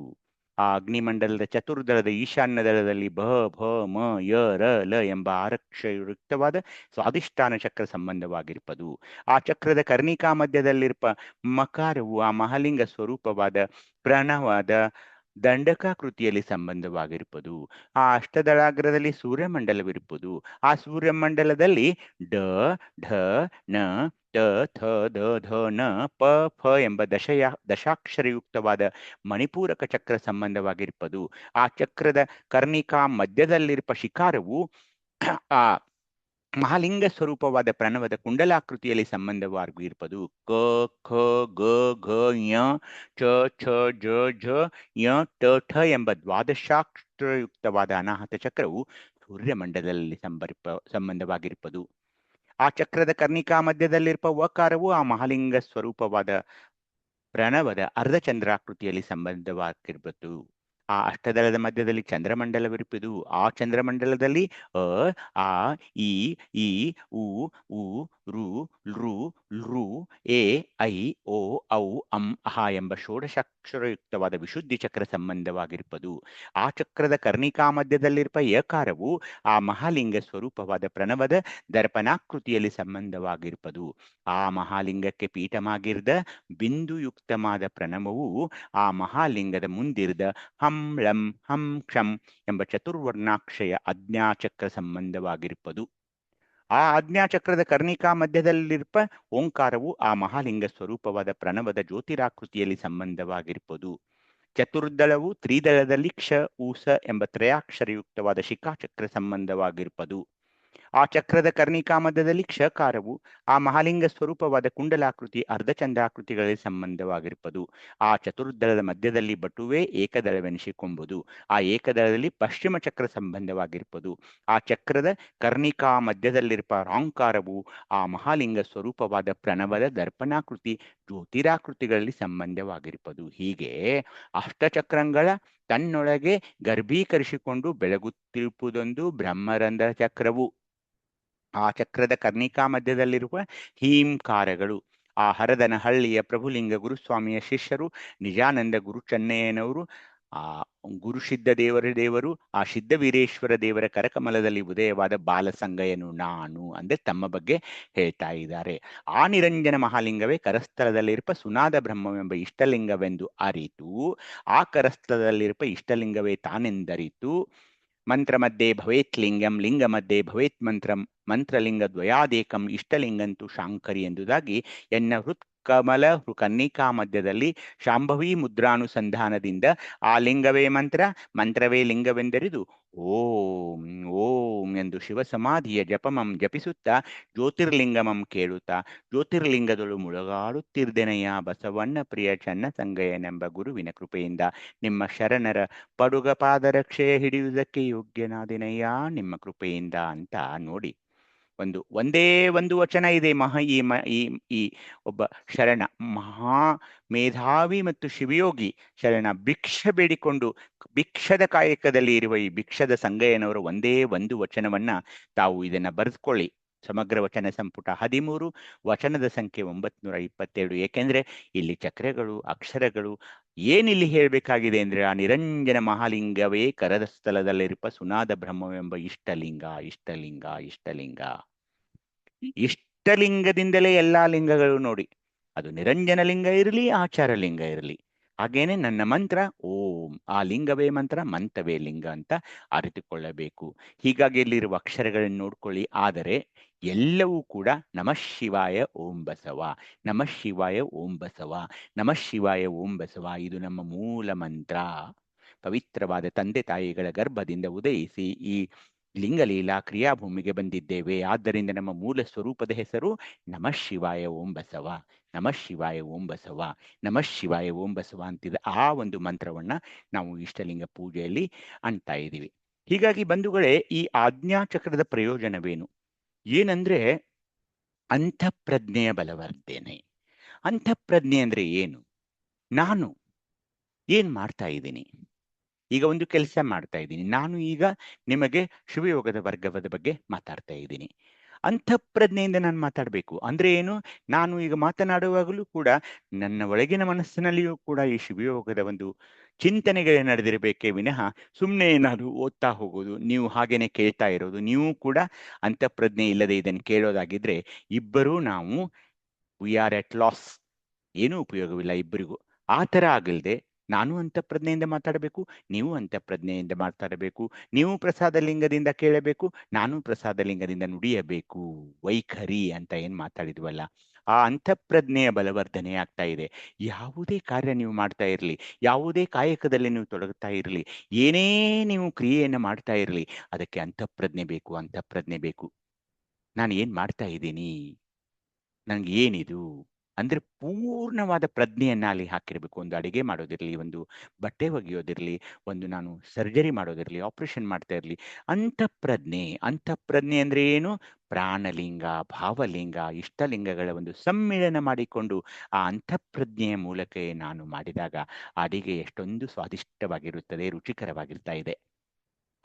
ಆ ಅಗ್ನಿಮಂಡಲದ ಚತುರ್ದಳದ ಈಶಾನ್ಯ ದಳದಲ್ಲಿ ಬ ಭ ಮ ಯ ರ ಲ ಎಂಬ 6 ಅಕ್ಷರಯುಕ್ತವಾದ ಸ್ವಾಧಿಷ್ಠಾನ ಚಕ್ರ ಸಂಬಂಧವಾಗಿರುವುದು. ಆ ಚಕ್ರದ ಕರ್ಣಿಕಾ ಮಧ್ಯದಲ್ಲಿರುವ ಮಕಾರವು ಆ ಮಹಾಲಿಂಗ ಸ್ವರೂಪವಾದ ಪ್ರಣವಾದ ದಂಡಕಾಕೃತಿಯಲ್ಲಿ ಸಂಬಂಧವಾಗಿರುವುದು. ಆ ಅಷ್ಟದಳಾಗ್ರದಲ್ಲಿ ಸೂರ್ಯಮಂಡಲವಿರುವುದು. ಆ ಸೂರ್ಯಮಂಡಲದಲ್ಲಿ ಡ ಢ ನ ಟ ಥ ದ ಧ ನ ಪ ಫ ಎಂಬ ದಶಾಕ್ಷರಯುಕ್ತವಾದ ಮಣಿಪೂರಕ ಚಕ್ರ ಸಂಬಂಧವಾಗಿರುವುದು. ಆ ಚಕ್ರದ ಕರ್ಣಿಕಾ ಮಧ್ಯದಲ್ಲಿರುವ ಶಿಖಾರವು ಆ ಮಹಾಲಿಂಗ ಸ್ವರೂಪವಾದ ಪ್ರಣವದ ಕುಂಡಲಾಕೃತಿಯಲ್ಲಿ ಸಂಬಂಧವಾಗಿರುವುದು. ಕ ಖ ಗ ಘ ಯ ಚ ಛ ಜ ಝ ಯ ಟ ಠ ಎಂಬ ದ್ವಾದಶಾಕ್ಷರಯುಕ್ತವಾದ ಅನಾಹತ ಚಕ್ರವು ಸೂರ್ಯಮಂಡಲದಲ್ಲಿ ಸಂಬಂಧವಾಗಿರುವುದು. ಆ ಚಕ್ರದ ಕರ್ಣಿಕಾ ಮಧ್ಯದಲ್ಲಿರುವ ವಕಾರವು ಆ ಮಹಾಲಿಂಗ ಸ್ವರೂಪವಾದ ಪ್ರಣವದ ಅರ್ಧಚಂದ್ರಾಕೃತಿಯಲ್ಲಿ ಸಂಬಂಧವಾಗಿರುವುದು. ಆ ಅಷ್ಟದಳದ ಮಧ್ಯದಲ್ಲಿ ಚಂದ್ರಮಂಡಲವಿರುವುದು. ಆ ಚಂದ್ರಮಂಡಲದಲ್ಲಿ ಅ ಆ ಇ ಈ ಉ ಉ ರು ಲೃ ಲೃ ಎ ಐ ಓ ಔ ಅಂ ಅಹ ಎಂಬ ಷೋಡಶಾಕ್ಷರಯುಕ್ತವಾದ ವಿಶುದ್ಧಿ ಚಕ್ರ ಸಂಬಂಧವಾಗಿರ್ಪದು. ಆ ಚಕ್ರದ ಕರ್ಣಿಕಾ ಮಧ್ಯದಲ್ಲಿರುವ ಯಕಾರವು ಆ ಮಹಾಲಿಂಗ ಸ್ವರೂಪವಾದ ಪ್ರಣವದ ದರ್ಪಣಾಕೃತಿಯಲ್ಲಿ ಸಂಬಂಧವಾಗಿರ್ಪದು. ಆ ಮಹಾಲಿಂಗಕ್ಕೆ ಪೀಠಮಾಗಿರ್ದ ಬಿಂದುಯುಕ್ತವಾದ ಪ್ರಣವವು ಆ ಮಹಾಲಿಂಗದ ಮುಂದಿರ್ದ ಹಂ ಲಂ ಹಂ ಕ್ಷಂ ಎಂಬ ಚತುರ್ವರ್ಣಾಕ್ಷಯ ಆಜ್ಞಾಚಕ್ರ ಸಂಬಂಧವಾಗಿರ್ಪದು. ಆ ಆಜ್ಞಾಚಕ್ರದ ಕರ್ಣಿಕಾ ಮಧ್ಯದಲ್ಲಿರ್ಪ ಓಂಕಾರವು ಆ ಮಹಾಲಿಂಗ ಸ್ವರೂಪವಾದ ಪ್ರಣವದ ಜ್ಯೋತಿರಾಕೃತಿಯಲ್ಲಿ ಸಂಬಂಧವಾಗಿರ್ಪದು. ಚತುರ್ದಳವು ತ್ರಿದಳದಲ್ಲಿ ಕ್ಷ ಊಸ ಎಂಬ ತ್ರಯಾಕ್ಷರಯುಕ್ತವಾದ ಶಿಖಾಚಕ್ರ ಸಂಬಂಧವಾಗಿರ್ಪದು. ಆ ಚಕ್ರದ ಕರ್ಣಿಕಾ ಮಧ್ಯದಲ್ಲಿ ಕ್ಷಕಾರವು ಆ ಮಹಾಲಿಂಗ ಸ್ವರೂಪವಾದ ಕುಂಡಲಾಕೃತಿ ಅರ್ಧಚಂದ್ರಾಕೃತಿಗಳಲ್ಲಿ ಸಂಬಂಧವಾಗಿರ್ಪದು. ಆ ಚತುರ್ದಳದ ಮಧ್ಯದಲ್ಲಿ ಬಟುವೆ ಏಕದಳವೆನಿಸಿಕೊಂಬುದು. ಆ ಏಕದಳದಲ್ಲಿ ಪಶ್ಚಿಮ ಚಕ್ರ ಸಂಬಂಧವಾಗಿರ್ಪದು. ಆ ಚಕ್ರದ ಕರ್ಣಿಕಾ ಮಧ್ಯದಲ್ಲಿರುವ ರಾಂಕಾರವು ಆ ಮಹಾಲಿಂಗ ಸ್ವರೂಪವಾದ ಪ್ರಣವದ ದರ್ಪಣಾಕೃತಿ ಜ್ಯೋತಿರಾಕೃತಿಗಳಲ್ಲಿ ಸಂಬಂಧವಾಗಿರ್ಪದು. ಹೀಗೆ ಅಷ್ಟಚಕ್ರಗಳ ತನ್ನೊಳಗೆ ಗರ್ಭೀಕರಿಸಿಕೊಂಡು ಬೆಳಗುತ್ತಿರುವುದೊಂದು ಬ್ರಹ್ಮರಂಧ್ರ ಚಕ್ರವು. ಆ ಚಕ್ರದ ಕರ್ಣಿಕಾ ಮಧ್ಯದಲ್ಲಿರುವ ಹೀಂಕಾರಗಳು ಆ ಹರದನಹಳ್ಳಿಯ ಪ್ರಭುಲಿಂಗ ಗುರುಸ್ವಾಮಿಯ ಶಿಷ್ಯರು ನಿಜಾನಂದ ಗುರು ಚೆನ್ನಯ್ಯನವರು, ಆ ಗುರುಸಿದ್ಧ ದೇವರು, ಆ ಸಿದ್ಧವೀರೇಶ್ವರ ದೇವರ ಕರಕಮಲದಲ್ಲಿ ಉದಯವಾದ ಬಾಲಸಂಗಯ್ಯನು ನಾನು ಅಂದ್ರೆ ತಮ್ಮ ಬಗ್ಗೆ ಹೇಳ್ತಾ ಇದ್ದಾರೆ. ಆ ನಿರಂಜನ ಮಹಾಲಿಂಗವೇ ಕರಸ್ಥಲದಲ್ಲಿರುವ ಸುನಾದ ಬ್ರಹ್ಮವೆಂಬ ಇಷ್ಟಲಿಂಗವೆಂದು ಅರಿತು ಆ ಕರಸ್ಥಲದಲ್ಲಿರುವ ಇಷ್ಟಲಿಂಗವೇ ತಾನೆಂದರಿತು ಮಂತ್ರ ಮಧ್ಯೆ ಭವೇತ್ ಲಿಂಗಂ ಲಿಂಗ ಮಧ್ಯೆ ಭವೇತ್ ಮಂತ್ರಂ ಮಂತ್ರಲಿಂಗ ದ್ವಯಾದೇಕಂ ಇಷ್ಟಲಿಂಗಂತು ಶಾಂಕರಿ ಎಂಬುದಾಗಿ ಎನ್ನ ಹೃತ್ಕಮಲ ಕನ್ನಿಕಾ ಮಧ್ಯದಲ್ಲಿ ಶಾಂಭವಿ ಮುದ್ರಾನುಸಂಧಾನದಿಂದ ಆ ಲಿಂಗವೇ ಮಂತ್ರ, ಮಂತ್ರವೇ ಲಿಂಗವೆಂದರಿದು ಓಂ ಓಂ ಎಂದು ಶಿವಸಮಾಧಿಯ ಜಪಮಂ ಜಪಿಸುತ್ತಾ ಜ್ಯೋತಿರ್ಲಿಂಗಮಂ ಕೇಳುತ್ತಾ ಜ್ಯೋತಿರ್ಲಿಂಗದಳು ಮುಳುಗಾಡುತ್ತಿರ್ದೆನೆಯ ಬಸವಣ್ಣ ಪ್ರಿಯ ಚನ್ನ ಸಂಗಯ್ಯನೆಂಬ ಗುರುವಿನ ಕೃಪೆಯಿಂದ ನಿಮ್ಮ ಶರಣರ ಪಡುಗ ಪಾದರಕ್ಷೆಯ ಹಿಡಿಯುವುದಕ್ಕೆ ಯೋಗ್ಯನಾದಿನಯ್ಯ ನಿಮ್ಮ ಕೃಪೆಯಿಂದ ಅಂತ ನೋಡಿ. ಒಂದೇ ಒಂದು ವಚನ ಇದೆ. ಈ ಒಬ್ಬ ಶರಣ ಮಹಾ ಮೇಧಾವಿ ಮತ್ತು ಶಿವಯೋಗಿ ಶರಣ ಭಿಕ್ಷೆ ಬೇಡಿಕೊಂಡು ಭಿಕ್ಷದ ಕಾಯಕದಲ್ಲಿ ಇರುವ ಈ ಭಿಕ್ಷದ ಸಂಗಯ್ಯನವರ ಒಂದೇ ಒಂದು ವಚನವನ್ನ ತಾವು ಇದನ್ನ ಬರೆದುಕೊಳ್ಳಿ. ಸಮಗ್ರ ವಚನ ಸಂಪುಟ 13 ವಚನದ ಸಂಖ್ಯೆ 927. ಏಕೆಂದ್ರೆ ಇಲ್ಲಿ ಚಕ್ರಗಳು ಅಕ್ಷರಗಳು ಏನಿಲ್ಲಿ ಹೇಳ್ಬೇಕಾಗಿದೆ ಅಂದ್ರೆ ಆ ನಿರಂಜನ ಮಹಾಲಿಂಗವೇ ಕರದ ಸ್ಥಳದಲ್ಲಿರುವ ಸುನಾದ ಬ್ರಹ್ಮವೆಂಬ ಇಷ್ಟಲಿಂಗ ಇಷ್ಟಲಿಂಗ ಇಷ್ಟಲಿಂಗ ಇಷ್ಟಲಿಂಗದಿಂದಲೇ ಎಲ್ಲಾ ಲಿಂಗಗಳು ನೋಡಿ. ಅದು ನಿರಂಜನ ಲಿಂಗ ಇರಲಿ ಆಚಾರ ಲಿಂಗ ಇರಲಿ. ಹಾಗೇನೆ ನನ್ನ ಮಂತ್ರ ಓಂ, ಆ ಲಿಂಗವೇ ಮಂತ್ರ ಮಂತ್ರವೇ ಲಿಂಗ ಅಂತ ಅರಿತುಕೊಳ್ಳಬೇಕು. ಹೀಗಾಗಿ ಇಲ್ಲಿರುವ ಅಕ್ಷರಗಳನ್ನು ನೋಡ್ಕೊಳ್ಳಿ. ಆದರೆ ಎಲ್ಲವೂ ಕೂಡ ನಮಃ ಶಿವಾಯ ಓಂ ಬಸವ, ನಮಃ ಶಿವಾಯ ಓಂ ಬಸವ, ನಮಃ ಶಿವಾಯ ಓಂ ಬಸವ. ಇದು ನಮ್ಮ ಮೂಲ ಮಂತ್ರ. ಪವಿತ್ರವಾದ ತಂದೆ ತಾಯಿಗಳ ಗರ್ಭದಿಂದ ಉದಯಿಸಿ ಈ ಲಿಂಗಲೀಲಾ ಕ್ರಿಯಾಭೂಮಿಗೆ ಬಂದಿದ್ದೇವೆ. ಆದ್ದರಿಂದ ನಮ್ಮ ಮೂಲ ಸ್ವರೂಪದ ಹೆಸರು ನಮಃ ಶಿವಾಯ ಓಂ ಬಸವ, ನಮಃ ಶಿವಾಯ ಓಂ ಬಸವ, ನಮಃ ಶಿವಾಯ ಓಂ ಬಸವ ಅಂತಿದ ಆ ಒಂದು ಮಂತ್ರವನ್ನ ನಾವು ಇಷ್ಟಲಿಂಗ ಪೂಜೆಯಲ್ಲಿ ಅಂತಾ ಇದ್ದೀವಿ. ಹೀಗಾಗಿ ಬಂಧುಗಳೇ, ಈ ಆಜ್ಞಾಚಕ್ರದ ಪ್ರಯೋಜನವೇನು? ಏನಂದ್ರೆ ಅಂತಃಪ್ರಜ್ಞೆಯ ಬಲವರ್ಧನೆ. ಅಂತಃಪ್ರಜ್ಞೆ ಅಂದ್ರೆ ಏನು? ನಾನು ಏನ್ ಮಾಡ್ತಾ ಇದ್ದೀನಿ? ಈಗ ಒಂದು ಕೆಲಸ ಮಾಡ್ತಾ ಇದ್ದೀನಿ. ನಾನು ಈಗ ನಿಮಗೆ ಶಿವಯೋಗದ ವರ್ಗದ ಬಗ್ಗೆ ಮಾತಾಡ್ತಾ ಇದ್ದೀನಿ. ಅಂತಃಪ್ರಜ್ಞೆಯಿಂದ ನಾನು ಮಾತಾಡಬೇಕು ಅಂದ್ರೆ ಏನು? ನಾನು ಈಗ ಮಾತನಾಡುವಾಗಲೂ ಕೂಡ ನನ್ನ ಒಳಗಿನ ಮನಸ್ಸಿನಲ್ಲಿಯೂ ಕೂಡ ಈ ಶಿವಯೋಗದ ಒಂದು ಚಿಂತನೆಗಳೇ ನಡೆದಿರಬೇಕೇ ವಿನಃ ಸುಮ್ಮನೆ ಏನಾದ್ರು ಓದ್ತಾ ಹೋಗೋದು, ನೀವು ಹಾಗೇನೆ ಕೇಳ್ತಾ ಇರೋದು, ನೀವು ಕೂಡ ಅಂತಃಪ್ರಜ್ಞೆ ಇಲ್ಲದೆ ಇದನ್ನು ಕೇಳೋದಾಗಿದ್ರೆ ಇಬ್ಬರೂ ನಾವು ವಿ ಆರ್ ಎಟ್ ಲಾಸ್, ಏನೂ ಉಪಯೋಗವಿಲ್ಲ ಇಬ್ಬರಿಗೂ. ಆ ಥರ ಆಗಲ್ದೆ ನಾನು ಅಂತಃಪ್ರಜ್ಞೆಯಿಂದ ಮಾತಾಡಬೇಕು, ನೀವು ಅಂತಃಪ್ರಜ್ಞೆಯಿಂದ ಮಾತಾಡಬೇಕು. ನೀವು ಪ್ರಸಾದ ಲಿಂಗದಿಂದ ಕೇಳಬೇಕು, ನಾನು ಪ್ರಸಾದ ಲಿಂಗದಿಂದ ನುಡಿಯಬೇಕು. ವೈಖರಿ ಅಂತ ಏನ್ ಮಾತಾಡಿದ್ವಲ್ಲ, ಆ ಅಂತಃಪ್ರಜ್ಞೆಯ ಬಲವರ್ಧನೆ ಆಗ್ತಾ ಇದೆ. ಯಾವುದೇ ಕಾರ್ಯ ನೀವು ಮಾಡ್ತಾ ಇರಲಿ, ಯಾವುದೇ ಕಾಯಕದಲ್ಲಿ ನೀವು ತೊಡಗುತ್ತಾ ಇರಲಿ, ಏನೇ ನೀವು ಕ್ರಿಯೆಯನ್ನು ಮಾಡ್ತಾ ಇರಲಿ, ಅದಕ್ಕೆ ಅಂತಃಪ್ರಜ್ಞೆ ಬೇಕು, ಅಂತಃಪ್ರಜ್ಞೆ ಬೇಕು. ನಾನು ಏನ್ ಮಾಡ್ತಾ ಇದ್ದೀನಿ, ನನ್ಗೆ ಏನಿದು ಅಂದ್ರೆ ಪೂರ್ಣವಾದ ಪ್ರಜ್ಞೆಯನ್ನ ಅಲ್ಲಿ ಹಾಕಿರ್ಬೇಕು. ಒಂದು ಅಡಿಗೆ ಮಾಡೋದಿರ್ಲಿ, ಒಂದು ಬಟ್ಟೆ ಒಗೆಯೋದಿರ್ಲಿ, ಒಂದು ನಾನು ಸರ್ಜರಿ ಮಾಡೋದಿರ್ಲಿ, ಆಪರೇಷನ್ ಮಾಡ್ತಾ ಇರ್ಲಿ, ಅಂತಃಪ್ರಜ್ಞೆ. ಅಂತಃಪ್ರಜ್ಞೆ ಅಂದ್ರೆ ಏನು? ಪ್ರಾಣಲಿಂಗ, ಭಾವಲಿಂಗ, ಇಷ್ಟಲಿಂಗಗಳ ಒಂದು ಸಮ್ಮಿಳನ ಮಾಡಿಕೊಂಡು ಆ ಅಂತಃಪ್ರಜ್ಞೆಯ ಮೂಲಕ ನಾನು ಮಾಡಿದಾಗ ಅಡಿಗೆ ಎಷ್ಟೊಂದು ಸ್ವಾದಿಷ್ಟವಾಗಿರುತ್ತದೆ, ರುಚಿಕರವಾಗಿರ್ತಾ ಇದೆ.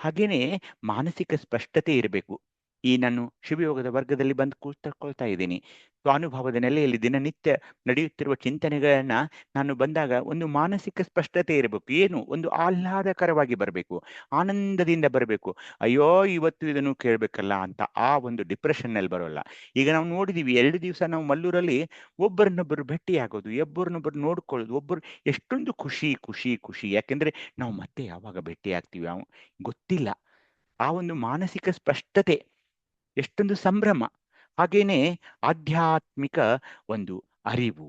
ಹಾಗೇನೆ ಮಾನಸಿಕ ಸ್ಪಷ್ಟತೆ ಇರಬೇಕು. ಈ ನಾನು ಶಿವಯೋಗದ ವರ್ಗದಲ್ಲಿ ಬಂದು ಕೂತ್ಕೊಳ್ತಾ ಇದ್ದೀನಿ. ಸ್ವಾನುಭವದ ನೆಲೆಯಲ್ಲಿ ದಿನನಿತ್ಯ ನಡೆಯುತ್ತಿರುವ ಚಿಂತನೆಗಳನ್ನ ನಾನು ಬಂದಾಗ ಒಂದು ಮಾನಸಿಕ ಸ್ಪಷ್ಟತೆ ಇರಬೇಕು. ಏನು ಒಂದು ಆಹ್ಲಾದಕರವಾಗಿ ಬರಬೇಕು, ಆನಂದದಿಂದ ಬರಬೇಕು. ಅಯ್ಯೋ ಇವತ್ತು ಇದನ್ನು ಕೇಳಬೇಕಲ್ಲ ಅಂತ ಆ ಒಂದು ಡಿಪ್ರೆಷನ್ನಲ್ಲಿ ಬರೋಲ್ಲ. ಈಗ ನಾವು ನೋಡಿದೀವಿ 2 ದಿವಸ ನಾವು ಮಲ್ಲೂರಲ್ಲಿ ಒಬ್ಬರನ್ನೊಬ್ಬರು ಭೇಟಿಯಾಗೋದು, ಒಬ್ಬರನ್ನೊಬ್ಬರು ನೋಡ್ಕೊಳ್ಳೋದು, ಒಬ್ಬರು ಎಷ್ಟೊಂದು ಖುಷಿ ಖುಷಿ ಖುಷಿ. ಯಾಕೆಂದ್ರೆ ನಾವು ಮತ್ತೆ ಯಾವಾಗ ಭೇಟಿ ಆಗ್ತೀವಿ ಗೊತ್ತಿಲ್ಲ. ಆ ಒಂದು ಮಾನಸಿಕ ಸ್ಪಷ್ಟತೆ, ಎಷ್ಟೊಂದು ಸಂಭ್ರಮ. ಹಾಗೇನೆ ಆಧ್ಯಾತ್ಮಿಕ ಒಂದು ಅರಿವು.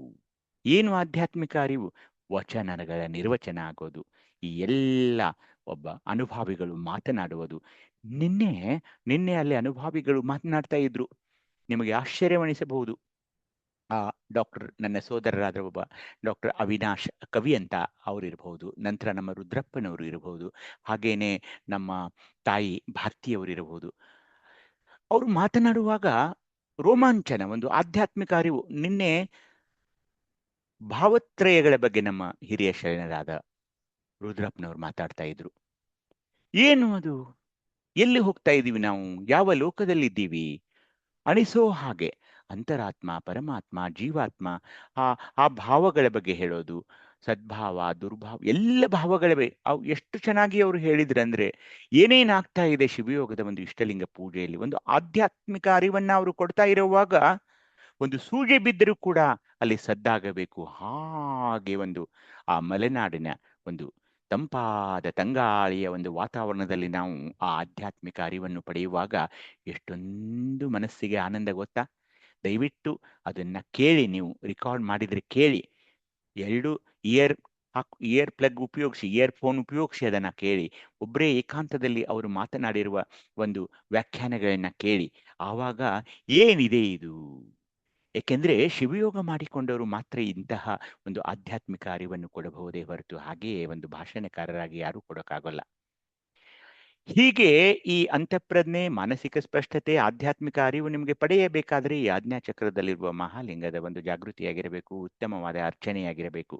ಏನು ಆಧ್ಯಾತ್ಮಿಕ ಅರಿವು? ವಚನಗಳ ನಿರ್ವಚನ ಆಗೋದು, ಈ ಎಲ್ಲ ಒಬ್ಬ ಅನುಭಾವಿಗಳು ಮಾತನಾಡುವುದು. ನಿನ್ನೆ ಅಲ್ಲಿ ಅನುಭಾವಿಗಳು ಮಾತನಾಡ್ತಾ ಇದ್ರು. ನಿಮಗೆ ಆಶ್ಚರ್ಯವನಿಸಬಹುದು. ಆ ನನ್ನ ಸೋದರರಾದ ಒಬ್ಬ ಡಾಕ್ಟರ್ ಅವಿನಾಶ್ ಕವಿ ಅಂತ ಅವರಿರಬಹುದು, ನಂತರ ನಮ್ಮ ರುದ್ರಪ್ಪನವರು ಇರಬಹುದು, ಹಾಗೇನೆ ನಮ್ಮ ತಾಯಿ ಭಾರತಿಯವರು ಇರಬಹುದು. ಅವರು ಮಾತನಾಡುವಾಗ ರೋಮಾಂಚನ, ಒಂದು ಆಧ್ಯಾತ್ಮಿಕ ಅರಿವು. ನಿನ್ನೆ ಭಾವತ್ರಯಗಳ ಬಗ್ಗೆ ನಮ್ಮ ಹಿರಿಯ ಶರಣರಾದ ರುದ್ರಪ್ಪನವರು ಮಾತಾಡ್ತಾ ಇದ್ರು. ಏನು ಅದು? ಎಲ್ಲಿ ಹೋಗ್ತಾ ಇದ್ದೀವಿ ನಾವು? ಯಾವ ಲೋಕದಲ್ಲಿದ್ದೀವಿ ಅನಿಸೋ ಹಾಗೆ. ಅಂತರಾತ್ಮ, ಪರಮಾತ್ಮ, ಜೀವಾತ್ಮ, ಆ ಭಾವಗಳ ಬಗ್ಗೆ ಹೇಳೋದು. ಸದ್ಭಾವ, ದುರ್ಭಾವ, ಎಲ್ಲ ಭಾವಗಳವೇ. ಅವು ಎಷ್ಟು ಚೆನ್ನಾಗಿ ಅವರು ಹೇಳಿದ್ರಂದ್ರೆ, ಏನೇನಾಗ್ತಾ ಇದೆ ಶಿವಯೋಗದ ಒಂದು ಇಷ್ಟಲಿಂಗ ಪೂಜೆಯಲ್ಲಿ, ಒಂದು ಆಧ್ಯಾತ್ಮಿಕ ಅರಿವನ್ನ ಅವರು ಕೊಡ್ತಾ ಇರುವಾಗ ಒಂದು ಸೂಜೆ ಬಿದ್ದರೂ ಕೂಡ ಅಲ್ಲಿ ಸದ್ದಾಗಬೇಕು. ಹಾಗೆ ಒಂದು ಆ ಮಲೆನಾಡಿನ ಒಂದು ತಂಪಾದ ತಂಗಾಳಿಯ ಒಂದು ವಾತಾವರಣದಲ್ಲಿ ನಾವು ಆ ಆಧ್ಯಾತ್ಮಿಕ ಅರಿವನ್ನು ಪಡೆಯುವಾಗ ಎಷ್ಟೊಂದು ಮನಸ್ಸಿಗೆ ಆನಂದ ಗೊತ್ತಾ? ದಯವಿಟ್ಟು ಅದನ್ನ ಕೇಳಿ, ನೀವು ರೆಕಾರ್ಡ್ ಮಾಡಿದ್ರೆ ಕೇಳಿ. 2 ಇಯರ್ ಪ್ಲಗ್ ಉಪಯೋಗಿಸಿ, ಇಯರ್ಫೋನ್ ಉಪಯೋಗಿಸಿ ಅದನ್ನ ಕೇಳಿ. ಒಬ್ಬರೇ ಏಕಾಂತದಲ್ಲಿ ಅವರು ಮಾತನಾಡಿರುವ ಒಂದು ವ್ಯಾಖ್ಯಾನಗಳನ್ನ ಕೇಳಿ. ಆವಾಗ ಏನಿದೆ ಇದು? ಏಕೆಂದ್ರೆ ಶಿವಯೋಗ ಮಾಡಿಕೊಂಡವರು ಮಾತ್ರ ಇಂತಹ ಒಂದು ಆಧ್ಯಾತ್ಮಿಕ ಅರಿವನ್ನು ಕೊಡಬಹುದೇ ಹೊರತು ಹಾಗೆಯೇ ಒಂದು ಭಾಷಣಕಾರರಾಗಿ ಯಾರೂ ಕೊಡೋಕ್ಕಾಗಲ್ಲ. ಹೀಗೆ ಈ ಅಂತಃಪ್ರಜ್ಞೆ, ಮಾನಸಿಕ ಸ್ಪಷ್ಟತೆ, ಆಧ್ಯಾತ್ಮಿಕ ಅರಿವು ನಿಮಗೆ ಪಡೆಯಬೇಕಾದ್ರೆ ಈ ಆಜ್ಞಾಚಕ್ರದಲ್ಲಿರುವ ಮಹಾಲಿಂಗದ ಒಂದು ಜಾಗೃತಿಯಾಗಿರಬೇಕು, ಉತ್ತಮವಾದ ಅರ್ಚನೆಯಾಗಿರಬೇಕು.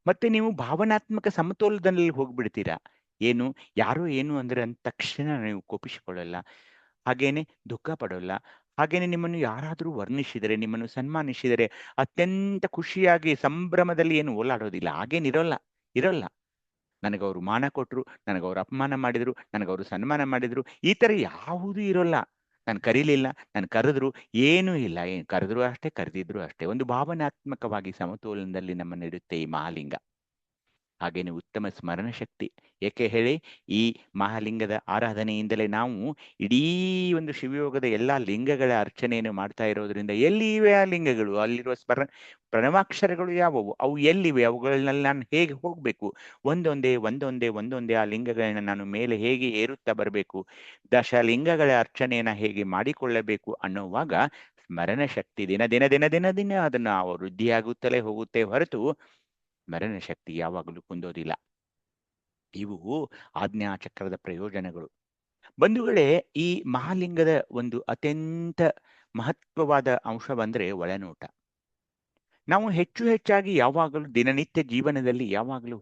ಮತ್ತೆ ನೀವು ಭಾವನಾತ್ಮಕ ಸಮತೋಲನದಲ್ಲಿ ಹೋಗ್ಬಿಡ್ತೀರಾ. ಏನು ಯಾರೋ ಏನು ಅಂದ್ರೆ ಅಂದ ತಕ್ಷಣ ನೀವು ಕೋಪಿಸಿಕೊಳ್ಳಲ್ಲ, ಹಾಗೇನೆ ದುಃಖ ಪಡೋಲ್ಲ. ಹಾಗೇನೆ ನಿಮ್ಮನ್ನು ಯಾರಾದರೂ ವರ್ಣಿಸಿದರೆ, ನಿಮ್ಮನ್ನು ಸನ್ಮಾನಿಸಿದರೆ ಅತ್ಯಂತ ಖುಷಿಯಾಗಿ ಸಂಭ್ರಮದಲ್ಲಿ ಏನು ಓಲಾಡೋದಿಲ್ಲ. ಇರೋಲ್ಲ. ನನಗವರು ಮಾನ ಕೊಟ್ಟರು, ನನಗವರು ಅಪಮಾನ ಮಾಡಿದ್ರು, ನನಗವರು ಸನ್ಮಾನ ಮಾಡಿದ್ರು, ಈ ಥರ ಯಾವುದೂ ಇರೋಲ್ಲ. ನಾನು ಕರೀಲಿಲ್ಲ, ನಾನು ಕರೆದ್ರು, ಏನೂ ಇಲ್ಲ. ಏನು ಕರೆದ್ರು ಅಷ್ಟೇ, ಕರೆದಿದ್ರು ಅಷ್ಟೇ. ಒಂದು ಭಾವನಾತ್ಮಕವಾಗಿ ಸಮತೋಲನದಲ್ಲಿ ನಮ್ಮನ್ನಿಡುತ್ತೆ ಈ ಮಹಾಲಿಂಗ. ಹಾಗೇನೆ ಉತ್ತಮ ಸ್ಮರಣ ಶಕ್ತಿ. ಏಕೆ ಹೇಳಿ? ಈ ಮಹಾಲಿಂಗದ ಆರಾಧನೆಯಿಂದಲೇ ನಾವು ಇಡೀ ಒಂದು ಶಿವಯೋಗದ ಎಲ್ಲಾ ಲಿಂಗಗಳ ಅರ್ಚನೆಯನ್ನು ಮಾಡ್ತಾ ಇರೋದ್ರಿಂದ ಎಲ್ಲಿವೆ ಆ ಲಿಂಗಗಳು? ಅಲ್ಲಿರುವ ಪ್ರಣವಾಕ್ಷರಗಳು ಯಾವುವು? ಅವು ಎಲ್ಲಿವೆ? ಅವುಗಳನ್ನೆಲ್ಲ ನಾನು ಹೇಗೆ ಹೋಗ್ಬೇಕು? ಒಂದೊಂದೇ ಆ ಲಿಂಗಗಳನ್ನ ನಾನು ಮೇಲೆ ಹೇಗೆ ಏರುತ್ತಾ ಬರಬೇಕು? ದಶಲಿಂಗಗಳ ಅರ್ಚನೆಯನ್ನ ಹೇಗೆ ಮಾಡಿಕೊಳ್ಳಬೇಕು ಅನ್ನುವಾಗ ಸ್ಮರಣ ಶಕ್ತಿ ದಿನ ಅದನ್ನ ವೃದ್ಧಿಯಾಗುತ್ತಲೇ ಹೋಗುತ್ತೆ ಹೊರತು ಸ್ಮರಣ ಶಕ್ತಿ ಯಾವಾಗಲೂ ಕುಂದೋದಿಲ್ಲ. ಇವು ಆಜ್ಞಾಚಕ್ರದ ಪ್ರಯೋಜನಗಳು. ಬಂಧುಗಳೇ, ಈ ಮಹಾಲಿಂಗದ ಒಂದು ಅತ್ಯಂತ ಮಹತ್ವವಾದ ಅಂಶ ಬಂದ್ರೆ ಒಳನೋಟ. ನಾವು ಹೆಚ್ಚಾಗಿ ಯಾವಾಗಲೂ ದಿನನಿತ್ಯ ಜೀವನದಲ್ಲಿ ಯಾವಾಗಲೂ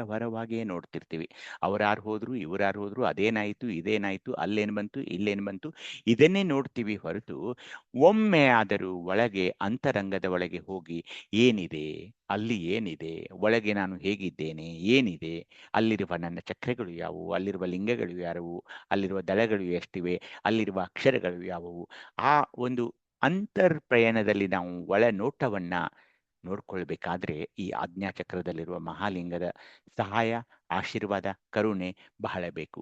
ಹೊರವಾಗಿಯೇ ನೋಡ್ತಿರ್ತೀವಿ. ಅವರಾರು ಹೋದ್ರು, ಇವರಾರು ಹೋದ್ರು, ಅದೇನಾಯ್ತು, ಇದೇನಾಯ್ತು, ಅಲ್ಲೇನು ಬಂತು, ಇಲ್ಲೇನು ಬಂತು, ಇದನ್ನೇ ನೋಡ್ತೀವಿ ಹೊರತು ಒಮ್ಮೆ ಆದರೂ ಒಳಗೆ, ಅಂತರಂಗದ ಒಳಗೆ ಹೋಗಿ ಏನಿದೆ, ಅಲ್ಲಿ ಏನಿದೆ, ಒಳಗೆ ನಾನು ಹೇಗಿದ್ದೇನೆ, ಏನಿದೆ, ಅಲ್ಲಿರುವ ನನ್ನ ಚಕ್ರಗಳು ಯಾವುವು, ಅಲ್ಲಿರುವ ಲಿಂಗಗಳು ಯಾವುವು, ಅಲ್ಲಿರುವ ದಳಗಳು ಎಷ್ಟಿವೆ, ಅಲ್ಲಿರುವ ಅಕ್ಷರಗಳು ಯಾವುವು, ಆ ಒಂದು ಅಂತರ್ಪ್ರಯಾಣದಲ್ಲಿ ನಾವು ಒಳನೋಟವನ್ನ ನೋಡ್ಕೊಳ್ಬೇಕಾದ್ರೆ ಈ ಆಜ್ಞಾಚಕ್ರದಲ್ಲಿರುವ ಮಹಾಲಿಂಗದ ಸಹಾಯ, ಆಶೀರ್ವಾದ, ಕರುಣೆ ಬಹಳ ಬೇಕು.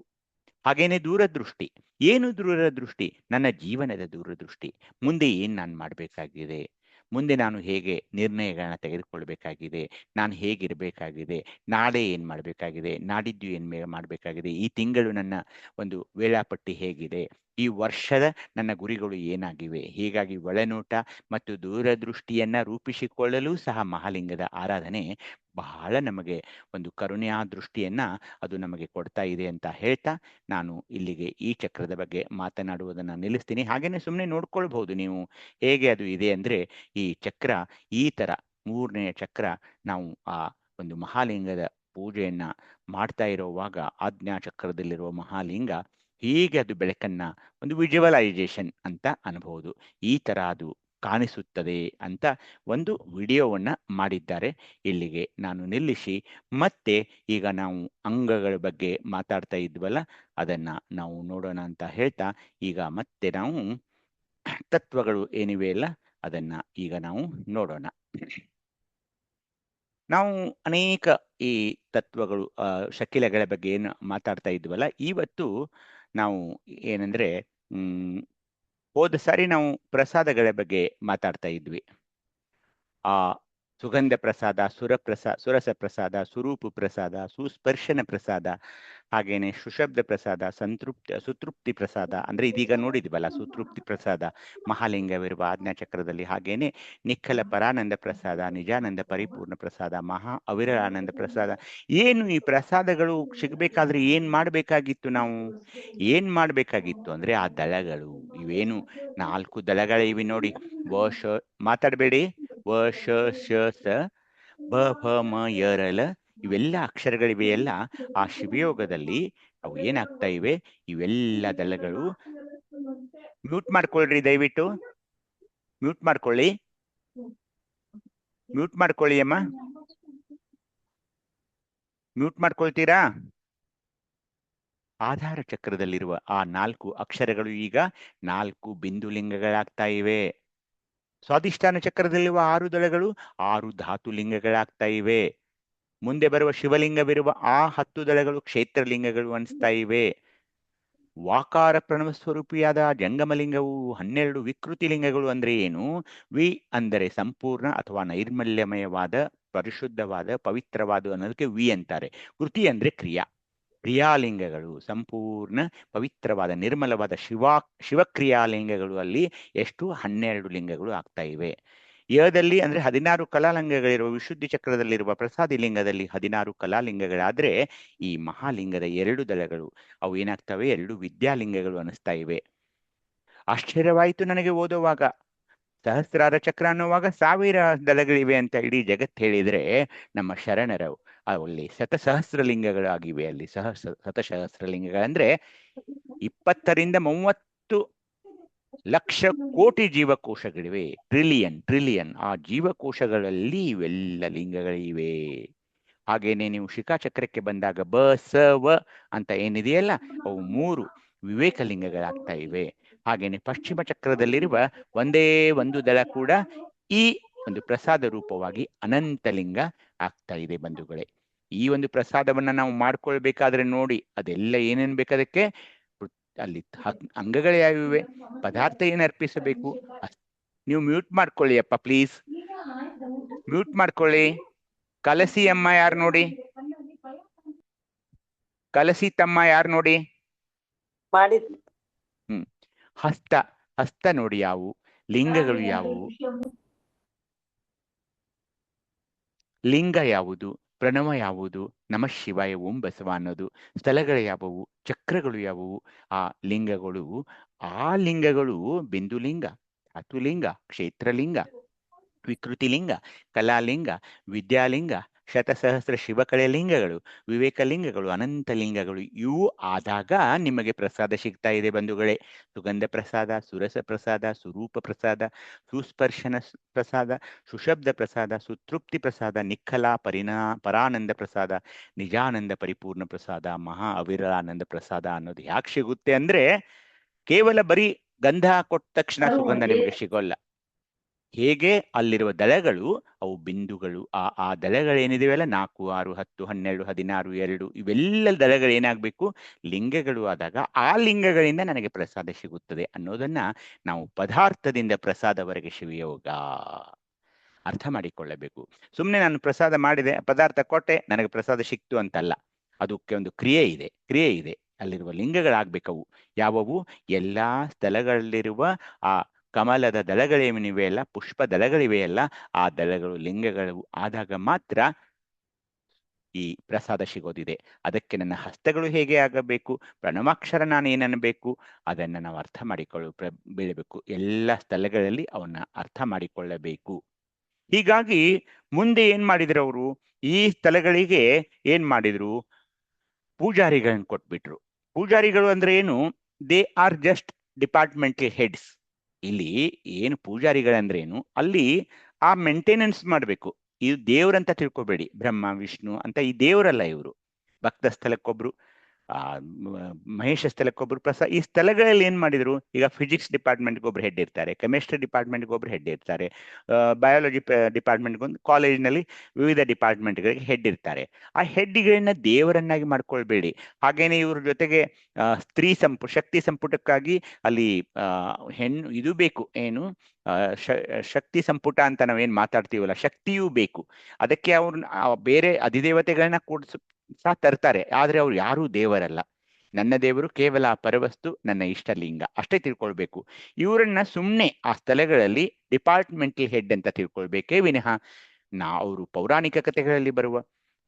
ಹಾಗೇನೆ ದೂರದೃಷ್ಟಿ. ಏನು ದೂರದೃಷ್ಟಿ? ನನ್ನ ಜೀವನದ ದೂರದೃಷ್ಟಿ. ಮುಂದೆ ಏನ್ ನಾನು ಮಾಡಬೇಕಾಗಿದೆ, ಮುಂದೆ ನಾನು ಹೇಗೆ ನಿರ್ಣಯಗಳನ್ನ ತೆಗೆದುಕೊಳ್ಬೇಕಾಗಿದೆ, ನಾನು ಹೇಗಿರಬೇಕಾಗಿದೆ, ನಾಳೆ ಏನು ಮಾಡಬೇಕಾಗಿದೆ, ನಾಡಿದ್ದು ಏನು ಮಾಡಬೇಕಾಗಿದೆ, ಈ ತಿಂಗಳು ನನ್ನ ಒಂದು ವೇಳಾಪಟ್ಟಿ ಹೇಗಿದೆ, ಈ ವರ್ಷದ ನನ್ನ ಗುರಿಗಳು ಏನಾಗಿವೆ. ಹೀಗಾಗಿ ಒಳನೋಟ ಮತ್ತು ದೂರದೃಷ್ಟಿಯನ್ನ ರೂಪಿಸಿಕೊಳ್ಳಲು ಸಹ ಮಹಾಲಿಂಗದ ಆರಾಧನೆ ಬಹಳ ನಮಗೆ ಒಂದು ಕರುಣೆಯ ದೃಷ್ಟಿಯನ್ನ ಅದು ನಮಗೆ ಕೊಡ್ತಾ ಇದೆ ಅಂತ ಹೇಳ್ತಾ ನಾನು ಇಲ್ಲಿಗೆ ಈ ಚಕ್ರದ ಬಗ್ಗೆ ಮಾತನಾಡುವುದನ್ನು ನಿಲ್ಲಿಸ್ತೀನಿ. ಹಾಗೇನೆ ಸುಮ್ಮನೆ ನೋಡ್ಕೊಳ್ಬಹುದು ನೀವು ಹೇಗೆ ಅದು ಇದೆ ಅಂದ್ರೆ, ಈ ಚಕ್ರ ಈ ತರ 3ನೇ ಚಕ್ರ ನಾವು ಆ ಒಂದು ಮಹಾಲಿಂಗದ ಪೂಜೆಯನ್ನ ಮಾಡ್ತಾ ಇರುವಾಗ ಆಜ್ಞಾ ಚಕ್ರದಲ್ಲಿರುವ ಮಹಾಲಿಂಗ ಹೀಗೆ ಅದು ಬೆಳಕನ್ನ ಒಂದು ವಿಜುವಲೈಸೇಷನ್ ಅಂತ ಅನ್ಬಹುದು. ಈ ತರ ಅದು ಕಾಣಿಸುತ್ತದೆ ಅಂತ ಒಂದು ವಿಡಿಯೋವನ್ನ ಮಾಡಿದ್ದಾರೆ. ಇಲ್ಲಿಗೆ ನಾನು ನಿಲ್ಲಿಸಿ ಮತ್ತೆ ಈಗ ನಾವು ಅಂಗಗಳ ಬಗ್ಗೆ ಮಾತಾಡ್ತಾ ಇದ್ವಲ್ಲ, ಅದನ್ನ ನಾವು ನೋಡೋಣ ಅಂತ ಹೇಳ್ತಾ ಈಗ ಮತ್ತೆ ನಾವು ತತ್ವಗಳು ಏನಿವೆ ಅಲ್ಲ ಅದನ್ನ ಈಗ ನಾವು ನೋಡೋಣ. ನಾವು ಅನೇಕ ಈ ತತ್ವಗಳು ಶಕಿಲಗಳ ಬಗ್ಗೆ ಏನು ಮಾತಾಡ್ತಾ ಇದ್ವಲ್ಲ, ಇವತ್ತು ನಾವು ಏನಂದ್ರೆ ಹೋದ ಸಾರಿ ನಾವು ಪ್ರಸಾದಗಳ ಬಗ್ಗೆ ಮಾತಾಡ್ತಾ ಇದ್ವಿ. ಆ ಸುಗಂಧ ಪ್ರಸಾದ, ಸುರಸ ಪ್ರಸಾದ, ಸುರೂಪ ಪ್ರಸಾದ, ಸುಸ್ಪರ್ಶನ ಪ್ರಸಾದ, ಹಾಗೇನೆ ಸುಶಬ್ದ ಪ್ರಸಾದ, ಸುತೃಪ್ತಿ ಪ್ರಸಾದ, ಅಂದ್ರೆ ಇದೀಗ ನೋಡಿದ್ವಲ್ಲ ಸುತೃಪ್ತಿ ಪ್ರಸಾದ ಮಹಾಲಿಂಗವಿರುವ ಆಜ್ಞಾಚಕ್ರದಲ್ಲಿ, ಹಾಗೇನೆ ನಿಖಲ ಪರಾನಂದ ಪ್ರಸಾದ, ನಿಜಾನಂದ ಪರಿಪೂರ್ಣ ಪ್ರಸಾದ, ಮಹಾ ಅವಿರಳಾನಂದ ಪ್ರಸಾದ. ಏನು ಈ ಪ್ರಸಾದಗಳು ಸಿಗ್ಬೇಕಾದ್ರೆ ಏನ್ ಮಾಡ್ಬೇಕಾಗಿತ್ತು? ನಾವು ಏನ್ ಮಾಡ್ಬೇಕಾಗಿತ್ತು ಅಂದ್ರೆ ಆ ದಳಗಳು ಇವೇನು 4 ದಳಗಳಿವೆ ನೋಡಿ. ಮಾತಾಡಬೇಡಿ. ವ ಶ ಶ ಸ ಬ ಫ ಮ ಯ ರ ಲ ಇವೆಲ್ಲ ಅಕ್ಷರಗಳಿವೆಯಲ್ಲ, ಆ ಶಿವಯೋಗದಲ್ಲಿ ಅವು ಏನಾಗ್ತಾ ಇವೆ, ಇವೆಲ್ಲ ದಳಗಳು. ಮ್ಯೂಟ್ ಮಾಡ್ಕೊಳ್ರಿ ದಯವಿಟ್ಟು, ಮ್ಯೂಟ್ ಮಾಡ್ಕೊಳ್ಳಿ, ಮ್ಯೂಟ್ ಮಾಡ್ಕೊಳ್ಳಿ ಅಮ್ಮ, ಮ್ಯೂಟ್ ಮಾಡ್ಕೊಳ್ತೀರಾ? ಆಧಾರ ಚಕ್ರದಲ್ಲಿರುವ ಆ 4 ಅಕ್ಷರಗಳು ಈಗ 4 ಬಿಂದುಲಿಂಗಗಳಾಗ್ತಾ ಇವೆ. ಸ್ವಾಧಿಷ್ಠಾನ ಚಕ್ರದಲ್ಲಿರುವ 6 ದಳಗಳು 6 ಧಾತು ಲಿಂಗಗಳಾಗ್ತಾ ಇವೆ. ಮುಂದೆ ಬರುವ ಶಿವಲಿಂಗವಿರುವ ಆ 10 ದಳಗಳು ಕ್ಷೇತ್ರಲಿಂಗಗಳು ಅನಿಸ್ತಾ ಇವೆ. ವಾಕಾರ ಪ್ರಣವ ಸ್ವರೂಪಿಯಾದ ಜಂಗಮಲಿಂಗವು 12 ವಿಕೃತಿ ಲಿಂಗಗಳು. ಅಂದ್ರೆ ಏನು? ವಿ ಅಂದರೆ ಸಂಪೂರ್ಣ ಅಥವಾ ನೈರ್ಮಲ್ಯಮಯವಾದ, ಪರಿಶುದ್ಧವಾದ, ಪವಿತ್ರವಾದ ಅನ್ನೋದಕ್ಕೆ ವಿ ಅಂತಾರೆ. ಕೃತಿ ಅಂದ್ರೆ ಕ್ರಿಯಾಲಿಂಗಗಳು, ಸಂಪೂರ್ಣ ಪವಿತ್ರವಾದ ನಿರ್ಮಲವಾದ ಶಿವಕ್ರಿಯಾಲಿಂಗಗಳು. ಅಲ್ಲಿ ಎಷ್ಟು? 12 ಲಿಂಗಗಳು ಆಗ್ತಾ ಇವೆ. ಯದಲ್ಲಿ ಅಂದ್ರೆ 16 ಕಲಾಲಿಂಗಗಳಿರುವ ವಿಶುದ್ಧಿ ಚಕ್ರದಲ್ಲಿರುವ ಪ್ರಸಾದಿ ಲಿಂಗದಲ್ಲಿ 16 ಕಲಾಲಿಂಗಗಳಾದ್ರೆ, ಈ ಮಹಾಲಿಂಗದ 2 ದಳಗಳು ಅವು ಏನಾಗ್ತವೆ? 2 ವಿದ್ಯಾಲಿಂಗಗಳು ಅನಿಸ್ತಾ ಇವೆ. ಆಶ್ಚರ್ಯವಾಯಿತು ನನಗೆ ಓದುವಾಗ. ಸಹಸ್ರಾರ ಚಕ್ರ ಅನ್ನುವಾಗ 1000 ದಳಗಳಿವೆ ಅಂತ ಇಡೀ ಜಗತ್ ಹೇಳಿದ್ರೆ, ನಮ್ಮ ಶರಣರು ಅಲ್ಲಿ ಶತಸಹಸ್ರಲಿಂಗಗಳಾಗಿವೆ. ಅಲ್ಲಿ ಶತಸಹಸ್ರಲಿಂಗಗಳಂದ್ರೆ 20 ರಿಂದ 30 ಲಕ್ಷ ಕೋಟಿ ಜೀವಕೋಶಗಳಿವೆ. ಟ್ರಿಲಿಯನ್ ಆ ಜೀವಕೋಶಗಳಲ್ಲಿ ಇವೆಲ್ಲ ಲಿಂಗಗಳಿವೆ. ಹಾಗೇನೆ ನೀವು ಶಿಖಾಚಕ್ರಕ್ಕೆ ಬಂದಾಗ ಬ ಸ ವ ಅಂತ ಏನಿದೆಯಲ್ಲ, ಅವು 3 ವಿವೇಕ ಲಿಂಗಗಳಾಗ್ತಾ ಇವೆ. ಹಾಗೇನೆ ಪಶ್ಚಿಮ ಚಕ್ರದಲ್ಲಿರುವ ಒಂದೇ ಒಂದು ದಳ ಕೂಡ ಈ ಒಂದು ಪ್ರಸಾದ ರೂಪವಾಗಿ ಅನಂತಲಿಂಗ ಆಗ್ತಾ ಇದೆ ಬಂಧುಗಳೇ. ಈ ಒಂದು ಪ್ರಸಾದವನ್ನ ನಾವು ಮಾಡ್ಕೊಳ್ಬೇಕಾದ್ರೆ ನೋಡಿ, ಅದೆಲ್ಲ ಏನೇನ್ ಬೇಕದಕ್ಕೆ ಅಲ್ಲಿ ಅಂಗಗಳು ಯಾವಿವೆ, ಪದಾರ್ಥ ಏನು ಅರ್ಪಿಸಬೇಕು. ನೀವು ಮ್ಯೂಟ್ ಮಾಡ್ಕೊಳ್ಳಿ ಅಪ್ಪ ಪ್ಲೀಸ್, ಮ್ಯೂಟ್ ಮಾಡ್ಕೊಳ್ಳಿ. ಕಲಸಿ ಅಮ್ಮ ಯಾರು ನೋಡಿ, ಕಲಸಿ ತಮ್ಮ ಯಾರು ನೋಡಿ. ಹಸ್ತ ನೋಡಿ ಯಾವುವು, ಲಿಂಗಗಳು ಯಾವುವು, ಲಿಂಗ ಯಾವುದು, ಪ್ರಣವ ಯಾವುದು, ನಮಃ ಶಿವಾಯ ಓಂ ಬಸವ ಅನ್ನೋದು, ಸ್ಥಳಗಳು ಯಾವುವು, ಚಕ್ರಗಳು ಯಾವುವು, ಆ ಲಿಂಗಗಳು ಬಿಂದುಲಿಂಗ, ಧಾತುಲಿಂಗ, ಕ್ಷೇತ್ರಲಿಂಗ, ವಿಕೃತಿಲಿಂಗ, ಕಲಾಲಿಂಗ, ವಿದ್ಯಾಲಿಂಗ, ಶತಸಹಸ್ರ ಶಿವಕಳೆ ಲಿಂಗಗಳು, ವಿವೇಕಲಿಂಗಗಳು, ಅನಂತಲಿಂಗಗಳು. ಇವು ಆದಾಗ ನಿಮಗೆ ಪ್ರಸಾದ ಸಿಗ್ತಾ ಇದೆ ಬಂಧುಗಳೇ. ಸುಗಂಧ ಪ್ರಸಾದ, ಸುರಸ ಪ್ರಸಾದ, ಸುರೂಪ ಪ್ರಸಾದ, ಸುಸ್ಪರ್ಶನ ಪ್ರಸಾದ, ಸುಶಬ್ದ ಪ್ರಸಾದ, ಸುತೃಪ್ತಿ ಪ್ರಸಾದ, ನಿಖಲ ಪರಾನಂದ ಪ್ರಸಾದ, ನಿಜಾನಂದ ಪರಿಪೂರ್ಣ ಪ್ರಸಾದ, ಮಹಾ ಅವಿರಳಾನಂದ ಪ್ರಸಾದ ಅನ್ನೋದು ಯಾಕೆ ಸಿಗುತ್ತೆ ಅಂದ್ರೆ, ಕೇವಲ ಬರೀ ಗಂಧ ಕೊಟ್ಟ ತಕ್ಷಣ ಸುಗಂಧ ನಿಮಗೆ ಸಿಗೋಲ್ಲ. ಹೇಗೆ ಅಲ್ಲಿರುವ ದಳಗಳು ಅವು ಬಿಂದುಗಳು, ಆ ದಳಗಳೇನಿದೆಯಲ್ಲ 4, 6, 10, 12, 16, 2 ಇವೆಲ್ಲ ದಳಗಳು ಏನಾಗಬೇಕು? ಲಿಂಗಗಳು ಆದಾಗ ಆ ಲಿಂಗಗಳಿಂದ ನನಗೆ ಪ್ರಸಾದ ಸಿಗುತ್ತದೆ ಅನ್ನೋದನ್ನ ನಾವು ಪದಾರ್ಥದಿಂದ ಪ್ರಸಾದವರೆಗೆ ಶಿವಯೋಗ ಅರ್ಥ ಮಾಡಿಕೊಳ್ಳಬೇಕು. ಸುಮ್ಮನೆ ನಾನು ಪ್ರಸಾದ ಮಾಡಿದೆ, ಪದಾರ್ಥ ಕೊಟ್ಟೆ, ನನಗೆ ಪ್ರಸಾದ ಸಿಕ್ತು ಅಂತಲ್ಲ. ಅದಕ್ಕೆ ಒಂದು ಕ್ರಿಯೆ ಇದೆ. ಅಲ್ಲಿರುವ ಲಿಂಗಗಳಾಗ್ಬೇಕವು. ಯಾವುವು? ಎಲ್ಲಾ ಸ್ಥಳಗಳಲ್ಲಿರುವ ಆ ಕಮಲದ ದಳಗಳೇನಿವೆಯಲ್ಲ, ಪುಷ್ಪ ದಳಗಳಿವೆಯಲ್ಲ, ಆ ದಳಗಳು ಲಿಂಗಗಳು ಆದಾಗ ಮಾತ್ರ ಈ ಪ್ರಸಾದ ಸಿಗೋದಿದೆ. ಅದಕ್ಕೆ ನನ್ನ ಹಸ್ತಗಳು ಹೇಗೆ ಆಗಬೇಕು, ಪ್ರಣವಾಕ್ಷರ ನಾನು ಏನನ್ನಬೇಕು, ಅದನ್ನ ನಾವು ಅರ್ಥ ಬೀಳಬೇಕು. ಎಲ್ಲ ಸ್ಥಳಗಳಲ್ಲಿ ಅವನ್ನ ಅರ್ಥ ಮಾಡಿಕೊಳ್ಳಬೇಕು. ಹೀಗಾಗಿ ಮುಂದೆ ಏನ್ ಮಾಡಿದ್ರು ಅವರು? ಈ ಸ್ಥಳಗಳಿಗೆ ಏನ್ ಮಾಡಿದ್ರು? ಪೂಜಾರಿಗಳನ್ನ ಕೊಟ್ಬಿಟ್ರು. ಪೂಜಾರಿಗಳು ಅಂದ್ರೆ ಏನು? They are just departmental heads. ಇಲ್ಲಿ ಏನು ಪೂಜಾರಿಗಳಂದ್ರೆ ಏನು, ಅಲ್ಲಿ ಆ ಮೇಂಟೆನೆನ್ಸ್ ಮಾಡಬೇಕು. ಇದು ದೇವ್ರಂತ ತಿಳ್ಕೊಬೇಡಿ, ಬ್ರಹ್ಮ ವಿಷ್ಣು ಅಂತ ಈ ದೇವರಲ್ಲ ಇವರು. ಭಕ್ತ ಸ್ಥಳಕ್ಕೊಬ್ರು, ಮಹೇಶ ಸ್ಥಳಕ್ಕೊಬ್ರು, ಈ ಸ್ಥಳಗಳಲ್ಲಿ ಏನ್ ಮಾಡಿದ್ರು, ಈಗ ಫಿಸಿಕ್ಸ್ ಡಿಪಾರ್ಟ್ಮೆಂಟ್ಗೆ ಒಬ್ರು ಹೆಡ್ ಇರ್ತಾರೆ, ಕೆಮಿಸ್ಟ್ರಿ ಡಿಪಾರ್ಟ್ಮೆಂಟ್ಗೆ ಒಬ್ರು ಹೆಡ್ ಇರ್ತಾರೆ, ಬಯಾಲಜಿ ಡಿಪಾರ್ಟ್ಮೆಂಟ್ಗೆ ಒಂದು ಕಾಲೇಜಿನಲ್ಲಿ ವಿವಿಧ ಡಿಪಾರ್ಟ್ಮೆಂಟ್ಗಳಿಗೆ ಹೆಡ್ ಇರ್ತಾರೆ. ಆ ಹೆಡ್ಗಳನ್ನ ದೇವರನ್ನಾಗಿ ಮಾಡ್ಕೊಳ್ಬೇಡಿ. ಹಾಗೇನೆ ಇವ್ರ ಜೊತೆಗೆ ಶಕ್ತಿ ಸಂಪುಟಕ್ಕಾಗಿ ಅಲ್ಲಿ ಹೆಣ್ಣು ಇದು ಬೇಕು, ಏನು ಶಕ್ತಿ ಸಂಪುಟ ಅಂತ ನಾವೇನ್ ಮಾತಾಡ್ತೀವಲ್ಲ, ಶಕ್ತಿಯೂ ಬೇಕು. ಅದಕ್ಕೆ ಅವ್ರನ್ನ ಬೇರೆ ಅಧಿದೇವತೆಗಳನ್ನ ಸಹ ತರ್ತಾರೆ. ಆದ್ರೆ ಅವ್ರು ಯಾರೂ ದೇವರಲ್ಲ. ನನ್ನ ದೇವರು ಕೇವಲ ಪರವಸ್ತು, ನನ್ನ ಇಷ್ಟಲಿಂಗ ಅಷ್ಟೇ ತಿಳ್ಕೊಳ್ಬೇಕು. ಇವರನ್ನ ಸುಮ್ಮನೆ ಆ ಸ್ಥಳಗಳಲ್ಲಿ ಡಿಪಾರ್ಟ್ಮೆಂಟಲ್ ಹೆಡ್ ಅಂತ ತಿಳ್ಕೊಳ್ಬೇಕೇ ವಿನಃ ಅವರು ಪೌರಾಣಿಕ ಕಥೆಗಳಲ್ಲಿ ಬರುವ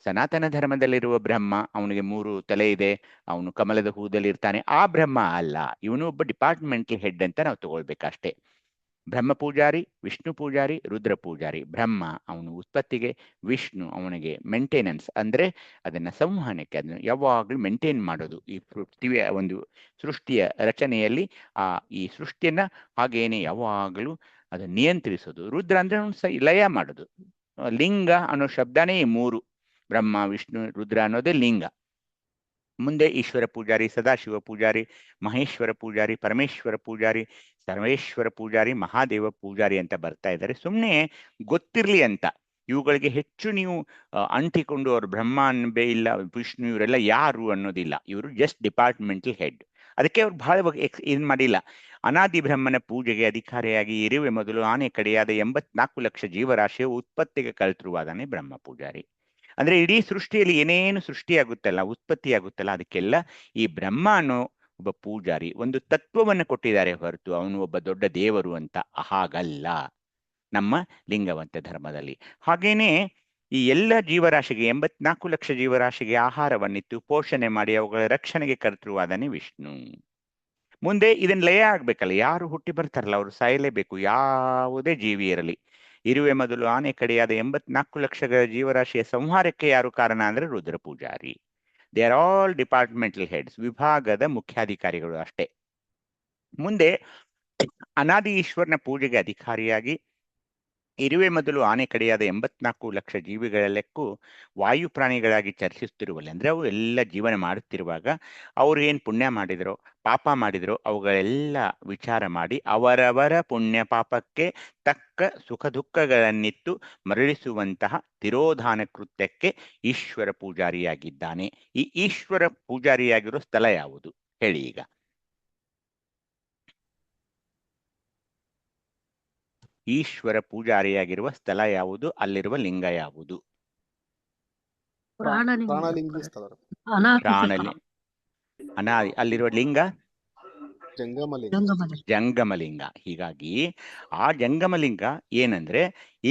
ಸನಾತನ ಧರ್ಮದಲ್ಲಿರುವ ಬ್ರಹ್ಮ, ಅವನಿಗೆ 3 ತಲೆ ಇದೆ, ಅವನು ಕಮಲದ ಹೂದಲ್ಲಿರ್ತಾನೆ, ಆ ಬ್ರಹ್ಮ ಅಲ್ಲ. ಇವನು ಒಬ್ಬ ಡಿಪಾರ್ಟ್ಮೆಂಟಲ್ ಹೆಡ್ ಅಂತ ನಾವು ತಗೊಳ್ಬೇಕಷ್ಟೇ. ಬ್ರಹ್ಮ ಪೂಜಾರಿ, ವಿಷ್ಣು ಪೂಜಾರಿ, ರುದ್ರ ಪೂಜಾರಿ. ಬ್ರಹ್ಮ ಅವನು ಉತ್ಪತ್ತಿಗೆ, ವಿಷ್ಣು ಅವನಿಗೆ ಮೇಂಟೆನೆನ್ಸ್ ಅಂದ್ರೆ ಅದನ್ನ ಸಂವಹನಕ್ಕೆ, ಅದನ್ನು ಯಾವಾಗಲೂ ಮೇಂಟೈನ್ ಮಾಡೋದು. ಈ ಪೃಥ್ವಿಯ ಒಂದು ಸೃಷ್ಟಿಯ ರಚನೆಯಲ್ಲಿ ಈ ಸೃಷ್ಟಿಯನ್ನ ಹಾಗೇನೆ ಯಾವಾಗಲೂ ಅದನ್ನ ನಿಯಂತ್ರಿಸೋದು. ರುದ್ರ ಅಂದ್ರೆ ಲಯ ಮಾಡೋದು. ಲಿಂಗ ಅನ್ನೋ ಶಬ್ದನೇ ಈ 3, ಬ್ರಹ್ಮ ವಿಷ್ಣು ರುದ್ರ ಅನ್ನೋದೇ ಲಿಂಗ. ಮುಂದೆ ಈಶ್ವರ ಪೂಜಾರಿ, ಸದಾಶಿವ ಪೂಜಾರಿ, ಮಹೇಶ್ವರ ಪೂಜಾರಿ, ಪರಮೇಶ್ವರ ಪೂಜಾರಿ, ಸರ್ವೇಶ್ವರ ಪೂಜಾರಿ, ಮಹಾದೇವ ಪೂಜಾರಿ ಅಂತ ಬರ್ತಾ ಇದ್ದಾರೆ. ಸುಮ್ಮನೆ ಗೊತ್ತಿರ್ಲಿ ಅಂತ. ಇವುಗಳಿಗೆ ಹೆಚ್ಚು ನೀವು ಅಂಟಿಕೊಂಡು ಅವ್ರು ಬ್ರಹ್ಮ ಅನ್ಬೇ ಇಲ್ಲ, ವಿಷ್ಣು ಇವರೆಲ್ಲ ಯಾರು ಅನ್ನೋದಿಲ್ಲ. ಇವರು ಜಸ್ಟ್ ಡಿಪಾರ್ಟ್ಮೆಂಟಲ್ ಹೆಡ್. ಅದಕ್ಕೆ ಅವ್ರು ಬಹಳ ಏನ್ ಮಾಡಿಲ್ಲ. ಅನಾದಿ ಬ್ರಹ್ಮನ ಪೂಜೆಗೆ ಅಧಿಕಾರಿಯಾಗಿ ಇರುವೆ ಮೊದಲು ಆನೆ ಕಡೆಯಾದ 84 ಲಕ್ಷ ಜೀವರಾಶಿಯ ಉತ್ಪತ್ತಿಗೆ ಕರ್ತೃವಾದನೆ ಬ್ರಹ್ಮ ಪೂಜಾರಿ. ಅಂದ್ರೆ ಇಡೀ ಸೃಷ್ಟಿಯಲ್ಲಿ ಏನೇನು ಸೃಷ್ಟಿಯಾಗುತ್ತಲ್ಲ, ಉತ್ಪತ್ತಿಯಾಗುತ್ತಲ್ಲ, ಅದಕ್ಕೆಲ್ಲ ಈ ಬ್ರಹ್ಮ ಅನ್ನೋ ಒಬ್ಬ ಪೂಜಾರಿ ಒಂದು ತತ್ವವನ್ನು ಕೊಟ್ಟಿದ್ದಾರೆ ಹೊರತು ಅವನು ಒಬ್ಬ ದೊಡ್ಡ ದೇವರು ಅಂತ ಹಾಗಲ್ಲ ನಮ್ಮ ಲಿಂಗವಂತ ಧರ್ಮದಲ್ಲಿ. ಹಾಗೇನೆ ಈ ಎಲ್ಲ ಜೀವರಾಶಿಗೆ 84 ಲಕ್ಷ ಜೀವರಾಶಿಗೆ ಆಹಾರವನ್ನಿತ್ತು ಪೋಷಣೆ ಮಾಡಿ ಅವುಗಳ ರಕ್ಷಣೆಗೆ ಕರ್ತೃವಾದನೆ ವಿಷ್ಣು. ಮುಂದೆ ಇದನ್ನ ಲಯ ಆಗ್ಬೇಕಲ್ಲ, ಯಾರು ಹುಟ್ಟಿ ಬರ್ತಾರಲ್ಲ ಅವರು ಸಾಯಲೇಬೇಕು, ಯಾವುದೇ ಜೀವಿ ಇರಲಿ. ಇರುವೆ ಮೊದಲು ಆನೆ ಕಡೆಯಾದ 84 ಲಕ್ಷಗಳ ಜೀವರಾಶಿಯ ಸಂಹಾರಕ್ಕೆ ಯಾರು ಕಾರಣ ಅಂದ್ರೆ Rudra Pujari. They are all departmental heads, ವಿಭಾಗದ ಮುಖ್ಯಾಧಿಕಾರಿಗಳು ಅಷ್ಟೇ. ಮುಂದೆ ಅನಾದಿ ಈಶ್ವರನ ಪೂಜೆಗೆ ಅಧಿಕಾರಿಯಾಗಿ ಇರುವೆ ಮೊದಲು ಆನೆ ಕಡೆಯಾದ 84 ಲಕ್ಷ ಜೀವಿಗಳ ಲೆಕ್ಕೂ ವಾಯು ಪ್ರಾಣಿಗಳಾಗಿ ಚರ್ಚಿಸುತ್ತಿರುವಲ್ಲಿ, ಅಂದ್ರೆ ಅವು ಎಲ್ಲ ಜೀವನ ಮಾಡುತ್ತಿರುವಾಗ ಅವ್ರು ಏನ್ ಪುಣ್ಯ ಮಾಡಿದ್ರೋ ಪಾಪ ಮಾಡಿದ್ರೋ ಅವುಗಳೆಲ್ಲ ವಿಚಾರ ಮಾಡಿ ಅವರವರ ಪುಣ್ಯ ಪಾಪಕ್ಕೆ ತಕ್ಕ ಸುಖ ದುಃಖಗಳನ್ನಿತ್ತು ಮರಳಿಸುವಂತಹ ತಿರೋಧಾನ ಕೃತ್ಯಕ್ಕೆ ಈಶ್ವರ ಪೂಜಾರಿಯಾಗಿದ್ದಾನೆ. ಈ ಈಶ್ವರ ಪೂಜಾರಿಯಾಗಿರೋ ಸ್ಥಳ ಯಾವುದು ಹೇಳಿ ಈಗ? ಈಶ್ವರ ಪೂಜಾರಿಯಾಗಿರುವ ಸ್ಥಳ ಯಾವುದು? ಅಲ್ಲಿರುವ ಲಿಂಗ ಯಾವುದು? ಪ್ರಾಣಲಿಂಗ ಸ್ಥಳ, ಅಲ್ಲಿರುವ ಲಿಂಗ ಜಂಗಮಲಿಂಗ. ಜಂಗಮಲಿಂಗ. ಹೀಗಾಗಿ ಆ ಜಂಗಮಲಿಂಗ ಏನಂದ್ರೆ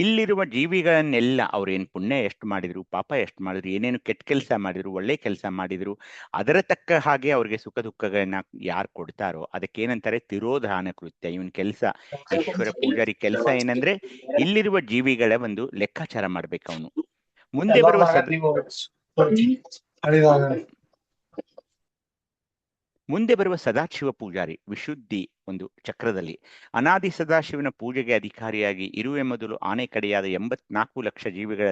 ಇಲ್ಲಿರುವ ಜೀವಿಗಳನ್ನೆಲ್ಲ ಅವ್ರೇನ್ ಪುಣ್ಯ ಎಷ್ಟು ಮಾಡಿದ್ರು, ಪಾಪ ಎಷ್ಟು ಮಾಡಿದ್ರು, ಏನೇನು ಕೆಟ್ಟ ಕೆಲಸ ಮಾಡಿದ್ರು, ಒಳ್ಳೆ ಕೆಲಸ ಮಾಡಿದ್ರು, ಅದರ ತಕ್ಕ ಹಾಗೆ ಅವ್ರಿಗೆ ಸುಖ ದುಃಖಗಳನ್ನ ಯಾರು ಕೊಡ್ತಾರೋ ಅದಕ್ಕೇನಂತಾರೆ ತಿರೋಧಾನ ಕೃತ್ಯ. ಇವನ್ ಕೆಲಸ, ಈಶ್ವರ ಪೂಜಾರಿ ಕೆಲಸ ಏನಂದ್ರೆ ಇಲ್ಲಿರುವ ಜೀವಿಗಳ ಒಂದು ಲೆಕ್ಕಾಚಾರ ಮಾಡ್ಬೇಕು ಅವನು. ಮುಂದೆ ಬರುವ ಸದಾಶಿವ ಪೂಜಾರಿ ವಿಶುದ್ಧಿ ಒಂದು ಚಕ್ರದಲ್ಲಿ ಅನಾದಿ ಸದಾಶಿವನ ಪೂಜೆಗೆ ಅಧಿಕಾರಿಯಾಗಿ ಇರುವೆ ಮೊದಲು ಆನೆ ಕಡೆಯಾದ 84 ಲಕ್ಷ ಜೀವಿಗಳ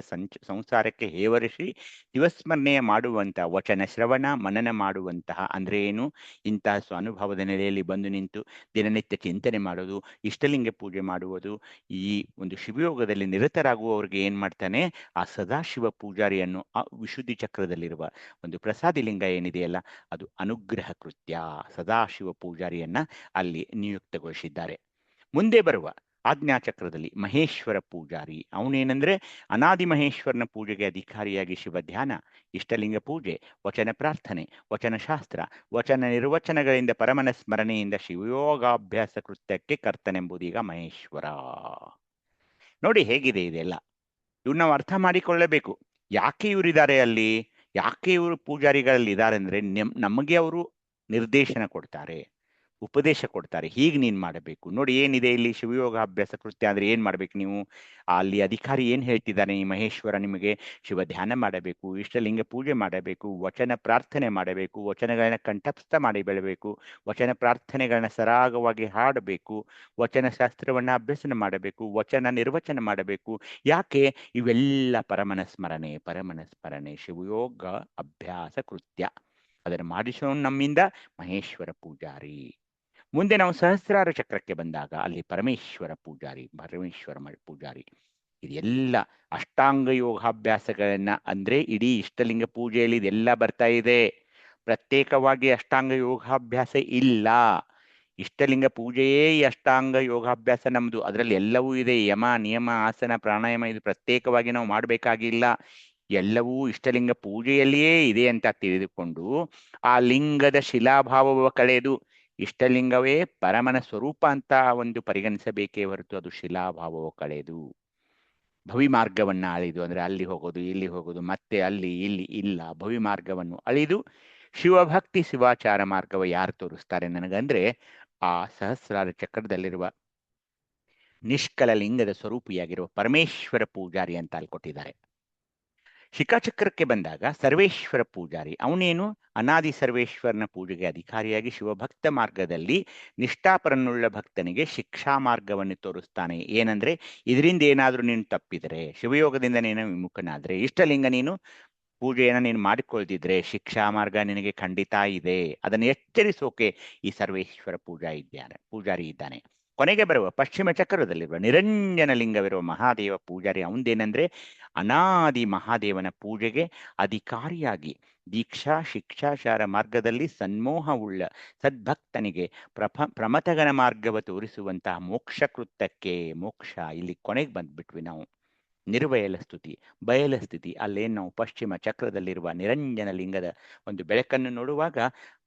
ಸಂಸಾರಕ್ಕೆ ಹೇವರಿಸಿ ಶಿವಸ್ಮರಣೆಯ ಮಾಡುವಂತಹ, ವಚನ ಶ್ರವಣ ಮನನ ಮಾಡುವಂತಹ, ಅಂದ್ರೆ ಏನು, ಇಂತಹ ಸ್ವಾನುಭವದ ನೆಲೆಯಲ್ಲಿ ಬಂದು ನಿಂತು ದಿನನಿತ್ಯ ಚಿಂತನೆ ಮಾಡೋದು, ಇಷ್ಟಲಿಂಗ ಪೂಜೆ ಮಾಡುವುದು, ಈ ಒಂದು ಶಿವಯೋಗದಲ್ಲಿ ನಿರತರಾಗುವವರಿಗೆ ಏನ್ ಮಾಡ್ತಾನೆ, ಆ ಸದಾಶಿವ ಪೂಜಾರಿಯನ್ನು ಆ ವಿಶುದ್ಧಿ ಚಕ್ರದಲ್ಲಿರುವ ಒಂದು ಪ್ರಸಾದಿ ಲಿಂಗ ಏನಿದೆಯಲ್ಲ ಅದು ಅನುಗ್ರಹ ಕೃತ್ಯ. ಸದಾಶಿವ ಪೂಜಾರಿಯನ್ನ ಅಲ್ಲಿ ನಿಯುಕ್ತಗೊಳಿಸಿದ್ದಾರೆ. ಮುಂದೆ ಬರುವ ಆಜ್ಞಾಚಕ್ರದಲ್ಲಿ ಮಹೇಶ್ವರ ಪೂಜಾರಿ, ಅವನೇನೆಂದ್ರೆ ಅನಾದಿ ಮಹೇಶ್ವರನ ಪೂಜೆಗೆ ಅಧಿಕಾರಿಯಾಗಿ ಶಿವ ಧ್ಯಾನ, ಇಷ್ಟಲಿಂಗ ಪೂಜೆ, ವಚನ ಪ್ರಾರ್ಥನೆ, ವಚನ ಶಾಸ್ತ್ರ, ವಚನ ನಿರ್ವಚನಗಳಿಂದ ಪರಮನ ಸ್ಮರಣೆಯಿಂದ ಶಿವಯೋಗಾಭ್ಯಾಸ ಕೃತ್ಯಕ್ಕೆ ಕರ್ತನೆಂಬುದೀಗ ಮಹೇಶ್ವರ. ನೋಡಿ ಹೇಗಿದೆ ಇದೆಲ್ಲ. ಇವ್ರು ನಾವು ಅರ್ಥ ಮಾಡಿಕೊಳ್ಳಬೇಕು. ಯಾಕೆ ಇವರಿದ್ದಾರೆ ಅಲ್ಲಿ, ಯಾಕೆ ಇವರು ಪೂಜಾರಿಗಳಲ್ಲಿ ಇದ್ದಾರೆ ಅಂದ್ರೆ ನಮಗೆ ಅವರು ನಿರ್ದೇಶನ ಕೊಡ್ತಾರೆ. ಉಪದೇಶ ಕೊಡ್ತಾರೆ. ಹೀಗೆ ನೀನ್ ಮಾಡಬೇಕು ನೋಡಿ, ಏನಿದೆ ಇಲ್ಲಿ ಶಿವಯೋಗ ಅಭ್ಯಾಸ ಕೃತ್ಯ ಅಂದ್ರೆ ಏನ್ ಮಾಡ್ಬೇಕು ನೀವು. ಅಲ್ಲಿ ಅಧಿಕಾರಿ ಏನ್ ಹೇಳ್ತಿದ್ದಾನೆ, ಈ ಮಹೇಶ್ವರ ನಿಮಗೆ ಶಿವ ಧ್ಯಾನ ಮಾಡಬೇಕು, ಇಷ್ಟಲಿಂಗ ಪೂಜೆ ಮಾಡಬೇಕು, ವಚನ ಪ್ರಾರ್ಥನೆ ಮಾಡಬೇಕು, ವಚನಗಳನ್ನ ಕಂಠಸ್ಥ ಮಾಡಿ ಬೆಳಬೇಕು, ವಚನ ಪ್ರಾರ್ಥನೆಗಳನ್ನ ಸರಾಗವಾಗಿ ಹಾಡಬೇಕು, ವಚನ ಶಾಸ್ತ್ರವನ್ನ ಅಭ್ಯಸನ ಮಾಡಬೇಕು, ವಚನ ನಿರ್ವಚನ ಮಾಡಬೇಕು. ಯಾಕೆ? ಇವೆಲ್ಲ ಪರಮನ ಸ್ಮರಣೆ ಶಿವಯೋಗ ಅಭ್ಯಾಸ ಕೃತ್ಯ. ಅದನ್ನು ಮಾಡಿಸೋನು ನಮ್ಮಿಂದ ಮಹೇಶ್ವರ ಪೂಜಾರಿ. ಮುಂದೆ ನಾವು ಸಹಸ್ರಾರ ಚಕ್ರಕ್ಕೆ ಬಂದಾಗ ಅಲ್ಲಿ ಪರಮೇಶ್ವರ ಪೂಜಾರಿ. ಇದೆಲ್ಲ ಅಷ್ಟಾಂಗ ಯೋಗಾಭ್ಯಾಸಗಳನ್ನ ಅಂದ್ರೆ ಇಡೀ ಇಷ್ಟಲಿಂಗ ಪೂಜೆಯಲ್ಲಿ ಇದೆಲ್ಲ ಬರ್ತಾ ಇದೆ. ಪ್ರತ್ಯೇಕವಾಗಿ ಅಷ್ಟಾಂಗ ಯೋಗಾಭ್ಯಾಸ ಇಲ್ಲ. ಇಷ್ಟಲಿಂಗ ಪೂಜೆಯೇ ಈ ಅಷ್ಟಾಂಗ ಯೋಗಾಭ್ಯಾಸ ನಮ್ದು. ಅದರಲ್ಲಿ ಎಲ್ಲವೂ ಇದೆ. ಯಮ, ನಿಯಮ, ಆಸನ, ಪ್ರಾಣಾಯಾಮ ಇದು ಪ್ರತ್ಯೇಕವಾಗಿ ನಾವು ಮಾಡಬೇಕಾಗಿಲ್ಲ. ಎಲ್ಲವೂ ಇಷ್ಟಲಿಂಗ ಪೂಜೆಯಲ್ಲಿಯೇ ಇದೆ ಅಂತ ತಿಳಿದುಕೊಂಡು ಆ ಲಿಂಗದ ಶಿಲಾಭಾವವ ಕಳೆದು ಇಷ್ಟಲಿಂಗವೇ ಪರಮನ ಸ್ವರೂಪ ಅಂತ ಒಂದು ಪರಿಗಣಿಸಬೇಕೇ ಹೊರತು ಅದು ಶಿಲಾಭಾವವ ಕಳೆದು ಭವಿ ಮಾರ್ಗವನ್ನ ಅಳಿದು, ಅಂದ್ರೆ ಅಲ್ಲಿ ಹೋಗೋದು ಇಲ್ಲಿ ಹೋಗೋದು ಮತ್ತೆ ಅಲ್ಲಿ ಇಲ್ಲಿ ಇಲ್ಲ, ಭವಿ ಮಾರ್ಗವನ್ನು ಅಳಿದು ಶಿವಭಕ್ತಿ ಶಿವಾಚಾರ ಮಾರ್ಗವ ಯಾರು ತೋರಿಸ್ತಾರೆ ನನಗಂದ್ರೆ ಆ ಸಹಸ್ರಾರ ಚಕ್ರದಲ್ಲಿರುವ ನಿಷ್ಕಲ ಲಿಂಗದ ಸ್ವರೂಪಿಯಾಗಿರುವ ಪರಮೇಶ್ವರ ಪೂಜಾರಿ ಅಂತ ಅಲ್ಲಿ ಕೊಟ್ಟಿದ್ದಾರೆ. ಶಿಖಾಚಕ್ರಕ್ಕೆ ಬಂದಾಗ ಸರ್ವೇಶ್ವರ ಪೂಜಾರಿ, ಅವನೇನು ಅನಾದಿ ಸರ್ವೇಶ್ವರನ ಪೂಜೆಗೆ ಅಧಿಕಾರಿಯಾಗಿ ಶಿವಭಕ್ತ ಮಾರ್ಗದಲ್ಲಿ ನಿಷ್ಠಾಪರನುಳ್ಳ ಭಕ್ತನಿಗೆ ಶಿಕ್ಷಾ ಮಾರ್ಗವನ್ನು ತೋರಿಸ್ತಾನೆ. ಏನಂದ್ರೆ ಇದರಿಂದ ಏನಾದ್ರೂ ನೀನು ತಪ್ಪಿದರೆ, ಶಿವಯೋಗದಿಂದ ನೀನು ವಿಮುಖನಾದ್ರೆ, ಇಷ್ಟಲಿಂಗ ನೀನು ಪೂಜೆಯನ್ನು ನೀನು ಮಾಡಿಕೊಳ್ದಿದ್ರೆ ಶಿಕ್ಷಾ ಮಾರ್ಗ ನಿನಗೆ ಖಂಡಿತ ಇದೆ. ಅದನ್ನು ಎಚ್ಚರಿಸೋಕೆ ಈ ಸರ್ವೇಶ್ವರ ಪೂಜಾರಿ ಇದ್ದಾನೆ. ಕೊನೆಗೆ ಬರುವ ಪಶ್ಚಿಮ ಚಕ್ರದಲ್ಲಿರುವ ನಿರಂಜನ ಲಿಂಗವಿರುವ ಮಹಾದೇವ ಪೂಜಾರಿ ಅವಂದೇನೆಂದ್ರೆ ಅನಾದಿ ಮಹಾದೇವನ ಪೂಜೆಗೆ ಅಧಿಕಾರಿಯಾಗಿ ದೀಕ್ಷಾ ಶಿಕ್ಷಾಚಾರ ಮಾರ್ಗದಲ್ಲಿ ಸನ್ಮೋಹವುಳ್ಳ ಸದ್ಭಕ್ತನಿಗೆ ಪ್ರಮಥಗನ ಮಾರ್ಗವ ತೋರಿಸುವಂತಹ ಮೋಕ್ಷ ಕೃತ್ಯಕ್ಕೆ ಮೋಕ್ಷ. ಇಲ್ಲಿ ಕೊನೆಗೆ ಬಂದ್ಬಿಟ್ವಿ ನಾವು. ನಿರ್ವಯಲ ಸ್ತುತಿ ಬಯಲ ಸ್ಥಿತಿ, ಅಲ್ಲೇನು ನಾವು ಪಶ್ಚಿಮ ಚಕ್ರದಲ್ಲಿರುವ ನಿರಂಜನ ಲಿಂಗದ ಒಂದು ಬೆಳಕನ್ನು ನೋಡುವಾಗ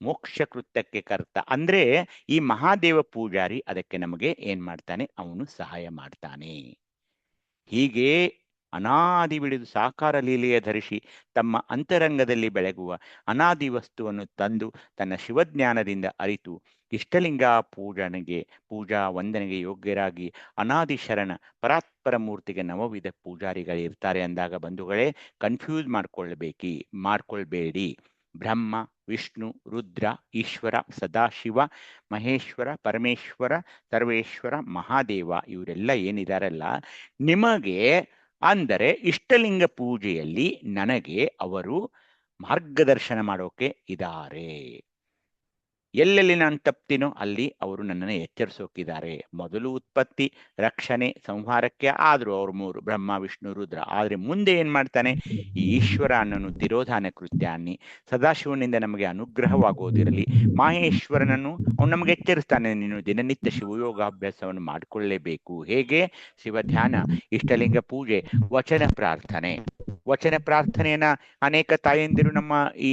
ಮೋಕ್ಷ ಕೃತ್ಯಕ್ಕೆ ಕರ್ತ ಅಂದ್ರೆ ಈ ಮಹಾದೇವ ಪೂಜಾರಿ ಅದಕ್ಕೆ ನಮಗೆ ಏನ್ ಮಾಡ್ತಾನೆ, ಅವನು ಸಹಾಯ ಮಾಡ್ತಾನೆ. ಹೀಗೆ ಅನಾದಿ ಬಿಡಿದು ಸಾಕಾರ ಲೀಲೆಯ ಧರಿಸಿ ತಮ್ಮ ಅಂತರಂಗದಲ್ಲಿ ಬೆಳಗುವ ಅನಾದಿ ವಸ್ತುವನ್ನು ತಂದು ತನ್ನ ಶಿವಜ್ಞಾನದಿಂದ ಅರಿತು ಇಷ್ಟಲಿಂಗ ಪೂಜಾ ವಂದನೆಗೆ ಯೋಗ್ಯರಾಗಿ ಅನಾದಿ ಶರಣ ಪರಾತ್ಪರ ಮೂರ್ತಿಗೆ ನವವಿಧ ಪೂಜಾರಿಗಳಿರ್ತಾರೆ ಅಂದಾಗ ಬಂಧುಗಳೇ ಕನ್ಫ್ಯೂಸ್ ಮಾಡ್ಕೊಳ್ಬೇಡಿ. ಬ್ರಹ್ಮ, ವಿಷ್ಣು, ರುದ್ರ, ಈಶ್ವರ, ಸದಾಶಿವ, ಮಹೇಶ್ವರ, ಪರಮೇಶ್ವರ, ಸರ್ವೇಶ್ವರ, ಮಹಾದೇವ ಇವರೆಲ್ಲ ಏನಿದಾರಲ್ಲ ನಿಮಗೆ ಅಂದರೆ ಇಷ್ಟಲಿಂಗ ಪೂಜೆಯಲ್ಲಿ ನನಗೆ ಅವರು ಮಾರ್ಗದರ್ಶನ ಮಾಡೋಕೆ ಇದ್ದಾರೆ. ಎಲ್ಲೆಲ್ಲಿ ನಾನು ತಪ್ತೀನೋ ಅಲ್ಲಿ ಅವರು ನನ್ನನ್ನು ಎಚ್ಚರಿಸೋಕಿದ್ದಾರೆ. ಮೊದಲು ಉತ್ಪತ್ತಿ, ರಕ್ಷಣೆ, ಸಂಹಾರಕ್ಕೆ ಆದ್ರು ಅವ್ರು ಮೂರು ಬ್ರಹ್ಮ, ವಿಷ್ಣು, ರುದ್ರ. ಆದ್ರೆ ಮುಂದೆ ಏನ್ ಮಾಡ್ತಾನೆ, ಈ ಈಶ್ವರ ಅನ್ನೋನು ತಿರೋಧಾನ ಕೃತ್ಯ ಅನ್ನಿ ಸದಾಶಿವನಿಂದ ನಮಗೆ ಅನುಗ್ರಹವಾಗೋದಿರಲಿ. ಮಹೇಶ್ವರನನ್ನು ಅವನು ನಮಗೆ ಎಚ್ಚರಿಸ್ತಾನೆ, ನೀನು ದಿನನಿತ್ಯ ಶಿವಯೋಗಾಭ್ಯಾಸವನ್ನು ಮಾಡಿಕೊಳ್ಳಲೇಬೇಕು. ಹೇಗೆ? ಶಿವಧ್ಯಾನ, ಇಷ್ಟಲಿಂಗ ಪೂಜೆ, ವಚನ ಪ್ರಾರ್ಥನೆಯನ್ನ ಅನೇಕ ತಾಯಂದಿರು ನಮ್ಮ ಈ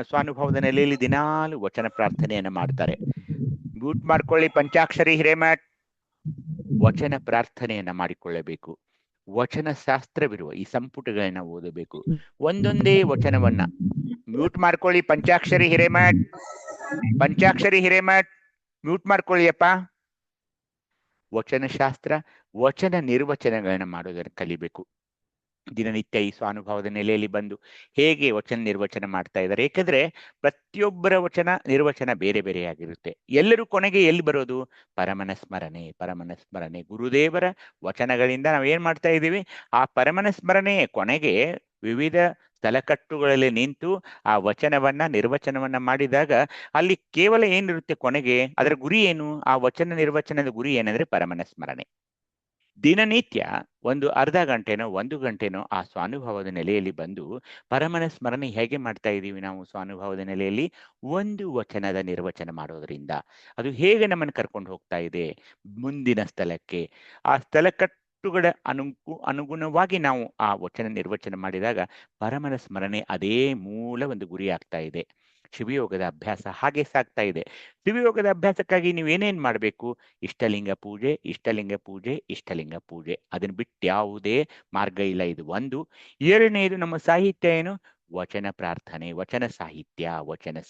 ಸ್ವಾನುಭವದ ನೆಲೆಯಲ್ಲಿ ದಿನಾಲು ವಚನ ಪ್ರಾರ್ಥನೆಯನ್ನ ಮಾಡ್ತಾರೆ. ಮ್ಯೂಟ್ ಮಾಡ್ಕೊಳ್ಳಿ ಪಂಚಾಕ್ಷರಿ ಹಿರೇಮಠ್. ವಚನ ಪ್ರಾರ್ಥನೆಯನ್ನ ಮಾಡಿಕೊಳ್ಳಬೇಕು. ವಚನ ಶಾಸ್ತ್ರವಿರುವ ಈ ಸಂಪುಟಗಳನ್ನ ಓದಬೇಕು. ಒಂದೊಂದೇ ವಚನವನ್ನ ಮ್ಯೂಟ್ ಮಾಡ್ಕೊಳ್ಳಿ ಪಂಚಾಕ್ಷರಿ ಹಿರೇಮಠ್ ಮ್ಯೂಟ್ ಮಾಡ್ಕೊಳ್ಳಿಯಪ್ಪ. ವಚನ ಶಾಸ್ತ್ರ, ವಚನ ನಿರ್ವಚನಗಳನ್ನ ಮಾಡೋದನ್ನ ಕಲಿಬೇಕು. ದಿನನಿತ್ಯ ಈ ಸ್ವಾನುಭವದ ನೆಲೆಯಲ್ಲಿ ಬಂದು ಹೇಗೆ ವಚನ ನಿರ್ವಚನ ಮಾಡ್ತಾ ಇದ್ದಾರೆ. ಏಕೆಂದ್ರೆ ಪ್ರತಿಯೊಬ್ಬರ ವಚನ ನಿರ್ವಚನ ಬೇರೆ ಬೇರೆಯಾಗಿರುತ್ತೆ. ಎಲ್ಲರೂ ಕೊನೆಗೆ ಎಲ್ಲಿ ಬರೋದು? ಪರಮನ ಸ್ಮರಣೆ. ಗುರುದೇವರ ವಚನಗಳಿಂದ ನಾವೇನ್ ಮಾಡ್ತಾ ಇದ್ದೀವಿ? ಆ ಪರಮನ ಸ್ಮರಣೆ ಕೊನೆಗೆ ವಿವಿಧ ಸ್ಥಳಕಟ್ಟುಗಳಲ್ಲಿ ನಿಂತು ಆ ನಿರ್ವಚನವನ್ನ ಮಾಡಿದಾಗ ಅಲ್ಲಿ ಕೇವಲ ಏನಿರುತ್ತೆ ಕೊನೆಗೆ? ಅದರ ಗುರಿ ಏನು? ಆ ವಚನ ನಿರ್ವಚನದ ಗುರಿ ಏನಂದ್ರೆ ಪರಮನ ಸ್ಮರಣೆ. ದಿನನಿತ್ಯ ಒಂದು ಅರ್ಧ ಗಂಟೆನೋ 1 ಗಂಟೆನೋ ಆ ಸ್ವಾನುಭವದ ನೆಲೆಯಲ್ಲಿ ಬಂದು ಪರಮನ ಸ್ಮರಣೆ ಹೇಗೆ ಮಾಡ್ತಾ ಇದ್ದೀವಿ ನಾವು? ಸ್ವಾನುಭವದ ನೆಲೆಯಲ್ಲಿ ಒಂದು ವಚನದ ನಿರ್ವಚನ ಮಾಡೋದ್ರಿಂದ ಅದು ಹೇಗೆ ನಮ್ಮನ್ನು ಕರ್ಕೊಂಡು ಹೋಗ್ತಾ ಇದೆ ಮುಂದಿನ ಸ್ಥಳಕ್ಕೆ. ಆ ಸ್ಥಳಕಟ್ಟುಗಳ ಅನುಗುಣವಾಗಿ ನಾವು ಆ ವಚನ ನಿರ್ವಚನ ಮಾಡಿದಾಗ ಪರಮನ ಸ್ಮರಣೆ ಅದೇ ಮೂಲ ಒಂದು ಗುರಿ ಆಗ್ತಾ ಇದೆ. ಶಿವಯೋಗದ ಅಭ್ಯಾಸ ಹಾಗೆ ಸಾಗ್ತಾ ಇದೆ. ಶಿವಯೋಗದ ಅಭ್ಯಾಸಕ್ಕಾಗಿ ನೀವೇನೇನ್ ಮಾಡಬೇಕು? ಇಷ್ಟಲಿಂಗ ಪೂಜೆ. ಅದನ್ನ ಬಿಟ್ಟು ಯಾವುದೇ ಮಾರ್ಗ ಇಲ್ಲ. ಇದು ಒಂದು. ಎರಡನೇದು, ನಮ್ಮ ಸಾಹಿತ್ಯ ಏನು? ವಚನ ಪ್ರಾರ್ಥನೆ, ವಚನ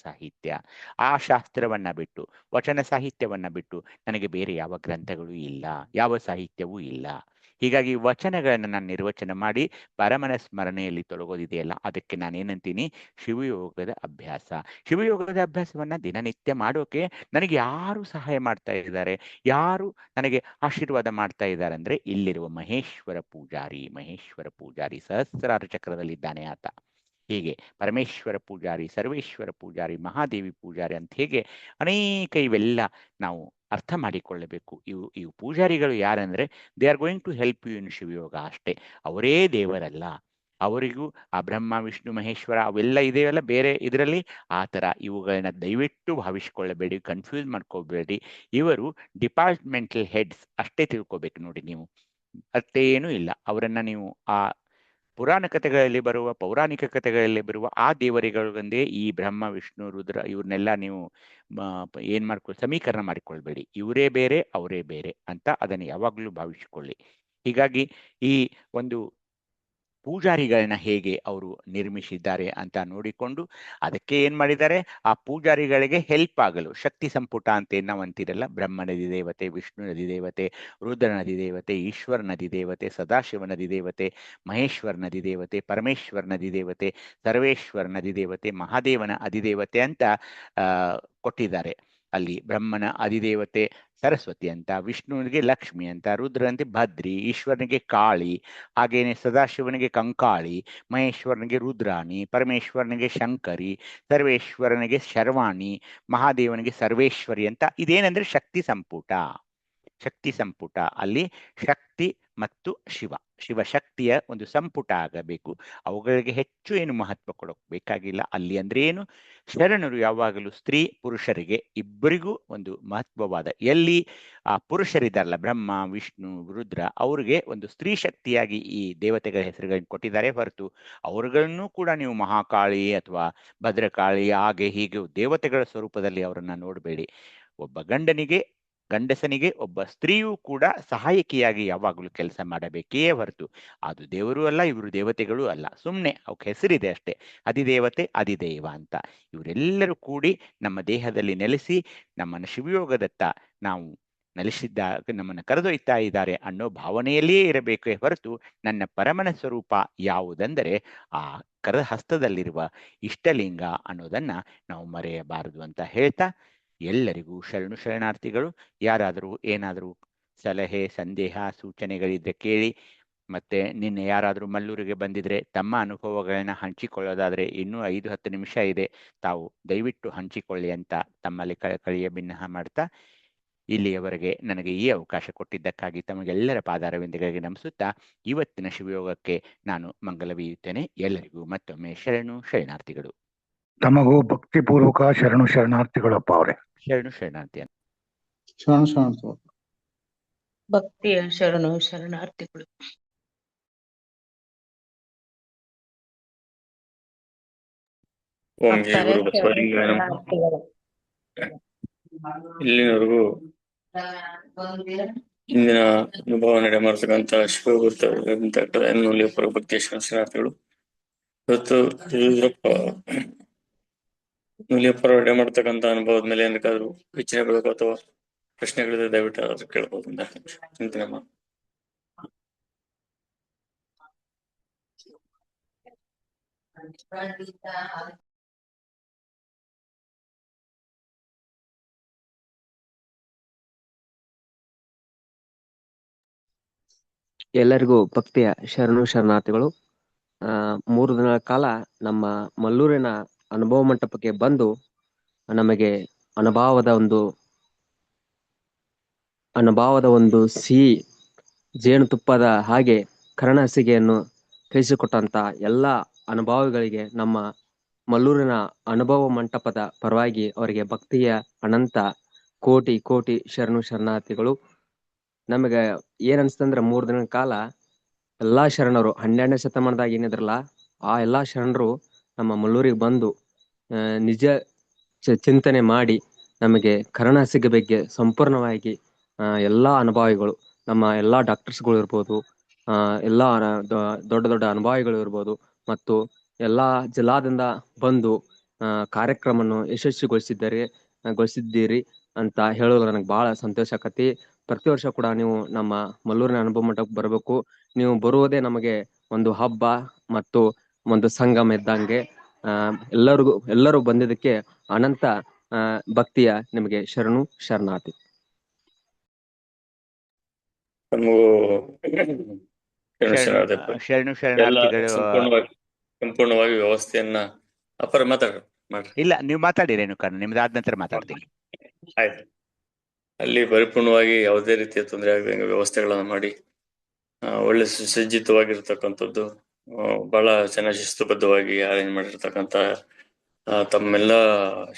ಸಾಹಿತ್ಯ ಆ ಶಾಸ್ತ್ರವನ್ನ ಬಿಟ್ಟು, ವಚನ ಸಾಹಿತ್ಯವನ್ನ ಬಿಟ್ಟು ನನಗೆ ಬೇರೆ ಯಾವ ಗ್ರಂಥಗಳು ಇಲ್ಲ, ಯಾವ ಸಾಹಿತ್ಯವೂ ಇಲ್ಲ. ಹೀಗಾಗಿ ವಚನಗಳನ್ನು ನಾನು ನಿರ್ವಚನ ಮಾಡಿ ಪರಮನ ಸ್ಮರಣೆಯಲ್ಲಿ ತೊಡಗೋದಿದೆಯಲ್ಲ, ಅದಕ್ಕೆ ನಾನೇನಂತೀನಿ, ಶಿವಯೋಗದ ಅಭ್ಯಾಸ. ಶಿವಯೋಗದ ಅಭ್ಯಾಸವನ್ನ ದಿನನಿತ್ಯ ಮಾಡೋಕೆ ನನಗೆ ಯಾರು ಸಹಾಯ ಮಾಡ್ತಾ ಇದ್ದಾರೆ, ಯಾರು ನನಗೆ ಆಶೀರ್ವಾದ ಮಾಡ್ತಾ ಇದ್ದಾರೆ ಅಂದ್ರೆ ಇಲ್ಲಿರುವ ಮಹೇಶ್ವರ ಪೂಜಾರಿ ಸಹಸ್ರಾರ ಚಕ್ರದಲ್ಲಿದ್ದಾನೆ ಆತ. ಹೀಗೆ ಪರಮೇಶ್ವರ ಪೂಜಾರಿ, ಸರ್ವೇಶ್ವರ ಪೂಜಾರಿ, ಮಹಾದೇವಿ ಪೂಜಾರಿ ಅಂತ ಹೇಗೆ ಅನೇಕ ಇವೆಲ್ಲ ನಾವು ಅರ್ಥ ಮಾಡಿಕೊಳ್ಳಬೇಕು. ಇವು ಪೂಜಾರಿಗಳು ಯಾರಂದ್ರೆ they are going to help you in Shivayoga ಅಷ್ಟೇ. ಅವರೇ ದೇವರಲ್ಲ, ಅವರಿಗೂ ಆ ಬ್ರಹ್ಮ ವಿಷ್ಣು ಮಹೇಶ್ವರ ಅವೆಲ್ಲ ಇದೆಯಲ್ಲ ಬೇರೆ ಇದರಲ್ಲಿ, ಆ ಥರ ಇವುಗಳನ್ನ ದಯವಿಟ್ಟು ಭಾವಿಸ್ಕೊಳ್ಳಬೇಡಿ, ಕನ್ಫ್ಯೂಸ್ ಮಾಡ್ಕೋಬೇಡಿ. ಇವರು ಡಿಪಾರ್ಟ್ಮೆಂಟಲ್ ಹೆಡ್ಸ್ ಅಷ್ಟೇ ತಿಳ್ಕೊಬೇಕು ನೋಡಿ ನೀವು, ಅಷ್ಟೇನೂ ಇಲ್ಲ. ಅವರನ್ನ ನೀವು ಆ ಪುರಾಣ ಕಥೆಗಳಲ್ಲಿ ಬರುವ, ಪೌರಾಣಿಕ ಕಥೆಗಳಲ್ಲಿ ಬರುವ ಆ ದೇವರುಗಳಿಗಂದೇ ಈ ಬ್ರಹ್ಮ ವಿಷ್ಣು ರುದ್ರ ಇವ್ರನ್ನೆಲ್ಲ ನೀವು ಸಮೀಕರಣ ಮಾಡಿಕೊಳ್ಬೇಡಿ. ಇವರೇ ಬೇರೆ ಅವರೇ ಬೇರೆ ಅಂತ ಅದನ್ನು ಯಾವಾಗಲೂ ಭಾವಿಸಿಕೊಳ್ಳಿ. ಹೀಗಾಗಿ ಈ ಒಂದು ಪೂಜಾರಿಗಳನ್ನ ಹೇಗೆ ಅವರು ನಿರ್ಮಿಸಿದ್ದಾರೆ ಅಂತ ನೋಡಿಕೊಂಡು ಅದಕ್ಕೆ ಏನ್ ಮಾಡಿದ್ದಾರೆ, ಆ ಪೂಜಾರಿಗಳಿಗೆ ಹೆಲ್ಪ್ ಆಗಲು ಶಕ್ತಿ ಸಂಪುಟ ಅಂತ ನಾವು ಅಂತೀರಲ್ಲ, ಬ್ರಹ್ಮ ನದಿ ದೇವತೆ, ವಿಷ್ಣು ನದಿ ದೇವತೆ, ರುದ್ರ ನದಿ ದೇವತೆ, ಈಶ್ವರ ನದಿ ದೇವತೆ, ಸದಾಶಿವ ನದಿ ದೇವತೆ, ಮಹೇಶ್ವರ ನದಿ ದೇವತೆ, ಪರಮೇಶ್ವರ ನದಿ ದೇವತೆ, ಸರ್ವೇಶ್ವರ ನದಿ ದೇವತೆ, ಮಹಾದೇವನ ಅಧಿದೇವತೆ ಅಂತ ಕೊಟ್ಟಿದ್ದಾರೆ. ಅಲ್ಲಿ ಬ್ರಹ್ಮನ ಅಧಿದೇವತೆ ಸರಸ್ವತಿ ಅಂತ, ವಿಷ್ಣುವಿಗೆ ಲಕ್ಷ್ಮಿ ಅಂತ, ರುದ್ರನಿಗೆ ಭದ್ರಿ, ಈಶ್ವರನಿಗೆ ಕಾಳಿ, ಹಾಗೇನೆ ಸದಾಶಿವನಿಗೆ ಕಂಕಾಳಿ, ಮಹೇಶ್ವರನಿಗೆ ರುದ್ರಾಣಿ, ಪರಮೇಶ್ವರನಿಗೆ ಶಂಕರಿ, ಸರ್ವೇಶ್ವರನಿಗೆ ಶರ್ವಾಣಿ, ಮಹಾದೇವನಿಗೆ ಸರ್ವೇಶ್ವರಿ ಅಂತ. ಇದೇನಂದ್ರೆ ಶಕ್ತಿ ಸಂಪುಟ. ಅಲ್ಲಿ ಶಕ್ತಿ ಮತ್ತು ಶಿವಶಕ್ತಿಯ ಒಂದು ಸಂಪುಟ ಆಗಬೇಕು. ಅವುಗಳಿಗೆ ಹೆಚ್ಚು ಏನು ಮಹತ್ವ ಕೊಡೋಕೆ ಬೇಕಾಗಿಲ್ಲ. ಅಲ್ಲಿ ಅಂದ್ರೆ ಏನು, ಶರಣರು ಯಾವಾಗಲೂ ಸ್ತ್ರೀ ಪುರುಷರಿಗೆ ಇಬ್ಬರಿಗೂ ಒಂದು ಮಹತ್ವವಾದ, ಎಲ್ಲಿ ಆ ಪುರುಷರಿದ್ದಾರಲ್ಲ ಬ್ರಹ್ಮ ವಿಷ್ಣು ರುದ್ರ, ಅವ್ರಿಗೆ ಒಂದು ಸ್ತ್ರೀ ಶಕ್ತಿಯಾಗಿ ಈ ದೇವತೆಗಳ ಹೆಸರುಗಳನ್ನು ಕೊಟ್ಟಿದ್ದಾರೆ ಹೊರತು ಅವರುಗಳನ್ನು ಕೂಡ ನೀವು ಮಹಾಕಾಳಿ ಅಥವಾ ಭದ್ರಕಾಳಿ ಹಾಗೆ ಹೀಗೆ ದೇವತೆಗಳ ಸ್ವರೂಪದಲ್ಲಿ ಅವರನ್ನ ನೋಡಬೇಡಿ. ಒಬ್ಬ ಗಂಡಸನಿಗೆ ಒಬ್ಬ ಸ್ತ್ರೀಯೂ ಕೂಡ ಸಹಾಯಕಿಯಾಗಿ ಯಾವಾಗಲೂ ಕೆಲಸ ಮಾಡಬೇಕೇ ಹೊರತು ಅದು ದೇವರು ಅಲ್ಲ, ಇವರು ದೇವತೆಗಳು ಅಲ್ಲ, ಸುಮ್ಮನೆ ಅವಕ್ಕೆ ಹೆಸರಿದೆ ಅಷ್ಟೇ, ಅಧಿದೇವತೆ ಅಧಿದೇವ ಅಂತ. ಇವರೆಲ್ಲರೂ ಕೂಡಿ ನಮ್ಮ ದೇಹದಲ್ಲಿ ನೆಲೆಸಿ ನಮ್ಮನ್ನು ಶಿವಯೋಗದತ್ತ ನಾವು ನೆಲೆಸಿದ್ದಾಗ ನಮ್ಮನ್ನು ಕರೆದೊಯ್ತಾ ಇದ್ದಾರೆ ಅನ್ನೋ ಭಾವನೆಯಲ್ಲಿಯೇ ಇರಬೇಕೇ ಹೊರತು ನನ್ನ ಪರಮನ ಸ್ವರೂಪ ಯಾವುದೆಂದರೆ ಆ ಕರಹಸ್ತದಲ್ಲಿರುವ ಇಷ್ಟಲಿಂಗ ಅನ್ನೋದನ್ನ ನಾವು ಮರೆಯಬಾರದು ಅಂತ ಹೇಳ್ತಾ ಎಲ್ಲರಿಗೂ ಶರಣಾರ್ಥಿಗಳು. ಯಾರಾದರೂ ಏನಾದರೂ ಸಲಹೆ ಸಂದೇಹ ಸೂಚನೆಗಳಿದ್ರೆ ಕೇಳಿ. ಮತ್ತೆ ನಿನ್ನೆ ಯಾರಾದರೂ ಮಲ್ಲೂರಿಗೆ ಬಂದಿದ್ರೆ ತಮ್ಮ ಅನುಭವಗಳನ್ನ ಹಂಚಿಕೊಳ್ಳೋದಾದ್ರೆ ಇನ್ನೂ 5-10 ನಿಮಿಷ ಇದೆ, ತಾವು ದಯವಿಟ್ಟು ಹಂಚಿಕೊಳ್ಳಿ ಅಂತ ತಮ್ಮಲ್ಲಿ ಕಳಿಯ ಭಿನ್ನ ಮಾಡ್ತಾ ಇಲ್ಲಿಯವರೆಗೆ ನನಗೆ ಈ ಅವಕಾಶ ಕೊಟ್ಟಿದ್ದಕ್ಕಾಗಿ ತಮಗೆಲ್ಲರ ಪಾದಾರವಿಂದಗಳಿಗೆ ನಮಿಸುತ್ತಾ ಇವತ್ತಿನ ಶಿವಯೋಗಕ್ಕೆ ನಾನು ಮಂಗಲವೀಯುತ್ತೇನೆ. ಎಲ್ಲರಿಗೂ ಮತ್ತೊಮ್ಮೆ ಶರಣಾರ್ಥಿಗಳು. ತಮಗೂ ಭಕ್ತಿಪೂರ್ವಕ ಶರಣಾರ್ಥಿಗಳಪ್ಪ ಅವರೇ. ಶರಣಾರ್ಥಿ. ಭಕ್ತಿಯ ಶರಣಾರ್ಥಿಗಳು. ಓಂ ಜಯ ಗುರು ಬಸವಲಿಂಗಾಯ ನಮಃ. ಇಲ್ಲಿನವರೆಗೂ ಇಂದಿನ ಅನುಭವ ನಡೆ ಮಾಡತಕ್ಕಂತ ಶಿವಗುರು ಭಕ್ತಿಯ ಶರಣಾರ್ಥಿಗಳು. ಇವತ್ತು ನೂಲಿಯಪ್ಪರ ನಡೆ ಮಾಡ್ತಕ್ಕಂಥ ಅನುಭವದ ಮೇಲೆ ಏನಕ್ಕಾದ್ರು ವಿಚಾರಗಳು ಅಥವಾ ಪ್ರಶ್ನೆಗಳಿದೆ ದಯವಿಟ್ಟು ಅದ್ರ ಕೇಳ್ಬೋದು ಅಂತ ಚಿಂತನೆ ಮಾಡಿ. ಎಲ್ಲರಿಗೂ ಭಕ್ತಿಯ ಶರಣಾರ್ಥಿಗಳು. 3 ದಿನಗಳ ಕಾಲ ನಮ್ಮ ಮಲ್ಲೂರಿನ ಅನುಭವ ಮಂಟಪಕ್ಕೆ ಬಂದು ನಮಗೆ ಅನುಭವದ ಒಂದು ಸಿಹಿ ಜೇನುತುಪ್ಪದ ಹಾಗೆ ಕರ್ಣಹಸಿಗೆಯನ್ನು ಕಳಿಸಿಕೊಟ್ಟಂತ ಎಲ್ಲ ಅನುಭವಿಗಳಿಗೆ ನಮ್ಮ ಮಲ್ಲೂರಿನ ಅನುಭವ ಮಂಟಪದ ಪರವಾಗಿ ಅವರಿಗೆ ಭಕ್ತಿಯ ಅನಂತ ಕೋಟಿ ಶರಣಾರ್ಥಿಗಳು. ನಮಗೆ ಏನ್ ಅನ್ಸ್ತಂದ್ರೆ 3 ದಿನದ ಕಾಲ ಎಲ್ಲಾ ಶರಣರು 12ನೇ ಶತಮಾನದಾಗ ಏನಿದ್ರಲ್ಲ ಆ ಎಲ್ಲಾ ಶರಣರು ನಮ್ಮ ಮಲ್ಲೂರಿಗೆ ಬಂದು ನಿಜ ಚಿಂತನೆ ಮಾಡಿ ನಮಗೆ ಕರ್ಣಹಸಿಗೆ ಬಗ್ಗೆ ಸಂಪೂರ್ಣವಾಗಿ ಎಲ್ಲಾ ಅನುಭವಿಗಳು, ನಮ್ಮ ಎಲ್ಲಾ ಡಾಕ್ಟರ್ಸ್ಗಳು ಇರ್ಬೋದು, ಎಲ್ಲಾ ದೊಡ್ಡ ಅನುಭವಿಗಳು ಇರ್ಬೋದು, ಮತ್ತು ಎಲ್ಲಾ ಜಿಲ್ಲಾದಿಂದ ಬಂದು ಕಾರ್ಯಕ್ರಮವನ್ನು ಗೊಳಿಸಿದ್ದೀರಿ ಅಂತ ಹೇಳಲು ನನಗೆ ಬಹಳ ಸಂತೋಷ ಆಕತಿ. ಪ್ರತಿ ವರ್ಷ ಕೂಡ ನೀವು ನಮ್ಮ ಮಲ್ಲೂರಿನ ಅನುಭವ ಮಂಟಪಕ್ಕೆ ಬರಬೇಕು. ನೀವು ಬರುವುದೇ ನಮಗೆ ಒಂದು ಹಬ್ಬ ಮತ್ತು ಒಂದು ಸಂಗಮ ಇದ್ದಂಗೆ. ಎಲ್ಲರೂ ಬಂದಿದ್ದಕ್ಕೆ ಅನಂತ ಭಕ್ತಿಯ ನಿಮಗೆ ಶರಣಾರ್ಥಿ. ನಮಗೂ ಶರಣು ಶರಣಾರ್ಥಿಗಳು. ಸಂಪೂರ್ಣವಾಗಿ ವ್ಯವಸ್ಥೆಯನ್ನ ಅಪರ ಮಾಡ್ರಿ. ಇಲ್ಲ, ನೀವು ಮಾತಾಡಿ ರೇಣುಕಾ, ನಿಮ್ದು ಆದ ನಂತರ ಮಾತಾಡ್ತೀನಿ. ಆಯ್ತು. ಅಲ್ಲಿ ಪರಿಪೂರ್ಣವಾಗಿ ಯಾವುದೇ ರೀತಿಯ ತೊಂದರೆ ಆಗದಂಗೆ ವ್ಯವಸ್ಥೆಗಳನ್ನ ಮಾಡಿ ಒಳ್ಳೆ ಸುಸಜ್ಜಿತವಾಗಿರ್ತಕ್ಕಂಥದ್ದು, ಬಹಳ ಚೆನ್ನಾಗಿ ಶಿಸ್ತುಬದ್ಧವಾಗಿ ಅರೇಂಜ್ ಮಾಡಿರ್ತಕ್ಕಂಥ ತಮ್ಮೆಲ್ಲ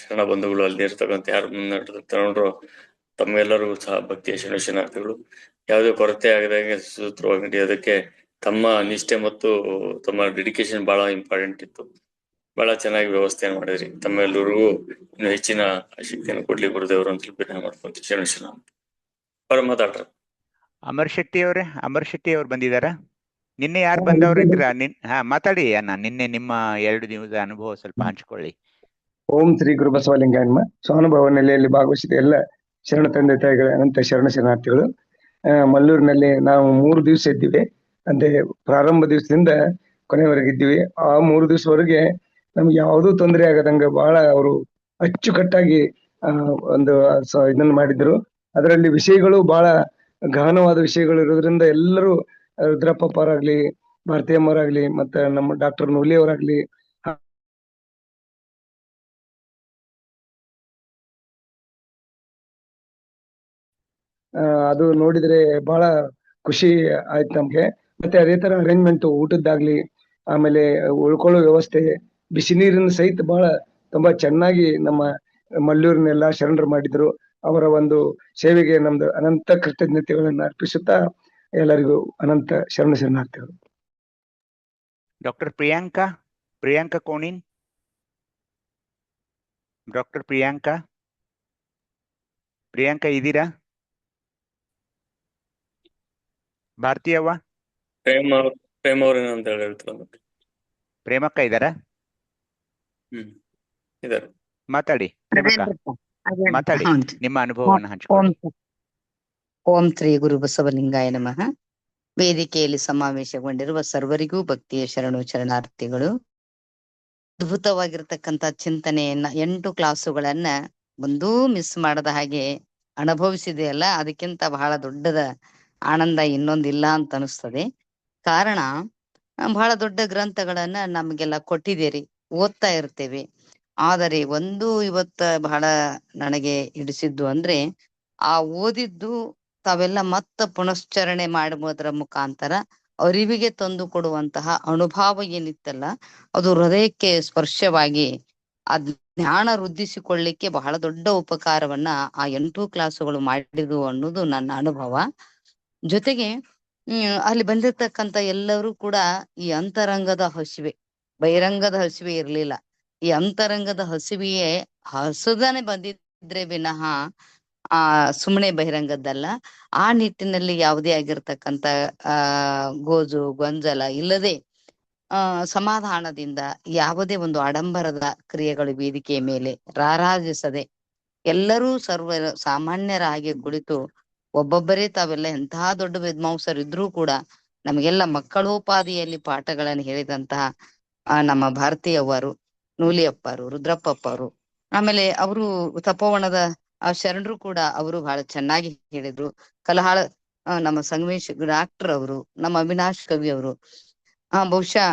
ಶರಣ ಬಂಧುಗಳು ಅಲ್ಲಿ ಇರ್ತಕ್ಕಂಥ ಯಾರು ಮುನ್ನಡೆದ್ರು ತಮ್ಮೆಲ್ಲರಿಗೂ ಸಹ ಭಕ್ತಿಯ ಶರಣಾರ್ಥಿಗಳು. ಯಾವುದೇ ಕೊರತೆ ಆಗದಂಗೆ ಸೂತ್ರವಾಗಿ ನಡೆಯೋದಕ್ಕೆ ತಮ್ಮ ನಿಷ್ಠೆ ಮತ್ತು ತಮ್ಮ ಡೆಡಿಕೇಶನ್ ಬಹಳ ಇಂಪಾರ್ಟೆಂಟ್ ಇತ್ತು. ಬಹಳ ಚೆನ್ನಾಗಿ ವ್ಯವಸ್ಥೆಯನ್ನು ಮಾಡಿದ್ರಿ. ತಮ್ಮೆಲ್ಲರಿಗೂ ಇನ್ನು ಹೆಚ್ಚಿನ ಶಕ್ತಿಯನ್ನು ಕೊಡ್ಲಿ ಗುರುದೇವರು ಅಂತ ವಿನಂತಿ ಮಾಡ್ಕೊಂತ ಶರಣ ಅವ್ರ ಮಾತಾಡ್ರ. ಅಮರ್ ಶೆಟ್ಟಿ ಅವ್ರು ಬಂದಿದಾರ? ನಿನ್ನೆ ಯಾರು ಬಂದವ್ರು ಇದ್ರ? ಮಾತಾಡಿ ಅಣ್ಣ, ನಿನ್ನೆ ನಿಮ್ಮ 2 ದಿನದ ಅನುಭವ ಸ್ವಲ್ಪ ಹಂಚಿಕೊಳ್ಳಿ. ಓಂ ಶ್ರೀ ಗುರು ಬಸವಲಿಂಗಾಯನ್ಮ. ಸ್ವಾನುಭವ ನೆಲೆಯಲ್ಲಿ ಭಾಗವಹಿಸಿದ ಎಲ್ಲ ಶರಣ ತಂದೆ ತಾಯಿಗಳ ಅನಂತ ಶರಣಾರ್ಥಿಗಳು. ಮಲ್ಲೂರಿನಲ್ಲಿ ನಾವು 3 ದಿವಸ ಇದ್ದೀವಿ. ಅಂದ್ರೆ ಪ್ರಾರಂಭ ದಿವಸದಿಂದ ಕೊನೆವರೆಗೆ ಇದ್ದೀವಿ. ಆ 3 ದಿವಸವರೆಗೆ ನಮ್ಗೆ ಯಾವುದೂ ತೊಂದರೆ ಆಗದಂಗ ಬಹಳ ಅವರು ಅಚ್ಚುಕಟ್ಟಾಗಿ ಒಂದು ಇದನ್ನ ಮಾಡಿದ್ರು. ಅದರಲ್ಲಿ ವಿಷಯಗಳು ಬಹಳ ಗಹನವಾದ ವಿಷಯಗಳು ಇರೋದ್ರಿಂದ ಎಲ್ಲರೂ ರುದ್ರಪ್ಪರಾಗ್ಲಿ, ಭಾರತೀಯಮ್ಮರಾಗ್ಲಿ, ಮತ್ತೆ ನಮ್ಮ ಡಾಕ್ಟರ್ ನೂಲಿ ಅವರಾಗ್ಲಿ, ಅದು ನೋಡಿದ್ರೆ ಬಹಳ ಖುಷಿ ಆಯ್ತು ನಮ್ಗೆ. ಮತ್ತೆ ಅದೇ ತರ ಅರೇಂಜ್ಮೆಂಟ್ ಊಟದ್ದಾಗ್ಲಿ, ಆಮೇಲೆ ಉಳ್ಕೊಳ್ಳೋ ವ್ಯವಸ್ಥೆ, ಬಿಸಿ ನೀರಿನ ಸಹಿತ ಬಹಳ ತುಂಬಾ ಚೆನ್ನಾಗಿ ನಮ್ಮ ಮಲ್ಲೂರಿನೆಲ್ಲ ಶರಣರು ಮಾಡಿದ್ರು. ಅವರ ಒಂದು ಸೇವೆಗೆ ನಮ್ದು ಅನಂತ ಕೃತಜ್ಞತೆಗಳನ್ನ ಅರ್ಪಿಸುತ್ತಾ ಎಲ್ಲರಿಗೂ ಅನಂತ ಶರಣಾರ್ಥಿಗಳು. ಡಾಕ್ಟರ್ ಪ್ರಿಯಾಂಕಾ ಕೋಣಿನ್. ಡಾಕ್ಟರ್ ಪ್ರಿಯಾಂಕಾ ಇದ್ದೀರಾ? ಭಾರತೀಯವ್ವ? ಪ್ರೇಮ ಅವ್ರೇನಂತ ಹೇಳ್ತಾರೆ. ಪ್ರೇಮಕ್ಕ ಇದ್ದಾರಾ? ಇದಾರೆ, ಮಾತಾಡಿ ಪ್ರೇಮಕ್ಕ, ಮಾತಾಡಿ, ನಿಮ್ಮ ಅನುಭವವನ್ನು ಹಂಚಿಕೊಳ್ಳಿ. ಓಂ ಶ್ರೀ ಗುರು ಬಸವಲಿಂಗಾಯ ನಮಃ. ವೇದಿಕೆಯಲ್ಲಿ ಸಮಾವೇಶಗೊಂಡಿರುವ ಸರ್ವರಿಗೂ ಭಕ್ತಿಯ ಶರಣಾರ್ಥಿಗಳು. ಅದ್ಭುತವಾಗಿರ್ತಕ್ಕಂಥ ಚಿಂತನೆಯನ್ನ 8 ಕ್ಲಾಸುಗಳನ್ನ ಒಂದೂ ಮಿಸ್ ಮಾಡದ ಹಾಗೆ ಅನುಭವಿಸಿದೆಯಲ್ಲ, ಅದಕ್ಕಿಂತ ಬಹಳ ದೊಡ್ಡದ ಆನಂದ ಇನ್ನೊಂದಿಲ್ಲ ಅಂತ ಅನಿಸ್ತದೆ. ಕಾರಣ, ಬಹಳ ದೊಡ್ಡ ಗ್ರಂಥಗಳನ್ನ ನಮ್ಗೆಲ್ಲ ಕೊಟ್ಟಿದ್ದೀರಿ, ಓದ್ತಾ ಇರ್ತೇವೆ. ಆದರೆ ಒಂದು ಇವತ್ತ ಬಹಳ ನನಗೆ ಹಿಡಿಸಿದ್ದು ಅಂದ್ರೆ, ಆ ಓದಿದ್ದು ತಾವೆಲ್ಲ ಮತ್ತ ಪುನಶ್ಚರಣೆ ಮಾಡುವುದರ ಮುಖಾಂತರ ಅರಿವಿಗೆ ತಂದು ಕೊಡುವಂತಹ ಅನುಭವ ಏನಿತ್ತಲ್ಲ, ಅದು ಹೃದಯಕ್ಕೆ ಸ್ಪರ್ಶವಾಗಿ ಆ ಜ್ಞಾನ ವೃದ್ಧಿಸಿಕೊಳ್ಳಿಕ್ಕೆ ಬಹಳ ದೊಡ್ಡ ಉಪಕಾರವನ್ನ ಆ 8 ಕ್ಲಾಸುಗಳು ಮಾಡಿದ್ವು ಅನ್ನೋದು ನನ್ನ ಅನುಭವ. ಜೊತೆಗೆ ಅಲ್ಲಿ ಬಂದಿರ್ತಕ್ಕಂಥ ಎಲ್ಲರೂ ಕೂಡ ಈ ಅಂತರಂಗದ ಹಸಿವೆ, ಬಹಿರಂಗದ ಹಸಿವೆ ಇರ್ಲಿಲ್ಲ. ಈ ಅಂತರಂಗದ ಹಸಿವೆಯೇ ಹಸುದನೆ ಬಂದಿದ್ರೆ ವಿನಃ ಸುಮ್ಮನೆ ಬಹಿರಂಗದ್ದಲ್ಲ. ಆ ನಿಟ್ಟಿನಲ್ಲಿ ಯಾವುದೇ ಆಗಿರ್ತಕ್ಕಂಥ ಗೋಜು ಗೊಂಜಲ ಇಲ್ಲದೆ ಸಮಾಧಾನದಿಂದ ಯಾವುದೇ ಒಂದು ಆಡಂಬರದ ಕ್ರಿಯೆಗಳು ವೇದಿಕೆಯ ಮೇಲೆ ರಾರಾಜಿಸದೆ ಎಲ್ಲರೂ ಸಾಮಾನ್ಯರಾಗಿ ಕುಳಿತು ಒಬ್ಬೊಬ್ಬರೇ ತಾವೆಲ್ಲ ಎಂತಹ ದೊಡ್ಡ ವಿದ್ವಾಂಸರಿದ್ರೂ ಕೂಡ ನಮಗೆಲ್ಲ ಮಕ್ಕಳೋಪಾದಿಯಲ್ಲಿ ಪಾಠಗಳನ್ನು ಹೇಳಿದಂತಹ ನಮ್ಮ ಭಾರತೀಯವರು, ನೂಲಿಯಪ್ಪರು, ರುದ್ರಪ್ಪರು, ಆಮೇಲೆ ಅವರು ತಪೋವನದ ಶರಣರು ಕೂಡ ಅವರು ಬಹಳ ಚೆನ್ನಾಗಿ ಹೇಳಿದ್ರು. ಕಲಹಾಳ ನಮ್ಮ ಸಂಗಮೇಶ್ ಡಾಕ್ಟರ್ ಅವರು, ನಮ್ಮ ಅವಿನಾಶ್ ಕವಿ ಅವರು ಬಹುಶಃ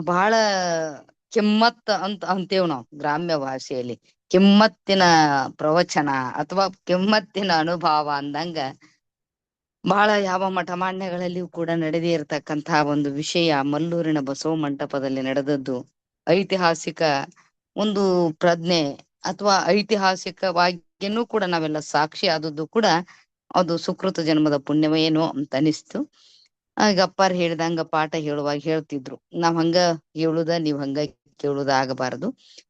ಬಹಳ ಕೆಮ್ಮತ್ ಅಂತೇವ್ ನಾವು ಗ್ರಾಮ್ಯ ಭಾಷೆಯಲ್ಲಿ, ಕೆಮ್ಮತ್ತಿನ ಪ್ರವಚನ ಅಥವಾ ಕೆಮ್ಮತ್ತಿನ ಅನುಭವ ಅಂದಂಗ ಬಹಳ ಯಾವ ಮಠಮಾನ್ಯಗಳಲ್ಲಿಯೂ ಕೂಡ ನಡೆದೇ ಇರತಕ್ಕಂತಹ ಒಂದು ವಿಷಯ ಮಲ್ಲೂರಿನ ಬಸವ ಮಂಟಪದಲ್ಲಿ ನಡೆದದ್ದು. ಐತಿಹಾಸಿಕ ಒಂದು ಪ್ರಜ್ಞೆ ಅಥವಾ ಐತಿಹಾಸಿಕವಾಗಿಯೂ ಕೂಡ ನಾವೆಲ್ಲ ಸಾಕ್ಷಿ ಆದದ್ದು ಕೂಡ ಅದು ಸುಕೃತ ಜನ್ಮದ ಪುಣ್ಯವೇನೋ ಅಂತ ಅನಿಸ್ತು. ಈಗ ಅಪ್ಪಾರ್ ಹೇಳ್ದಂಗ ಪಾಠ ಹೇಳುವಾಗ ಹೇಳ್ತಿದ್ರು, ನಾವ್ ಹಂಗ ಹೇಳುದ ನೀವ್ ಹಂಗ ಕೇಳುದ ಆಗಬಾರದು,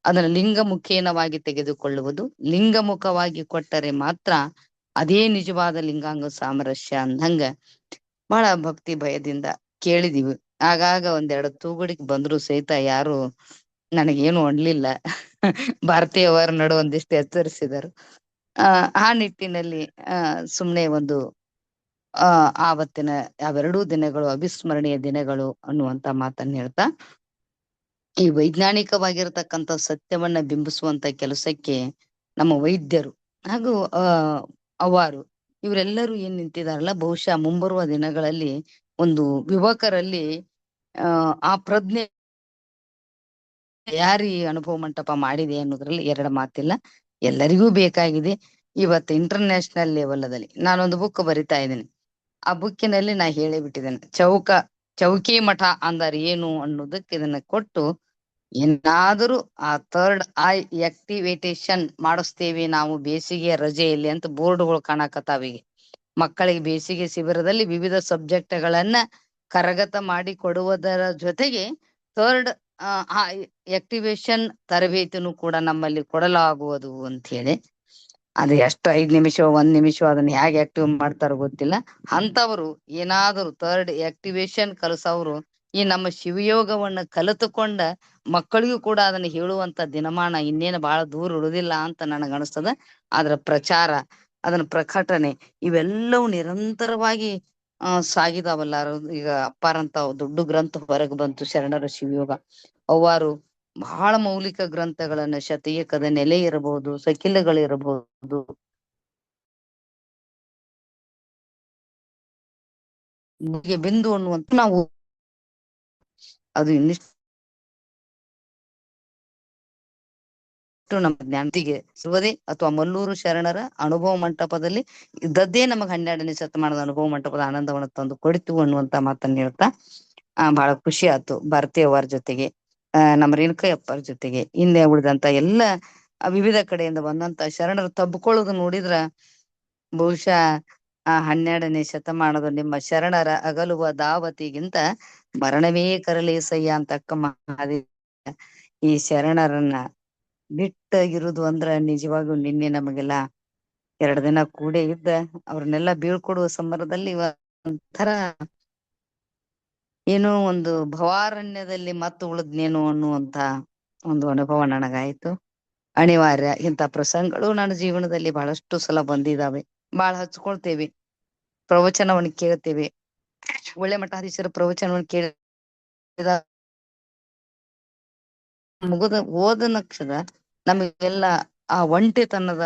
ಅದನ್ನ ಲಿಂಗ ಮುಖೇನವಾಗಿ ತೆಗೆದುಕೊಳ್ಳುವುದು, ಲಿಂಗಮುಖವಾಗಿ ಕೊಟ್ಟರೆ ಮಾತ್ರ ಅದೇ ನಿಜವಾದ ಲಿಂಗಾಂಗ ಸಾಮರಸ್ಯ ಅಂದಂಗ ಬಹಳ ಭಕ್ತಿ ಭಯದಿಂದ ಕೇಳಿದೀವಿ. ಆಗಾಗ ಒಂದೆರಡು ತೂಗುಡಿಗೆ ಬಂದ್ರು ಸಹಿತ ಯಾರು ನನಗೇನು ಅನ್ಲಿಲ್ಲ. ಭಾರತೀಯವರ ನಡು ಒಂದಿಷ್ಟು ಎಚ್ಚರಿಸಿದರು. ಆ ನಿಟ್ಟಿನಲ್ಲಿ ಸುಮ್ನೆ ಒಂದು ಆವತ್ತಿನ ಅವೆರಡೂ ದಿನಗಳು ಅವಿಸ್ಮರಣೀಯ ದಿನಗಳು ಅನ್ನುವಂತ ಮಾತನ್ನ ಹೇಳ್ತಾ, ಈ ವೈಜ್ಞಾನಿಕವಾಗಿರತಕ್ಕಂತ ಸತ್ಯವನ್ನ ಬಿಂಬಿಸುವಂತ ಕೆಲಸಕ್ಕೆ ನಮ್ಮ ವೈದ್ಯರು ಹಾಗೂ ಅವಾರು ಇವರೆಲ್ಲರೂ ಏನ್ ನಿಂತಿದಾರಲ್ಲ, ಬಹುಶಃ ಮುಂಬರುವ ದಿನಗಳಲ್ಲಿ ಒಂದು ಯುವಕರಲ್ಲಿ ಆ ಪ್ರಜ್ಞೆ ಯಾರು ಈ ಅನುಭವ ಮಂಟಪ ಮಾಡಿದೆ ಅನ್ನೋದ್ರಲ್ಲಿ ಎರಡು ಮಾತಿಲ್ಲ. ಎಲ್ಲರಿಗೂ ಬೇಕಾಗಿದೆ. ಇವತ್ತು ಇಂಟರ್ನ್ಯಾಷನಲ್ ಲೆವೆಲ್ದಲ್ಲಿ ನಾನೊಂದು ಬುಕ್ ಬರಿತಾ ಇದ್ದೀನಿ. ಆ ಬುಕ್ಕಿನಲ್ಲಿ ನಾ ಹೇಳಿ ಬಿಟ್ಟಿದ್ದೇನೆ, ಚೌಕಿ ಮಠ ಅಂದರೆ ಏನು ಅನ್ನೋದಕ್ಕೆ ಇದನ್ನ ಕೊಟ್ಟು, ಏನಾದರೂ ಆ ಥರ್ಡ್ ಐ ಆಕ್ಟಿವೇಟೇಷನ್ ಮಾಡಿಸ್ತೇವೆ ನಾವು ಬೇಸಿಗೆ ರಜೆಯಲ್ಲಿ ಅಂತ ಬೋರ್ಡ್ಗಳು ಕಾಣಕತ್ತಾವೀಗ. ಮಕ್ಕಳಿಗೆ ಬೇಸಿಗೆ ಶಿಬಿರದಲ್ಲಿ ವಿವಿಧ ಸಬ್ಜೆಕ್ಟ್ಗಳನ್ನ ಕರಗತ ಮಾಡಿ ಕೊಡುವುದರ ಜೊತೆಗೆ ಥರ್ಡ್ ಆಕ್ಟಿವೇಶನ್ ತರಬೇತಿನೂ ಕೂಡ ನಮ್ಮಲ್ಲಿ ಕೊಡಲಾಗುವುದು ಅಂತ ಹೇಳಿ. ಅದು ಎಷ್ಟು 5 ನಿಮಿಷ 1 ನಿಮಿಷ ಅದನ್ನ ಹೇಗೆ ಆಕ್ಟಿವ್ ಮಾಡ್ತಾರೋ ಗೊತ್ತಿಲ್ಲ. ಅಂತವರು ಏನಾದರೂ ಥರ್ಡ್ ಆಕ್ಟಿವೇಶನ್ ಕಲಿಸೋರು ಈ ನಮ್ಮ ಶಿವಯೋಗವನ್ನ ಕಲಿತುಕೊಂಡ ಮಕ್ಕಳಿಗೂ ಕೂಡ ಅದನ್ನ ಹೇಳುವಂತ ದಿನಮಾನ ಇನ್ನೇನು ಬಹಳ ದೂರ ಉಳಿದಿಲ್ಲ ಅಂತ ನನಗ ಅನಿಸ್ತದ. ಅದ್ರ ಪ್ರಚಾರ, ಅದನ್ನ ಪ್ರಕಟಣೆ ಇವೆಲ್ಲವೂ ನಿರಂತರವಾಗಿ ಸಾಗಿದಾವಲ್ಲ. ಈಗ ಅಪ್ಪಾರಂತ ದೊಡ್ಡ ಗ್ರಂಥ ಹೊರಗೆ ಬಂತು, ಶರಣರ ಶಿವಯೋಗ. ಅವ್ವಾರು ಬಹಳ ಮೌಲಿಕ ಗ್ರಂಥಗಳನ್ನ, ಶತಯಕದ ನೆಲೆ ಇರಬಹುದು, ಸಕಿಲಗಳಿರಬಹುದು, ಬಿಂದು ಅನ್ನುವಂತ ನಾವು ಅದು ಇನ್ನಿಷ್ಟು ನಮ್ಮ ಜ್ಞಾನತಿಗೆ ಸಿಗುವುದೇ ಅಥವಾ ಮಲ್ಲೂರು ಶರಣರ ಅನುಭವ ಮಂಟಪದಲ್ಲಿ ಇದ್ದದ್ದೇ ನಮಗ್ 12ನೇ ಶತಮಾನದ ಅನುಭವ ಮಂಟಪದ ಆನಂದವನ್ನು ತಂದು ಕೊಡಿತು ಅನ್ನುವಂತ ಮಾತನ್ನ ಹೇಳ್ತಾ ಬಹಳ ಖುಷಿ ಆಯ್ತು. ಭಾರತೀಯವರ ಜೊತೆಗೆ ನಮ್ಮ ರೇಣುಕಯ್ಯಪ್ಪರ ಜೊತೆಗೆ ಹಿಂದೆ ಉಳಿದಂತ ಎಲ್ಲ ವಿವಿಧ ಕಡೆಯಿಂದ ಬಂದಂತ ಶರಣರು ತಬ್ಕೊಳ್ಳೋದು ನೋಡಿದ್ರ ಬಹುಶಃ 12ನೇ ಶತಮಾನದ ನಿಮ್ಮ ಶರಣರ ಅಗಲುವ ದಾವತಿಗಿಂತ ಮರಣವೇ ಕರಲೇಸಯ್ಯ ಅಂತಕ್ಕ ಈ ಶರಣರನ್ನ ಬಿಟ್ಟಾಗಿರುದು ಅಂದ್ರ ನಿಜವಾಗೂ ನಿನ್ನೆ ನಮಗೆಲ್ಲ 2 ದಿನ ಕೂಡೇ ಇದ್ದ ಅವ್ರನ್ನೆಲ್ಲ ಬೀಳ್ಕೊಡುವ ಸಂದರ್ಭದಲ್ಲಿ ಒಂಥರ ಏನೋ ಒಂದು ಭವಾರಣ್ಯದಲ್ಲಿ ಮತ್ತು ಉಳಿದ್ನೇನೋ ಅನ್ನುವಂತ ಒಂದು ಅನುಭವ ನನಗಾಯ್ತು. ಅನಿವಾರ್ಯ, ಇಂಥ ಪ್ರಸಂಗಗಳು ನನ್ನ ಜೀವನದಲ್ಲಿ ಬಹಳಷ್ಟು ಸಲ ಬಂದಿದ್ದಾವೆ. ಬಹಳ ಹಚ್ಕೊಳ್ತೇವೆ, ಪ್ರವಚನವನ್ನು ಕೇಳ್ತೇವೆ. ಒಳ್ಳೆ ಮಠಾಧೀಶರ ಪ್ರವಚನವನ್ನು ಕೇಳಿದ ಮುಗಿದ ಓದ ನಕ್ಷದ ನಮಗೆಲ್ಲ ಆ ಒಂಟಿತನದ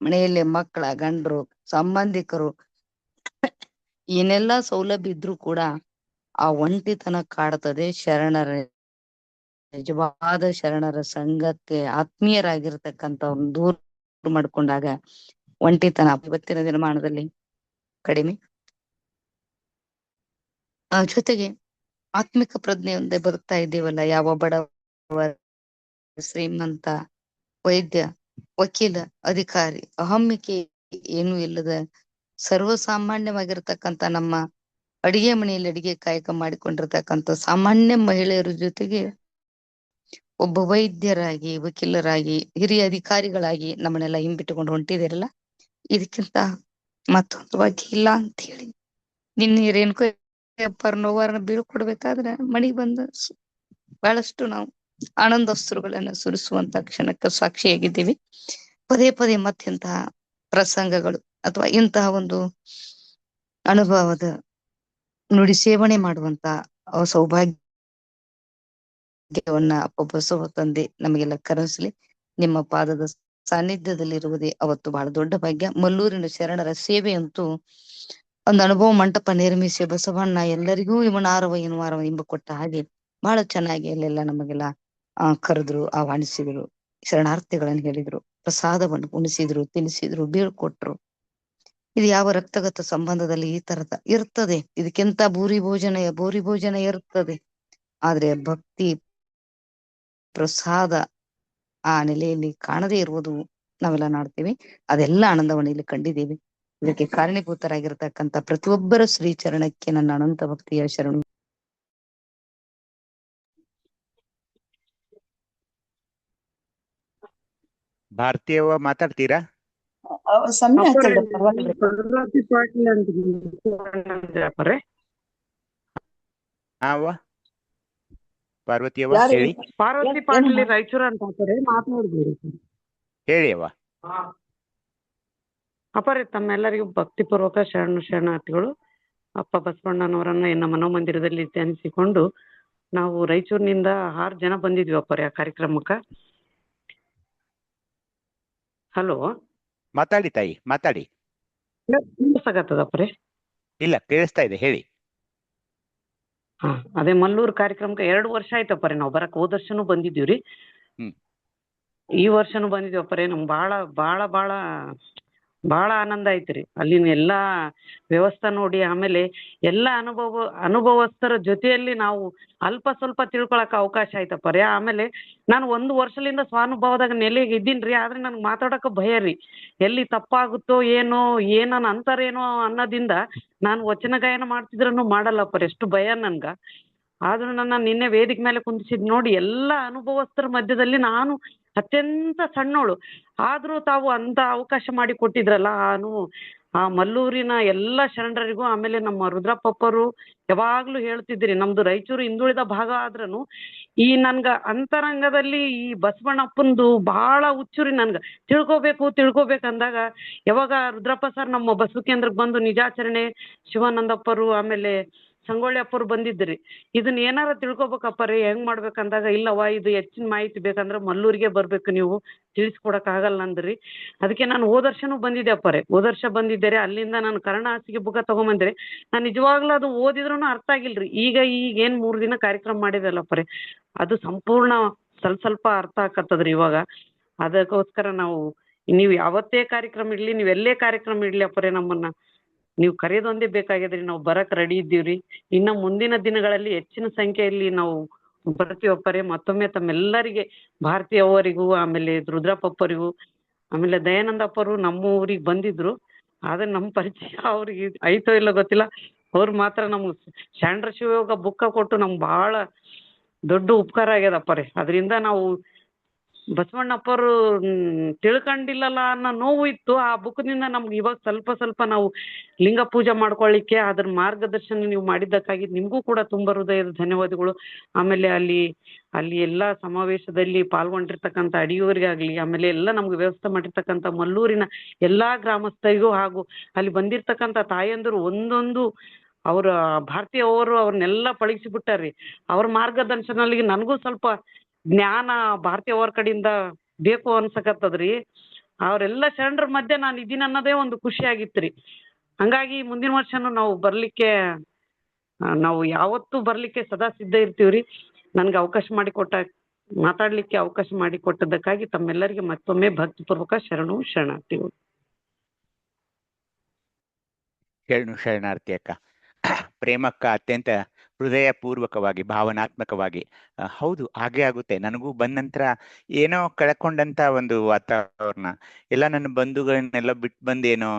ಮನೆಯಲ್ಲಿ ಮಕ್ಕಳ, ಗಂಡರು, ಸಂಬಂಧಿಕರು ಏನೆಲ್ಲಾ ಸೌಲಭ್ಯ ಇದ್ರು ಕೂಡ ಆ ಒಂಟಿತನ ಕಾಡ್ತದೆ. ಶರಣರ ನಿಜವಾದ ಶರಣರ ಸಂಘಕ್ಕೆ ಆತ್ಮೀಯರಾಗಿರ್ತಕ್ಕಂಥ ಒಂದು ದೂರ ಮಾಡ್ಕೊಂಡಾಗ ಒಂಟಿತನ ಇವತ್ತಿನ ದಿನಮಾನದಲ್ಲಿ ಕಡಿಮೆ. ಜೊತೆಗೆ ಆತ್ಮಿಕ ಪ್ರಜ್ಞೆಯೊಂದೇ ಬದುಕ್ತಾ ಇದ್ದೀವಲ್ಲ. ಯಾವ ಬಡವ, ಶ್ರೀಮಂತ, ವೈದ್ಯ, ವಕೀಲ, ಅಧಿಕಾರಿ ಅಹಮ್ಮಿಕೆ ಏನೂ ಇಲ್ಲದ ಸರ್ವಸಾಮಾನ್ಯವಾಗಿರ್ತಕ್ಕಂಥ ನಮ್ಮ ಅಡಿಗೆ ಮನೆಯಲ್ಲಿ ಅಡಿಗೆ ಕಾಯಕ ಮಾಡಿಕೊಂಡಿರ್ತಕ್ಕಂಥ ಸಾಮಾನ್ಯ ಮಹಿಳೆಯರ ಜೊತೆಗೆ ಒಬ್ಬ ವೈದ್ಯರಾಗಿ, ವಕೀಲರಾಗಿ, ಹಿರಿಯ ಅಧಿಕಾರಿಗಳಾಗಿ ನಮ್ಮನ್ನೆಲ್ಲ ಹಿಂಬಿಟ್ಟುಕೊಂಡು ಹೊಂಟಿದಿರಲ್ಲ, ಇದಕ್ಕಿಂತ ಮತ್ತೊಂದು ಬಗ್ಗೆ ಇಲ್ಲ ಅಂತ ಹೇಳಿ ನಿನ್ನೆ ರೇಣುಕಯ್ಯಪ್ಪರ ನೋವಾರನ್ನ ಬೀಳ್ಕೊಡ್ಬೇಕಾದ್ರೆ ಮನೆಗೆ ಬಂದ ಬಹಳಷ್ಟು ನಾವು ಆನಂದಸ್ತ್ರುಗಳನ್ನ ಸುರಿಸುವಂತ ಕ್ಷಣಕ್ಕೆ ಸಾಕ್ಷಿಯಾಗಿದ್ದೀವಿ. ಪದೇ ಪದೇ ಮತ್ತೆಂತಹ ಪ್ರಸಂಗಗಳು ಅಥವಾ ಇಂತಹ ಒಂದು ಅನುಭವದ ನುಡಿ ಸೇವನೆ ಮಾಡುವಂತ ಸೌಭಾಗ್ಯವನ್ನ ಬಸವ ತಂದೆ ನಮಗೆಲ್ಲ ಕರೆಸಲಿ. ನಿಮ್ಮ ಪಾದದ ಸಾನ್ನಿಧ್ಯದಲ್ಲಿರುವುದೇ ಅವತ್ತು ಬಹಳ ದೊಡ್ಡ ಭಾಗ್ಯ. ಮಲ್ಲೂರಿನ ಶರಣರ ಸೇವೆ ಅಂತೂ ಒಂದು ಅನುಭವ ಮಂಟಪ ನಿರ್ಮಿಸಿ ಬಸವಣ್ಣ ಎಲ್ಲರಿಗೂ ಇವನಾರವ ಇವನಾರವ ಇಂಬ ಕೊಟ್ಟ ಹಾಗೆ ಬಹಳ ಚೆನ್ನಾಗಿ ಅಲ್ಲೆಲ್ಲ ನಮಗೆಲ್ಲ ಕರೆದ್ರು, ಆಹ್ವಾನಿಸಿದ್ರು, ಶರಣಾರ್ಥಿಗಳನ್ನ ಹೇಳಿದ್ರು, ಪ್ರಸಾದವನ್ನು ಉಣಿಸಿದ್ರು, ತಿನ್ನಿಸಿದ್ರು, ಬೀಳ್ಕೊಟ್ರು. ಇದು ಯಾವ ರಕ್ತಗತ ಸಂಬಂಧದಲ್ಲಿ ಈ ತರದ ಇರ್ತದೆ. ಇದಕ್ಕಿಂತ ಭೂರಿ ಭೋಜನ ಇರ್ತದೆ. ಆದ್ರೆ ಭಕ್ತಿ ಪ್ರಸಾದ ಆ ನೆಲೆಯಲ್ಲಿ ಕಾಣದೇ ಇರುವುದು ನಾವೆಲ್ಲ ನೋಡ್ತೀವಿ. ಅದೆಲ್ಲ ಆನಂದವನ್ನು ಇಲ್ಲಿ ಕಂಡಿದ್ದೀವಿ. ಇದಕ್ಕೆ ಕಾರಣೀಭೂತರಾಗಿರ್ತಕ್ಕಂಥ ಪ್ರತಿಯೊಬ್ಬರ ಶ್ರೀಚರಣಕ್ಕೆ ನನ್ನ ಅನಂತ ಭಕ್ತಿಯ ಶರಣು. ಭಾರತೀಯವ ಮಾತಾಡ್ತೀರಾ? ಅವ್ವ ಪಾರ್ವತಿಯವ್ವ ಯಾರು ಹೇಳಿ ಪಾರ್ವತಿ ಪಾಟೀಲ್ ರಾಯಚೂರು ಅಂತ ಹಾಕೋರಿ ಮಾತನಾಡಿದ್ರಿ ಹೇಳಿ ಅವ್ವ. ಅಪರಿ ತಮ್ಮೆಲ್ಲರಿಗೂ ಭಕ್ತಿಪೂರ್ವಕ ಶರಣಾರ್ಥಿಗಳು. ಅಪ್ಪ ಬಸವಣ್ಣನವರನ್ನ ನಮ್ಮ ಮನೋಮಂದಿರದಲ್ಲಿ ಧ್ಯಾನಿಸಿಕೊಂಡು ನಾವು ರಾಯಚೂರಿನಿಂದ 6 ಜನ ಬಂದಿದ್ವಿ ಅಪ್ಪರೇ ಆ ಕಾರ್ಯಕ್ರಮಕ್ಕ. ಹಲೋ ಮಾತಾಡಿ ತಾಯಿ ಮಾತಾಡಿ. ಕೇಳಿಸಾಗತ್ತದಪ್ಪರೇ? ಇಲ್ಲ ಕೇಳಿಸ್ತಾ ಇದೆ ಹೇಳಿ. ಹಾ, ಅದೇ ಮಲ್ಲೂರು ಕಾರ್ಯಕ್ರಮಕ್ಕೆ 2 ವರ್ಷ ಆಯ್ತಪ್ಪರೇ ನಾವು ಬರಕ್. ಹೋದ ವರ್ಷನೂ ಬಂದಿದ್ದೀವ್ರಿ, ಈ ವರ್ಷನೂ ಬಂದಿದ್ದೀವಪ್ಪರೇ. ನಮ್ಗೆ ಬಾಳ ಬಾಳ ಬಾಳ ಬಾಳ ಆನಂದ ಐತ್ರಿ. ಅಲ್ಲಿನ ಎಲ್ಲಾ ವ್ಯವಸ್ಥೆ ನೋಡಿ, ಆಮೇಲೆ ಎಲ್ಲಾ ಅನುಭವಸ್ಥರ ಜೊತೆಯಲ್ಲಿ ನಾವು ಅಲ್ಪ ಸ್ವಲ್ಪ ತಿಳ್ಕೊಳಕ್ ಅವಕಾಶ ಆಯ್ತಪ್ಪರೇ. ಆಮೇಲೆ ನಾನು 1 ವರ್ಷದಿಂದ ಸ್ವಾನುಭವದಾಗ ನೆಲೆಗೆ ಇದ್ದೀನ್ರಿ, ಆದ್ರೆ ನನ್ಗೆ ಮಾತಾಡಕ ಭಯ ರೀ. ಎಲ್ಲಿ ತಪ್ಪಾಗುತ್ತೋ ಏನೋ, ಏನನ್ ಅಂತಾರೇನೋ ಅನ್ನೋದಿಂದ ನಾನು ವಚನ ಗಾಯನ ಮಾಡ್ತಿದ್ರನು ಮಾಡಲ್ಲಪ್ಪರೇ, ಎಷ್ಟು ಭಯ ನನ್ಗ. ಆದ್ರೂ ನನ್ನ ನಿನ್ನೆ ವೇದಿಕೆ ಮೇಲೆ ಕುಂದಿಸಿದ್ ನೋಡಿ, ಎಲ್ಲ ಅನುಭವಸ್ಥರ ಮಧ್ಯದಲ್ಲಿ ನಾನು ಅತ್ಯಂತ ಸಣ್ಣೋಳು, ಆದ್ರೂ ತಾವು ಅಂತ ಅವಕಾಶ ಮಾಡಿ ಕೊಟ್ಟಿದ್ರಲ್ಲ. ಆ ಮಲ್ಲೂರಿನ ಎಲ್ಲ ಶರಣರಿಗೂ, ಆಮೇಲೆ ನಮ್ಮ ರುದ್ರಪ್ಪರು ಯಾವಾಗ್ಲೂ ಹೇಳ್ತಿದ್ರಿ, ನಮ್ದು ರಾಯಚೂರು ಹಿಂದುಳಿದ ಭಾಗ ಆದ್ರೂ ಈ ನನ್ಗ ಅಂತರಂಗದಲ್ಲಿ ಈ ಬಸವಣ್ಣಪ್ಪಂದು ಬಹಳ ಹುಚ್ಚುರಿ. ನನ್ಗ ತಿಳ್ಕೊಬೇಕಂದಾಗ ಯಾವಾಗ ರುದ್ರಪ್ಪ ಸರ್ ನಮ್ಮ ಬಸವ ಕೇಂದ್ರಕ್ಕೆ ಬಂದು ನಿಜಾಚರಣೆ, ಶಿವಾನಂದಪ್ಪರು ಆಮೇಲೆ ಸಂಗೊಳ್ಳಿ ಅಪ್ಪರು ಬಂದಿದ್ರಿ, ಇದನ್ನ ಏನಾರ ತಿಳ್ಕೊಬೇಕಪ್ಪರೇ ಹೆಂಗ್ ಮಾಡ್ಬೇಕಂದಾಗ, ಇಲ್ಲವಾ ಇದು ಹೆಚ್ಚಿನ ಮಾಹಿತಿ ಬೇಕಂದ್ರೆ ಮಲ್ಲೂರಿಗೆ ಬರ್ಬೇಕು, ನೀವು ತಿಳಿಸ್ಕೊಡಕ್ ಆಗಲ್ಲ ಅಂದ್ರಿ. ಅದಕ್ಕೆ ನಾನು ಹೋದ ವರ್ಷನೂ ಬಂದಿದ್ದೆ ಅಪ್ಪರೇ. ಹೋದ ವರ್ಷ ಬಂದಿದ್ದರೆ ಅಲ್ಲಿಂದ ನಾನು ಕರ್ಣ ಹಾಸಿಗೆ ಬುಕ್ಕ ತಗೊಂಬಂದ್ರೆ, ನಾನು ನಿಜವಾಗ್ಲೂ ಅದು ಓದಿದ್ರು ಅರ್ಥ ಆಗಿಲ್ರಿ. ಈಗ ಏನ್ 3 ದಿನ ಕಾರ್ಯಕ್ರಮ ಮಾಡಿದಲ್ಲಪ್ಪರೇ, ಅದು ಸಂಪೂರ್ಣ ಸ್ವಲ್ಪ ಅರ್ಥ ಆಕತ್ತದ್ರಿ ಇವಾಗ. ಅದಕ್ಕೋಸ್ಕರ ನೀವು ಯಾವತ್ತೇ ಕಾರ್ಯಕ್ರಮ ಇಡ್ಲಿ, ನೀವ್ ಎಲ್ಲೇ ಕಾರ್ಯಕ್ರಮ ಇಡ್ಲಿ ಅಪ್ಪರೇ, ನಮ್ಮನ್ನ ನೀವು ಕರೆಯೋದೊಂದೇ ಬೇಕಾಗ್ಯದ್ರಿ. ನಾವು ಬರಕ್ ರೆಡಿ ಇದ್ದೀವ್ರಿ. ಇನ್ನ ಮುಂದಿನ ದಿನಗಳಲ್ಲಿ ಹೆಚ್ಚಿನ ಸಂಖ್ಯೆಯಲ್ಲಿ ನಾವು ಬರ್ತೀವಪ್ಪರೇ. ಮತ್ತೊಮ್ಮೆ ತಮ್ಮೆಲ್ಲರಿಗೆ, ಭಾರತಿ ಅವರಿಗೂ ಆಮೇಲೆ ರುದ್ರಪ್ಪರಿಗೂ ಆಮೇಲೆ ದಯಾನಂದಪ್ಪರು ನಮ್ಮ ಊರಿಗೆ ಬಂದಿದ್ರು, ಆದ್ರೆ ನಮ್ಮ ಪರಿಚಯ ಅವ್ರಿಗೆ ಐತೋ ಇಲ್ಲ ಗೊತ್ತಿಲ್ಲ. ಅವ್ರು ಮಾತ್ರ ನಮ್ಗೆ ಶರಣರ ಶಿವಯೋಗ ಬುಕ್ಕ ಕೊಟ್ಟು ನಮ್ಗೆ ಬಹಳ ದೊಡ್ಡ ಉಪಕಾರ ಆಗ್ಯದಪ್ಪರೇ. ಅದರಿಂದ ನಾವು ಬಸವಣ್ಣಪ್ಪರು ತಿಳ್ಕೊಂಡಿಲ್ಲಲ್ಲ ಅನ್ನೋ ನೋವು ಇತ್ತು. ಆ ಬುಕ್ದಿಂದ ನಮ್ಗೆ ಇವಾಗ ಸ್ವಲ್ಪ ನಾವು ಲಿಂಗ ಪೂಜೆ ಮಾಡ್ಕೊಳ್ಳಿಕ್ಕೆ ಅದ್ರ ಮಾರ್ಗದರ್ಶನ ನೀವು ಮಾಡಿದ್ದಕ್ಕಾಗಿ ನಿಮ್ಗೂ ಕೂಡ ತುಂಬಾ ಹೃದಯದ ಧನ್ಯವಾದಗಳು. ಆಮೇಲೆ ಅಲ್ಲಿ ಎಲ್ಲಾ ಸಮಾವೇಶದಲ್ಲಿ ಪಾಲ್ಗೊಂಡಿರ್ತಕ್ಕಂಥ ಅಡಿಯವರಿಗಾಗ್ಲಿ, ಆಮೇಲೆ ಎಲ್ಲ ನಮ್ಗೆ ವ್ಯವಸ್ಥೆ ಮಾಡಿರ್ತಕ್ಕಂಥ ಮಲ್ಲೂರಿನ ಎಲ್ಲಾ ಗ್ರಾಮಸ್ಥರಿಗೂ, ಹಾಗೂ ಅಲ್ಲಿ ಬಂದಿರ್ತಕ್ಕಂಥ ತಾಯಂದಿರು ಒಂದೊಂದು ಅವ್ರ ಭಾರತೀಯ ಅವ್ರನ್ನೆಲ್ಲ ಪಳಗಿಸಿ ಬಿಟ್ಟಾರ್ರಿ. ಅವ್ರ ಮಾರ್ಗದರ್ಶನಲ್ಲಿ ನನಗೂ ಸ್ವಲ್ಪ ಜ್ಞಾನ ಭಾರತೀಯ ಅವ್ರ ಕಡೆಯಿಂದ ಬೇಕು ಅನ್ಸಕತ್ತದ್ರಿ. ಅವ್ರೆಲ್ಲ ಶರಣರ ಮಧ್ಯೆ ನಾನು ಇದೀನಿ ಅನ್ನೋದೇ ಒಂದು ಖುಷಿ ಆಗಿತ್ರಿ. ಹಂಗಾಗಿ ಮುಂದಿನ ವರ್ಷನೂ ನಾವು ಬರ್ಲಿಕ್ಕೆ, ನಾವು ಯಾವತ್ತೂ ಬರ್ಲಿಕ್ಕೆ ಸದಾ ಸಿದ್ಧ ಇರ್ತೀವ್ರಿ. ನನ್ಗೆ ಮಾತಾಡ್ಲಿಕ್ಕೆ ಅವಕಾಶ ಮಾಡಿಕೊಟ್ಟದಕ್ಕಾಗಿ ತಮ್ಮೆಲ್ಲರಿಗೆ ಮತ್ತೊಮ್ಮೆ ಭಕ್ತಿಪೂರ್ವಕ ಶರಣಾರ್ಥಿಗಳು. ಶರಣಾರ್ಥಿ ಅಕ್ಕ. ಪ್ರೇಮಕ್ಕ ಅತ್ಯಂತ ಹೃದಯ ಪೂರ್ವಕವಾಗಿ ಭಾವನಾತ್ಮಕವಾಗಿ ಹೌದು ಹಾಗೆ ಆಗುತ್ತೆ. ನನಗೂ ಬಂದ ನಂತರ ಏನೋ ಕಳ್ಕೊಂಡಂತ ಒಂದು ವಾತಾವರಣ, ಎಲ್ಲ ನನ್ನ ಬಂಧುಗಳನ್ನೆಲ್ಲ ಬಿಟ್ಟು ಬಂದೇನೋ,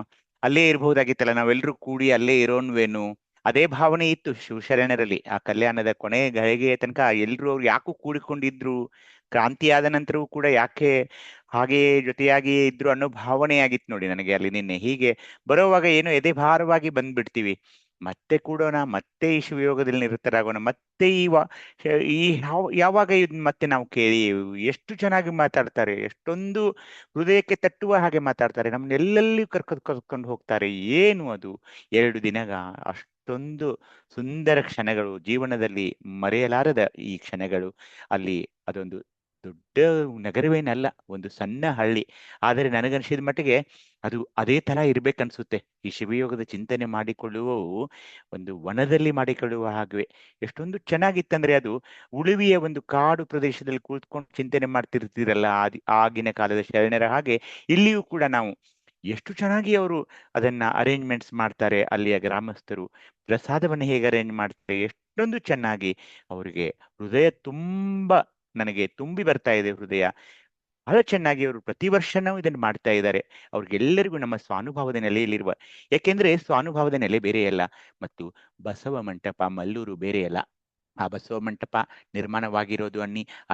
ಅಲ್ಲೇ ಇರ್ಬಹುದಾಗಿತ್ತಲ್ಲ, ನಾವೆಲ್ಲರೂ ಕೂಡಿ ಅಲ್ಲೇ ಇರೋನ್ವೇನು, ಅದೇ ಭಾವನೆ ಇತ್ತು ಶಿವಶರಣರಲ್ಲಿ. ಆ ಕಲ್ಯಾಣದ ಕೊನೆ ಗಳಿಗೆಯ ತನಕ ಎಲ್ರು ಅವ್ರು ಯಾಕೂ ಕೂಡಿಕೊಂಡಿದ್ರು, ಕ್ರಾಂತಿ ಆದ ನಂತರವೂ ಕೂಡ ಯಾಕೆ ಹಾಗೆಯೇ ಜೊತೆಯಾಗಿಯೇ ಇದ್ರು ಅನ್ನೋ ಭಾವನೆ ಆಗಿತ್ತು ನೋಡಿ ನನಗೆ ಅಲ್ಲಿ ನಿನ್ನೆ. ಹೀಗೆ ಬರೋವಾಗ ಏನೋ ಎದೆ ಭಾರವಾಗಿ ಬಂದ್ಬಿಡ್ತೀವಿ. ಮತ್ತೆ ಕೂಡೋಣ, ಮತ್ತೆ ಈ ಶಿವಯೋಗದಲ್ಲಿ ನಿರತರಾಗೋಣ, ಮತ್ತೆ ಯಾವಾಗ ಮತ್ತೆ ನಾವು ಕೇಳಿ ಎಷ್ಟು ಚೆನ್ನಾಗಿ ಮಾತಾಡ್ತಾರೆ, ಎಷ್ಟೊಂದು ಹೃದಯಕ್ಕೆ ತಟ್ಟುವ ಹಾಗೆ ಮಾತಾಡ್ತಾರೆ, ನಮ್ಮನ್ನೆಲ್ಲಲ್ಲಿ ಕರ್ಕೊಂಡು ಹೋಗ್ತಾರೆ. ಏನು ಅದು 2 ದಿನ ಅಷ್ಟೊಂದು ಸುಂದರ ಕ್ಷಣಗಳು, ಜೀವನದಲ್ಲಿ ಮರೆಯಲಾರದ ಈ ಕ್ಷಣಗಳು. ಅಲ್ಲಿ ಅದೊಂದು ದೊಡ್ಡ ನಗರವೇನಲ್ಲ, ಒಂದು ಸಣ್ಣ ಹಳ್ಳಿ. ಆದರೆ ನನಗನ್ಸಿದ ಮಟ್ಟಿಗೆ ಅದು ಅದೇ ತರ ಇರ್ಬೇಕನ್ಸುತ್ತೆ. ಈ ಶಿವಯೋಗದ ಚಿಂತನೆ ಮಾಡಿಕೊಳ್ಳುವವು ಒಂದು ವನದಲ್ಲಿ ಮಾಡಿಕೊಳ್ಳುವ ಹಾಗೆ ಎಷ್ಟೊಂದು ಚೆನ್ನಾಗಿತ್ತಂದ್ರೆ, ಅದು ಉಳುವಿಯ ಒಂದು ಕಾಡು ಪ್ರದೇಶದಲ್ಲಿ ಕೂತ್ಕೊಂಡು ಚಿಂತನೆ ಮಾಡ್ತಿರ್ತೀರಲ್ಲ ಆಗಿನ ಕಾಲದ ಶರಣರ ಹಾಗೆ ಇಲ್ಲಿಯೂ ಕೂಡ ನಾವು ಎಷ್ಟು ಚೆನ್ನಾಗಿ ಅವರು ಅದನ್ನ ಅರೇಂಜ್ಮೆಂಟ್ಸ್ ಮಾಡ್ತಾರೆ. ಅಲ್ಲಿಯ ಗ್ರಾಮಸ್ಥರು ಪ್ರಸಾದವನ್ನು ಹೇಗೆ ಅರೇಂಜ್ ಮಾಡ್ತಾರೆ, ಎಷ್ಟೊಂದು ಚೆನ್ನಾಗಿ ಅವರಿಗೆ ಹೃದಯ ನನಗೆ ತುಂಬಿ ಬರ್ತಾ ಇದೆ ಹೃದಯ. ಬಹಳ ಚೆನ್ನಾಗಿ ಅವರು ಪ್ರತಿ ವರ್ಷನೂ ಇದನ್ನು ಮಾಡ್ತಾ ಇದ್ದಾರೆ. ಅವ್ರಿಗೆಲ್ಲರಿಗೂ ನಮ್ಮ ಸ್ವಾನುಭಾವದ ನೆಲೆಯಲ್ಲಿರುವ, ಯಾಕೆಂದ್ರೆ ಸ್ವಾನುಭಾವದ ನೆಲೆ ಬೇರೆಯಲ್ಲ ಮತ್ತು ಬಸವ ಮಂಟಪ ಮಲ್ಲೂರು ಬೇರೆಯಲ್ಲ. ಆ ಬಸವ ಮಂಟಪ ನಿರ್ಮಾಣವಾಗಿರೋದು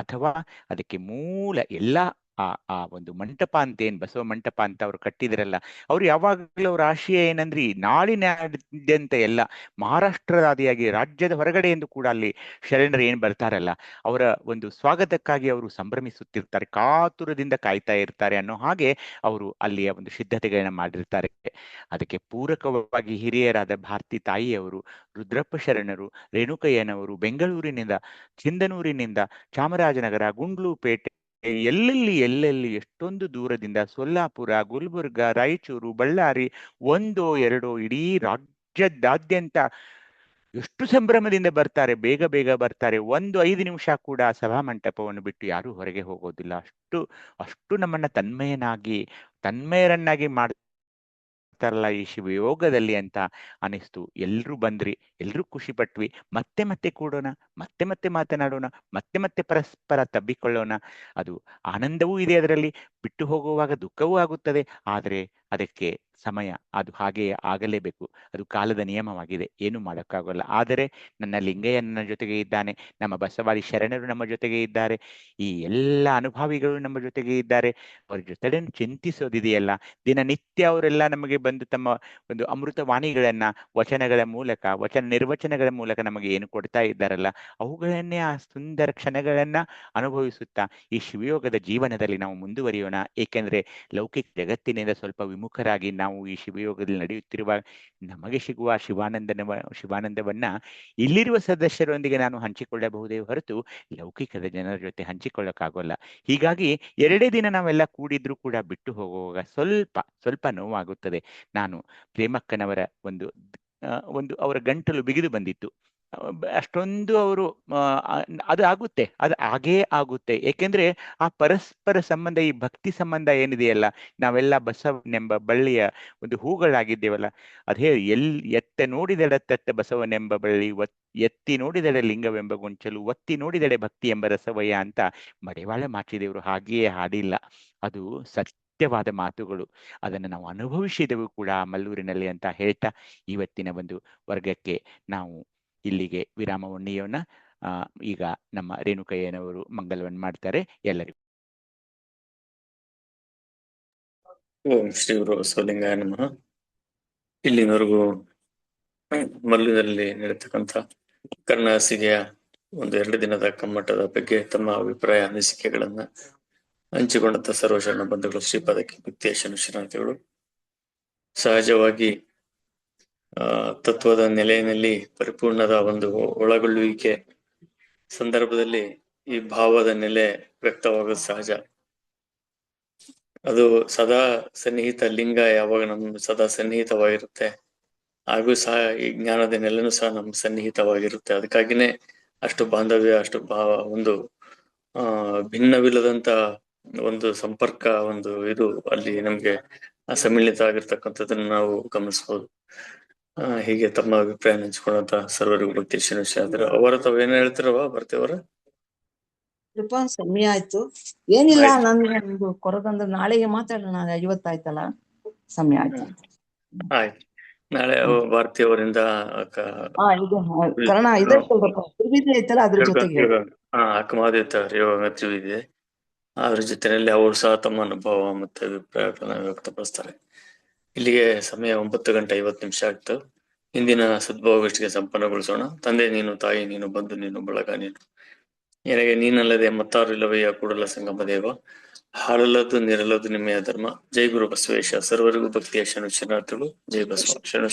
ಅಥವಾ ಅದಕ್ಕೆ ಮೂಲ ಎಲ್ಲಾ ಆ ಒಂದು ಮಂಟಪ ಅಂತ ಏನ್ ಬಸವ ಮಂಟಪ ಅಂತ ಅವ್ರು ಕಟ್ಟಿದ್ರಲ್ಲ, ಅವ್ರು ಯಾವಾಗಲೂ ಅವ್ರ ಆಶಯ ಏನಂದ್ರೆ ಈ ನಾಡಿನಾದ್ಯಂತ ಎಲ್ಲ ಮಹಾರಾಷ್ಟ್ರದಾದಿಯಾಗಿ ರಾಜ್ಯದ ಹೊರಗಡೆಯಿಂದ ಕೂಡ ಅಲ್ಲಿ ಶರಣರು ಏನ್ ಬರ್ತಾರಲ್ಲ ಅವರ ಒಂದು ಸ್ವಾಗತಕ್ಕಾಗಿ ಅವರು ಸಂಭ್ರಮಿಸುತ್ತಿರ್ತಾರೆ, ಕಾತುರದಿಂದ ಕಾಯ್ತಾ ಇರ್ತಾರೆ ಅನ್ನೋ ಹಾಗೆ ಅವರು ಅಲ್ಲಿಯ ಒಂದು ಸಿದ್ಧತೆಗಳನ್ನ ಮಾಡಿರ್ತಾರೆ. ಅದಕ್ಕೆ ಪೂರಕವಾಗಿ ಹಿರಿಯರಾದ ಭಾರತಿ ತಾಯಿಯವರು, ರುದ್ರಪ್ಪ ಶರಣರು, ರೇಣುಕಯ್ಯನವರು ಬೆಂಗಳೂರಿನಿಂದ, ಚಿಂದನೂರಿನಿಂದ, ಚಾಮರಾಜನಗರ, ಗುಂಡ್ಲುಪೇಟೆ, ಎಲ್ಲೆಲ್ಲಿ ಎಷ್ಟೊಂದು ದೂರದಿಂದ, ಸೊಲ್ಲಾಪುರ, ಗುಲ್ಬರ್ಗ, ರಾಯಚೂರು, ಬಳ್ಳಾರಿ, ಒಂದೋ ಎರಡೋ ಇಡೀ ರಾಜ್ಯದಾದ್ಯಂತ ಎಷ್ಟು ಸಂಭ್ರಮದಿಂದ ಬರ್ತಾರೆ, ಬೇಗ ಬೇಗ ಬರ್ತಾರೆ. 5 ನಿಮಿಷ ಕೂಡ ಸಭಾ ಮಂಟಪವನ್ನು ಬಿಟ್ಟು ಯಾರೂ ಹೊರಗೆ ಹೋಗೋದಿಲ್ಲ. ಅಷ್ಟು ನಮ್ಮನ್ನ ತನ್ಮಯರನ್ನಾಗಿ ಮಾಡ್ತಾರಲ್ಲ ಈ ಶಿವಯೋಗದಲ್ಲಿ ಅಂತ ಅನಿಸ್ತು. ಎಲ್ರೂ ಬಂದ್ರಿ, ಎಲ್ರೂ ಖುಷಿ ಪಟ್ವಿ. ಮತ್ತೆ ಕೂಡೋಣ, ಮತ್ತೆ ಮಾತನಾಡೋಣ, ಮತ್ತೆ ಪರಸ್ಪರ ತಬ್ಬಿಕೊಳ್ಳೋಣ. ಅದು ಆನಂದವೂ ಇದೆ, ಅದರಲ್ಲಿ ಬಿಟ್ಟು ಹೋಗುವಾಗ ದುಃಖವೂ ಆಗುತ್ತದೆ. ಆದರೆ ಅದಕ್ಕೆ ಸಮಯ, ಅದು ಹಾಗೆಯೇ ಆಗಲೇಬೇಕು. ಅದು ಕಾಲದ ನಿಯಮವಾಗಿದೆ, ಏನು ಮಾಡೋಕ್ಕಾಗಲ್ಲ. ಆದರೆ ನನ್ನ ಲಿಂಗಯ್ಯ ನನ್ನ ಜೊತೆಗೆ ಇದ್ದಾನೆ, ನಮ್ಮ ಬಸವಾದಿ ಶರಣರು ನಮ್ಮ ಜೊತೆಗೆ ಇದ್ದಾರೆ, ಈ ಎಲ್ಲ ಅನುಭಾವಿಗಳು ನಮ್ಮ ಜೊತೆಗೆ ಇದ್ದಾರೆ. ಅವ್ರ ಜೊತೆ ಚಿಂತಿಸೋದಿದೆಯಲ್ಲ, ದಿನನಿತ್ಯ ಅವರೆಲ್ಲ ನಮಗೆ ಬಂದು ತಮ್ಮ ಒಂದು ಅಮೃತ ವಾಣಿಗಳನ್ನ ವಚನಗಳ ಮೂಲಕ, ವಚನ ನಿರ್ವಚನಗಳ ಮೂಲಕ ನಮಗೆ ಏನು ಕೊಡ್ತಾ ಇದ್ದಾರಲ್ಲ, ಅವುಗಳನ್ನೇ, ಆ ಸುಂದರ ಕ್ಷಣಗಳನ್ನ ಅನುಭವಿಸುತ್ತಾ ಈ ಶಿವಯೋಗದ ಜೀವನದಲ್ಲಿ ನಾವು ಮುಂದುವರಿಯೋಣ. ಏಕೆಂದ್ರೆ ಲೌಕಿಕ ಜಗತ್ತಿನಿಂದ ಸ್ವಲ್ಪ ವಿಮುಖರಾಗಿ ನಾವು ಈ ಶಿವಯೋಗದಲ್ಲಿ ನಡೆಯುತ್ತಿರುವ ನಮಗೆ ಸಿಗುವ ಶಿವಾನಂದವನ್ನ ಇಲ್ಲಿರುವ ಸದಸ್ಯರೊಂದಿಗೆ ನಾನು ಹಂಚಿಕೊಳ್ಳಬಹುದೇ ಹೊರತು ಲೌಕಿಕದ ಜನರ ಜೊತೆ ಹಂಚಿಕೊಳ್ಳಕ್ಕಾಗೋಲ್ಲ. ಹೀಗಾಗಿ 2 ದಿನ ನಾವೆಲ್ಲ ಕೂಡಿದ್ರು ಕೂಡ ಬಿಟ್ಟು ಹೋಗುವಾಗ ಸ್ವಲ್ಪ ನೋವಾಗುತ್ತದೆ. ನಾನು ಪ್ರೇಮಕ್ಕನವರ ಒಂದು ಅವರ ಗಂಟಲು ಬಿಗಿದು ಬಂದಿತ್ತು. ಅಷ್ಟೊಂದು ಅವರು ಅದು ಹಾಗೇ ಆಗುತ್ತೆ. ಏಕೆಂದ್ರೆ ಆ ಪರಸ್ಪರ ಸಂಬಂಧ, ಈ ಭಕ್ತಿ ಸಂಬಂಧ ಏನಿದೆಯಲ್ಲ, ನಾವೆಲ್ಲ ಬಸವನೆಂಬ ಬಳ್ಳಿಯ ಒಂದು ಹೂಗಳಾಗಿದ್ದೇವಲ್ಲ, ಅದೇ ಎತ್ತ ನೋಡಿದೆಡೆ ತತ್ತ ಬಸವನೆಂಬ ಬಳ್ಳಿ, ಎತ್ತಿ ನೋಡಿದೆಡೆ ಲಿಂಗವೆಂಬ ಗೊಂಚಲು, ಒತ್ತಿ ನೋಡಿದೆಡೆ ಭಕ್ತಿ ಎಂಬ ರಸವಯ್ಯ ಅಂತ ಮಡಿವಾಳ ಮಾಚಿದೇವರು ಹಾಗೆಯೇ ಹಾಡಿಲ್ಲ. ಅದು ಸತ್ಯವಾದ ಮಾತುಗಳು. ಅದನ್ನು ನಾವು ಅನುಭವಿಸಿದೆವು ಕೂಡ ಮಲ್ಲೂರಿನಲ್ಲಿ ಅಂತ ಹೇಳ್ತಾ ಇವತ್ತಿನ ಒಂದು ವರ್ಗಕ್ಕೆ ನಾವು ಇಲ್ಲಿಗೆ ವಿರಾಮವನ್ನು ನೀಯೋಣ. ಈಗ ನಮ್ಮ ರೇಣುಕಯ್ಯನವರು ಮಂಗಲವನ್ನು ಮಾಡ್ತಾರೆ. ಎಲ್ಲರಿಗೂ ಓಂ ಶ್ರೀ ಗುರು ಬಸವಲಿಂಗಾಯ ನಮಃ. ಇಲ್ಲಿನವರೆಗೂ ಮಲ್ಲೂರಿನಲ್ಲಿ ನಡೆತಕ್ಕಂಥ ಕರ್ಣಹಾಸಿಗೆಯ 2 ದಿನದ ಕಮ್ಮಟದ ಬಗ್ಗೆ ತಮ್ಮ ಅಭಿಪ್ರಾಯ ಅನಿಸಿಕೆಗಳನ್ನ ಹಂಚಿಕೊಂಡಂತ ಸರ್ವಶರಣ ಬಂಧುಗಳು, ಶ್ರೀಪಾದಕ್ಕೆ ಭಕ್ತಿಯ ಶರಣಾರ್ಥಿಗಳು. ಸಹಜವಾಗಿ ತತ್ವದ ನೆಲೆಯಲ್ಲಿ ಪರಿಪೂರ್ಣದ ಒಂದು ಒಳಗೊಳ್ಳುವಿಕೆ ಸಂದರ್ಭದಲ್ಲಿ ಈ ಭಾವದ ನೆಲೆ ವ್ಯಕ್ತವಾಗೋದು ಸಹಜ. ಅದು ಸದಾ ಸನ್ನಿಹಿತ ಲಿಂಗ ಯಾವಾಗ ನಮ್ ಸದಾ ಸನ್ನಿಹಿತವಾಗಿರುತ್ತೆ, ಹಾಗೂ ಸಹ ಈ ಜ್ಞಾನದ ನೆಲೆನೂ ಸಹ ನಮ್ ಸನ್ನಿಹಿತವಾಗಿರುತ್ತೆ. ಅದಕ್ಕಾಗಿನೇ ಅಷ್ಟು ಬಾಂಧವ್ಯ, ಅಷ್ಟು ಒಂದು ಭಿನ್ನವಿಲ್ಲದಂತ ಒಂದು ಸಂಪರ್ಕ, ಒಂದು ಇದು ಅಲ್ಲಿ ನಮ್ಗೆ ಸಮ್ಮಿಳಿತ ಆಗಿರ್ತಕ್ಕಂಥದ್ದನ್ನ ನಾವು ಗಮನಿಸಬಹುದು. ಹೀಗೆ ತಮ್ಮ ಅಭಿಪ್ರಾಯ ಹಂಚಿಕೊಂಡಂತ ಸರ್ವರಿಗೂ ಭಕ್ತಿ ಶ್ರೀನಿವಾಸ ಅವರ ತಾವೇನ ಹೇಳ್ತಿರವ ಬರ್ತೀವರ? ಸಮಯ ಆಯ್ತು, ಏನಿಲ್ಲ, ನನ್ಗೆ ಕೊರಗಂದ್ರೆ ನಾಳೆಗೆ ಮಾತಾಡೋಣ. ಇವತ್ತಾಯ್ತಲ್ಲ, ಸಮಯ ಆಯ್ತು. ಆಯ್ತು, ನಾಳೆ ಭಾರತಿ ಅವರಿಂದ ಕರ್ಣ ಐತಲ್ಲ, ಅದ್ರ ಜೊತೆಗೆ ಯೋಗ ಇದೆ. ಅದ್ರ ಜೊತೆಯಲ್ಲಿ ಅವರು ಸಹ ತಮ್ಮ ಅನುಭವ ಮತ್ತೆ ಅಭಿಪ್ರಾಯಗಳನ್ನ ವ್ಯಕ್ತಪಡಿಸ್ತಾರೆ. ಇಲ್ಲಿಗೆ ಸಮಯ 9:50 ಆಗ್ತು. ಇಂದಿನ ಸದ್ಭಾವಗೋಷ್ಠಿಗೆ ಸಂಪನ್ನಗೊಳಿಸೋಣ. ತಂದೆ ನೀನು, ತಾಯಿ ನೀನು, ಬಂಧು ನೀನು, ಬಳಗ ನೀನು, ನನಗೆ ನೀನಲ್ಲದೆ ಮತ್ತಾರು ಇಲ್ಲವಯ್ಯ ಕೂಡಲ ಸಂಗಮ ದೇವ. ಹಾಳಲ್ಲದು ನೀರಲ್ಲದು ನಿಮ್ಮೆಯ ಧರ್ಮ. ಜೈ ಗುರು ಬಸವೇಶ. ಸರ್ವರಿಗೂ ಭಕ್ತಿಯ ಶರಣಾರ್ಥಿಗಳು. ಜೈ ಬಸವ.